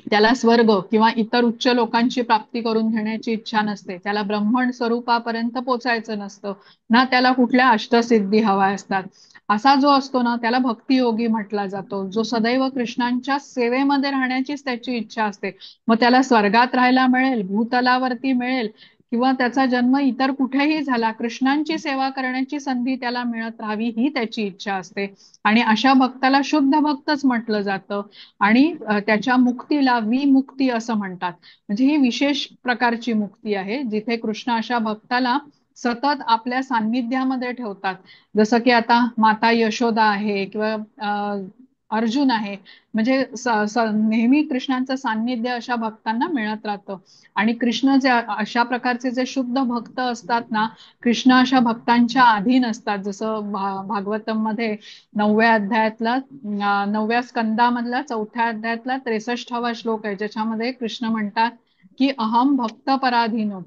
त्याला स्वर्ग किंवा इतर उच्च लोकांची प्राप्ती करून घेण्याची इच्छा नसते, त्याला ब्रह्मण स्वरूपापर्यंत पोचायचं नसतं ना, त्याला कुठल्या अष्टसिद्धी हव्या असतात. असा जो असतो ना त्याला भक्तियोगी म्हटला जातो, जो सदैव कृष्णांच्या सेवेमध्ये राहण्याचीच त्याची इच्छा असते. मग त्याला स्वर्गात राहायला मिळेल, भूतलावरती मिळेल, किंवा त्याचा जन्म इतर कुठेही झाला, कृष्णांची सेवा करण्याची संधी त्याला मिळत राहावी ही त्याची इच्छा असते. आणि अशा भक्ताला शुद्ध भक्तच म्हटलं जातं. आणि त्याच्या मुक्तीला विमुक्ती असं म्हणतात. म्हणजे ही विशेष प्रकारची मुक्ती आहे जिथे कृष्ण अशा भक्ताला सतत आपल्या सान्निध्यामध्ये ठेवतात. जसं की आता माता यशोदा आहे किंवा अर्जुन आहे, म्हणजे नेहमी कृष्णांचं सान्निध्य अशा भक्तांना मिळत राहतं. आणि कृष्ण जे अशा प्रकारचे जे शुद्ध भक्त असतात ना, कृष्ण अशा भक्तांच्या अधीन असतात. जसं भागवतम मध्ये 9व्या अध्यायातला 9व्या स्कंदामधला 4थ्या अध्यायातला 63वा श्लोक आहे, ज्याच्यामध्ये कृष्ण म्हणतात की अहम भक्त पराधीनो.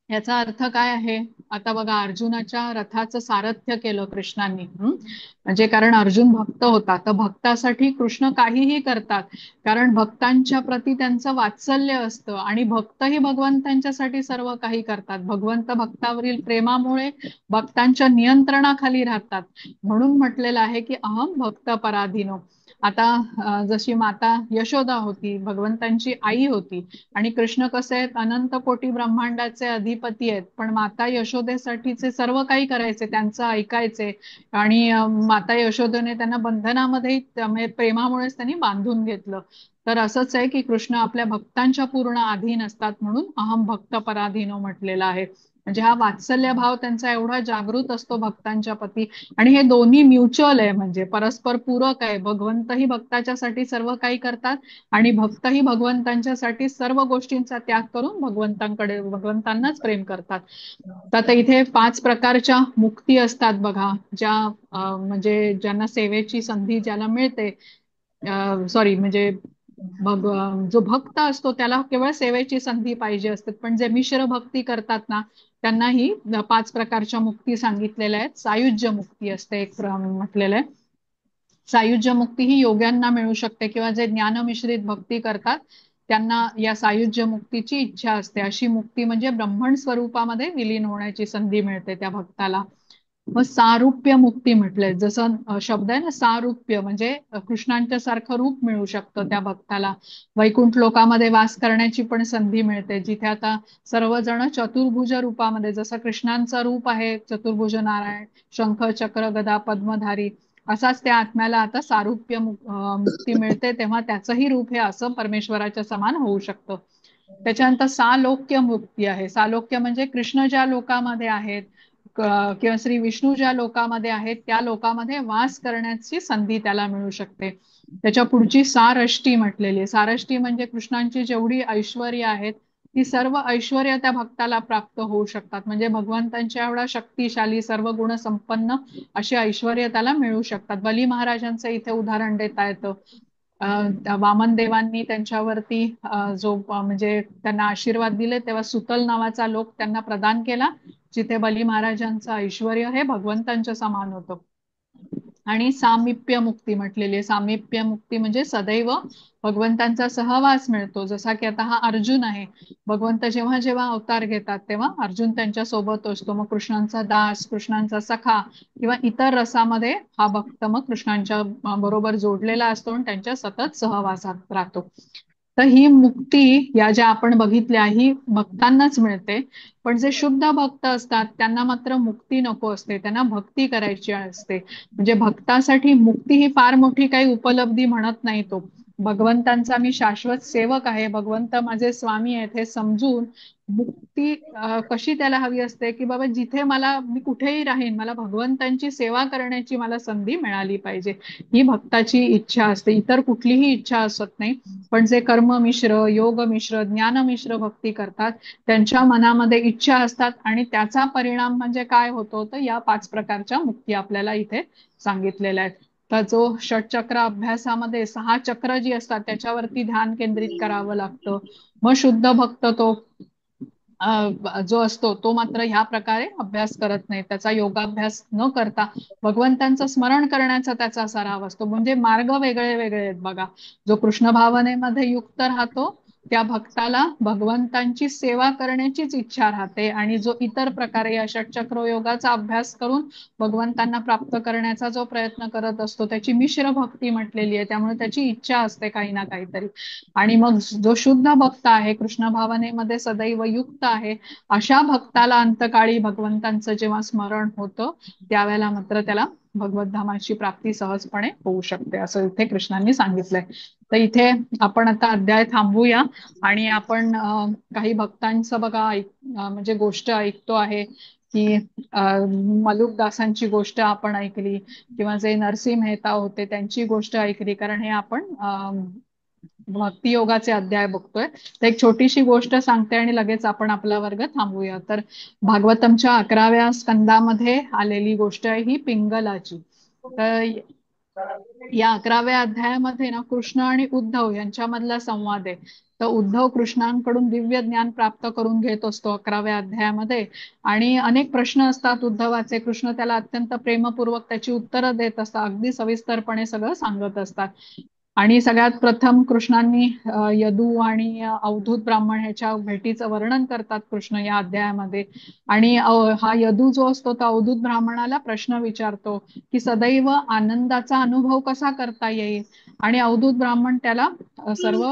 याचा अर्थ काय आहे? आता बघा, अर्जुनाच्या रथाचं सारथ्य केलं कृष्णांनी. म्हणजे कारण अर्जुन भक्त होता, तर भक्तासाठी कृष्ण काहीही करतात, कारण भक्तांच्या प्रती त्यांचं वात्सल्य असतं आणि भक्तही भगवंतांच्यासाठी सर्व काही करतात. भगवंत भक्तावरील प्रेमामुळे भक्तांच्या नियंत्रणाखाली राहतात. म्हणून म्हटलेलं आहे की अहम भक्त पराधीनो. आता जशी माता यशोदा होती, भगवंतांची आई होती, आणि कृष्ण कसे आहेत, अनंत कोटी ब्रह्मांडाचे अधिपती आहेत, पण माता यशोदेसाठीचे सर्व काही करायचे, त्यांचं ऐकायचे. आणि माता यशोदेने त्यांना बंधनामध्ये म्हणजे प्रेमामुळेच त्यांनी बांधून घेतलं. तर असंच आहे की कृष्ण आपल्या भक्तांच्या पूर्ण अधीन असतात, म्हणून अहम भक्त पराधीनो म्हटलेला आहे. म्हणजे हा वात्सल्य भाव त्यांचा एवढा जागृत असतो भक्तांच्या प्रती. आणि हे दोन्ही म्युच्युअल आहे, म्हणजे परस्पर पूरक आहे. भगवंतही भक्ताच्यासाठी सर्व काही करतात आणि भक्तही भगवंतांच्यासाठी सर्व गोष्टींचा त्याग करून भगवंतांनाच प्रेम करतात. तर आता इथे 5 प्रकारच्या मुक्ती असतात बघा, ज्या म्हणजे ज्यांना सेवेची संधी ज्याला मिळते, सॉरी म्हणजे जो भक्त असतो त्याला केवळ सेवेची संधी पाहिजे असते, पण जे मिश्र भक्ती करतात ना त्यांनाही 5 प्रकारच्या मुक्ती सांगितलेल्या आहेत. सायुज्य मुक्ती असते एक म्हटलेलं आहे. सायुज्य मुक्ती ही योग्यांना मिळू शकते किंवा जे ज्ञानमिश्रित भक्ती करतात त्यांना या सायुज्य मुक्तीची इच्छा असते. अशी मुक्ती म्हणजे ब्रह्मण स्वरूपामध्ये विलीन होण्याची संधी मिळते त्या भक्ताला. मग सारूप्य मुक्ती म्हटलंय, जसं शब्द आहे ना सारूप्य, म्हणजे कृष्णांच्या सारखं रूप मिळू शकतं त्या भक्ताला. वैकुंठ लोकामध्ये वास करण्याची पण संधी मिळते, जिथे आता सर्वजण चतुर्भुज रूपामध्ये, जसं कृष्णांचं रूप आहे चतुर्भुज नारायण, शंख चक्र गदा पद्मधारी, असाच त्या आत्म्याला आता सारूप्य मुक्ती मिळते, तेव्हा त्याचंही रूप हे असं परमेश्वराच्या समान होऊ शकतं. त्याच्यानंतर सालोक्य मुक्ती आहे. सालोक्य म्हणजे कृष्ण ज्या लोकामध्ये आहेत किंवा श्री विष्णू ज्या लोकामध्ये आहेत त्या लोकामध्ये वास करण्याची संधी त्याला मिळू शकते. त्याच्या पुढची सारष्टी म्हटलेली आहे. सारष्टी म्हणजे कृष्णांची जेवढी ऐश्वर्य आहेत ती सर्व ऐश्वर्य त्या भक्ताला प्राप्त होऊ शकतात. म्हणजे भगवंतांच्या एवढा शक्तिशाली सर्व गुण संपन्न अशी ऐश्वर्य त्याला मिळू शकतात. बली महाराजांचं इथे उदाहरण देता येतं. वामन देवांनी त्यांच्यावरती जो म्हणजे त्यांना आशीर्वाद दिले तेव्हा सुतल नावाचा लोक त्यांना प्रदान केला, जिथे बली महाराजांचं ऐश्वर्य हे भगवंतांच्या समान होतं. आणि सामिप्य मुक्ती म्हटलेली आहे. सामिप्य मुक्ती म्हणजे सदैव भगवंतांचा सहवास मिळतो. जसा की आता हा अर्जुन आहे, भगवंत जेव्हा जेव्हा अवतार घेतात तेव्हा अर्जुन त्यांच्या सोबत असतो. मग कृष्णांचा दास, कृष्णांचा सखा किंवा इतर रसामध्ये हा भक्त मग कृष्णांच्या बरोबर जोडलेला असतो आणि त्यांच्या सतत सहवासात राहतो. तर ही मुक्ती या ज्या आपण बघितल्या ही भक्तांनाच मिळते. पण जे शुद्ध भक्त असतात त्यांना मात्र मुक्ती नको असते, त्यांना भक्ती करायची असते. म्हणजे भक्तासाठी मुक्ती ही फार मोठी काही उपलब्धी म्हणत नाही तो. भगवंतांचा मी शाश्वत सेवक आहे, भगवंत माझे स्वामी आहेत हे समजून मुक्ती कशी त्याला हवी असते, की बाबा जिथे मी कुठेही राहीन, मला भगवंतांची सेवा करण्याची मला संधी मिळाली पाहिजे, ही भक्ताची इच्छा असते. इतर कुठलीही इच्छा असत नाही. पण जे कर्म मिश्र, योग मिश्र, ज्ञान मिश्र भक्ती करतात त्यांच्या मनामध्ये इच्छा असतात आणि त्याचा परिणाम म्हणजे काय होतो, तर या 5 प्रकारच्या मुक्ती आपल्याला इथे सांगितलेल्या आहेत. तर जो षटचक्र अभ्यासामध्ये 6 चक्र जी असतात त्याच्यावरती ध्यान केंद्रित करावं लागतं. मग शुद्ध भक्त तो जो असतो तो मात्र ह्या प्रकारे अभ्यास करत नाही. त्याचा योगाभ्यास न करता भगवंतांचं स्मरण करण्याचा त्याचा सराव असतो. म्हणजे मार्ग वेगळे वेगळे आहेत बघा. जो कृष्ण भावनेमध्ये युक्त राहतो त्या भक्ताला भगवंतांची सेवा करण्याचीच इच्छा राहते, आणि जो इतर प्रकारे या षटचक्र योगाचा अभ्यास करून भगवंतांना प्राप्त करण्याचा जो प्रयत्न करत असतो त्याची मिश्र भक्ती म्हटलेली आहे. त्यामुळे त्याची इच्छा असते काही ना काहीतरी. आणि मग जो शुद्ध भक्त आहे, कृष्ण भावनेमध्ये सदैव युक्त आहे, अशा भक्ताला अंतकाळी भगवंतांचं जेव्हा स्मरण होतं त्यावेळेला मात्र त्याला भगवत धामाची प्राप्ती सहजपणे होऊ शकते, असं इथे कृष्णांनी सांगितलंय. तर इथे आपण आता अध्याय थांबूया आणि आपण काही भक्तांचं बघा म्हणजे गोष्ट ऐकतो आहे की मलुकदासांची गोष्ट आपण ऐकली, किंवा जे नरसिंह मेहता होते त्यांची गोष्ट ऐकली, कारण हे आपण भक्ती योगाचे अध्याय बघतोय. तर एक छोटीशी गोष्ट सांगते आणि लगेच आपण आपला वर्ग थांबूया. तर भागवतमच्या 11व्या स्कंदामध्ये आलेली गोष्ट आहे ही पिंगलाची. तर या 11व्या अध्यायामध्ये ना कृष्ण आणि उद्धव यांच्यामधला संवाद आहे. तर उद्धव कृष्णांकडून दिव्य ज्ञान प्राप्त करून घेत असतो 11व्या अध्यायामध्ये, आणि अनेक प्रश्न असतात उद्धवाचे. कृष्ण त्याला अत्यंत प्रेमपूर्वक त्याची उत्तरं देत असतात, अगदी सविस्तरपणे सगळं सांगत असतात. आणि सगळ्यात प्रथम कृष्णांनी यदू आणि अवधूत ब्राह्मण ह्याच्या भेटीचं वर्णन करतात कृष्ण या अध्यायामध्ये. आणि हा यदू जो असतो तो अवधूत ब्राह्मणाला प्रश्न विचारतो की सदैव आनंदाचा अनुभव कसा करता येईल, आणि अवधूत ब्राह्मण त्याला सर्व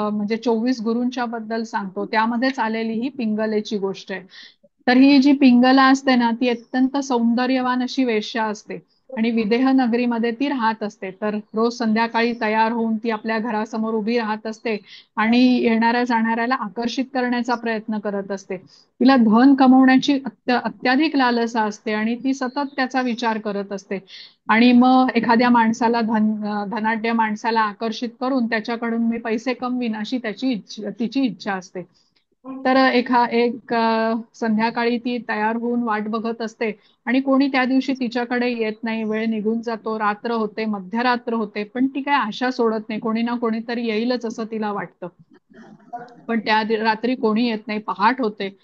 म्हणजे 24 गुरूंच्या बद्दल सांगतो. त्यामध्येच आलेली ही पिंगलेची गोष्ट आहे. तर ही जी पिंगला असते ना ती अत्यंत सौंदर्यवान अशी वेश्या असते आणि विदेह नगरीमध्ये ती राहत असते. तर रोज संध्याकाळी तयार होऊन ती आपल्या घरासमोर उभी राहत असते आणि येणाऱ्या जाणाऱ्याला आकर्षित करण्याचा प्रयत्न करत असते. तिला धन कमवण्याची अत्याधिक लालसा असते आणि ती सतत त्याचा विचार करत असते. आणि मग एखाद्या माणसाला धनाढ्य माणसाला आकर्षित करून त्याच्याकडून मी पैसे कमवीन अशी तिची इच्छा असते. तर एक संध्याकाळी ती तयार होऊन वाट बघत असते आणि कोणी त्या दिवशी तिच्याकडे येत नाही. वेळ निघून जातो, रात्र होते, मध्यरात्र होते, पण ती काय आशा सोडत नाही. कोणी ना कोणीतरी येईलच असं तिला वाटतं. पण त्या रात्री कोणी येत नाही, पहाट होते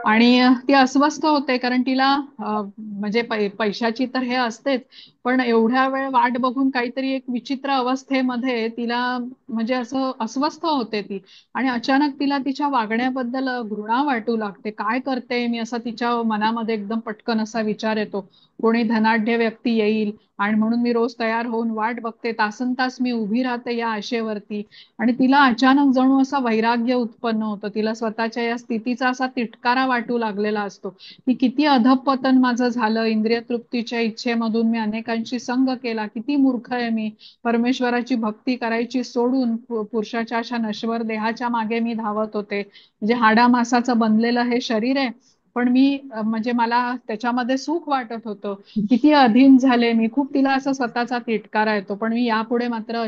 आणि ती अस्वस्थ होते, कारण तिला म्हणजे पैशाची तर हे असतेच, पण एवढ्या वेळ वाट बघून काहीतरी एक विचित्र अवस्थेमध्ये तिला म्हणजे असं अस्वस्थ होते ती. आणि अचानक तिला तिच्या वागण्याबद्दल घृणा वाटू लागते. काय करते मी, असा तिच्या मनामध्ये एकदम पटकन असा विचार येतो. कोणी धनाढ्य व्यक्ती येईल आणि म्हणून मी रोज तयार होऊन वाट बघते, तासन तास मी उभी राहते या आशेवरती. आणि तिला अचानक जणू असं वैराग्य उत्पन्न होतं. तिला स्वतःच्या या स्थितीचा असा तिटकारा वाटू लागलेला असतो की किती अधःपतन माझं झालं. इंद्रिय तृप्तीच्या इच्छेमधून मी अनेकांशी संग केला, किती मूर्ख आहे मी. परमेश्वराची भक्ती करायची सोडून पुरुषाच्या अशा नश्वर देहाच्या मागे मी धावत होते. म्हणजे हाडामासाचं बनलेलं हे शरीर आहे, पण मी म्हणजे मला त्याच्यामध्ये सुख वाटत होतं. किती अधीन झाले मी. खूप तिला असं स्वतःचा तिटकारा येतो. पण मी यापुढे मात्र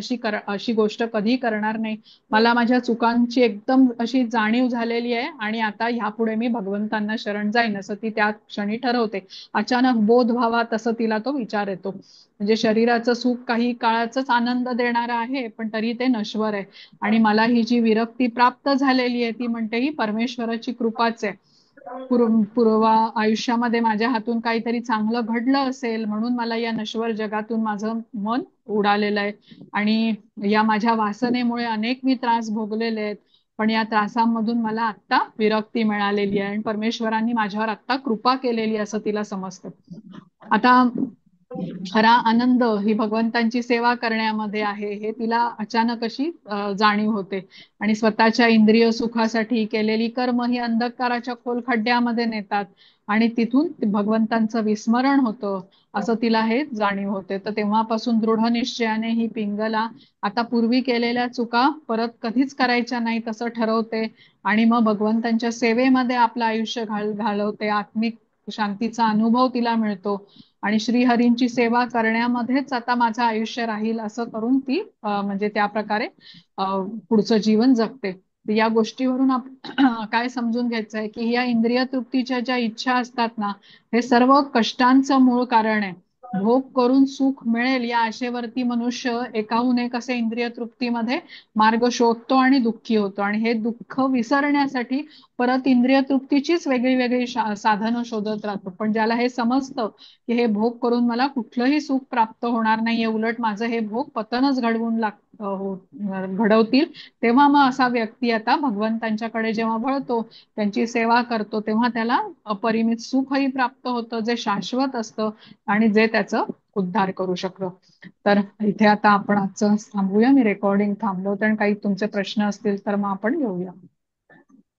अशी गोष्ट कधी करणार नाही. मला माझ्या चुकांची एकदम अशी जाणीव झालेली आहे आणि आता ह्यापुढे मी भगवंतांना शरण जाईन असं ती त्या क्षणी ठरवते. अचानक बोध व्हावा तसं तिला तो विचार येतो. म्हणजे शरीराचं सुख काही काळाचाच आनंद देणार आहे, पण तरी ते नश्वर आहे. आणि मला ही जी विरक्ती प्राप्त झालेली आहे ती म्हणते ही परमेश्वराची कृपाच आहे. पूर्व आयुष्यामध्ये माझ्या हातून काहीतरी चांगलं घडलं असेल म्हणून मला या नश्वर जगातून माझं मन उडालेलं आहे. आणि या माझ्या वासनेमुळे अनेक मी त्रास भोगलेले आहेत, पण या त्रासांमधून मला आत्ता विरक्ती मिळालेली आहे आणि परमेश्वरांनी माझ्यावर आत्ता कृपा केलेली असं तिला समजतं. आता खरा आनंद ही भगवंतांची सेवा करण्यामध्ये आहे हे तिला अचानक अशी जाणीव होते. आणि स्वतःच्या इंद्रिय सुखासाठी केलेली कर्म ही अंधकाराच्या खोल खड्ड्यामध्ये नेतात आणि तिथून भगवंतांचं विस्मरण होतं असं तिला हे जाणीव होते. तर तेव्हापासून दृढ निश्चयाने ही पिंगला आता पूर्वी केलेल्या चुका परत कधीच करायच्या नाही असं ठरवते आणि मग भगवंतांच्या सेवेमध्ये आपलं आयुष्य घालवते. आत्मिक शांतीचा अनुभव तिला मिळतो आणि श्रीहरींची सेवा करण्यामध्येच आता माझं आयुष्य राहील असं करून ती म्हणजे त्या प्रकारे पुढचं जीवन जगते. या गोष्टीवरून काय समजून घ्यायचंय की या इंद्रिय तृप्तीच्या ज्या इच्छा असतात ना, हे सर्व कष्टांचं मूळ कारण आहे. भोग करून सुख मिळेल या आशेवरती मनुष्य एकाहून एक असे इंद्रिय तृप्तीमध्ये मार्ग शोधतो आणि दुःखी होतो आणि हे दुःख विसरण्यासाठी परत इंद्रिय तृप्तीचीच वेगळी वेगळी साधनं शोधत राहतो. पण ज्याला हे समजतं की हे भोग करून मला कुठलंही सुख प्राप्त होणार नाहीये, उलट माझं हे भोग पतनच घडवतील, तेव्हा मग असा व्यक्ती आता भगवंतांच्याकडे जेव्हा वळतो, त्यांची सेवा करतो, तेव्हा त्याला अपरिमित सुखही प्राप्त होतं जे शाश्वत असतं आणि जे त्याचं उद्धार करू शकतं. तर इथे आता आपण आजचं थांबूया. मी रेकॉर्डिंग थांबवते आणि काही तुमचे प्रश्न असतील तर मग आपण घेऊया.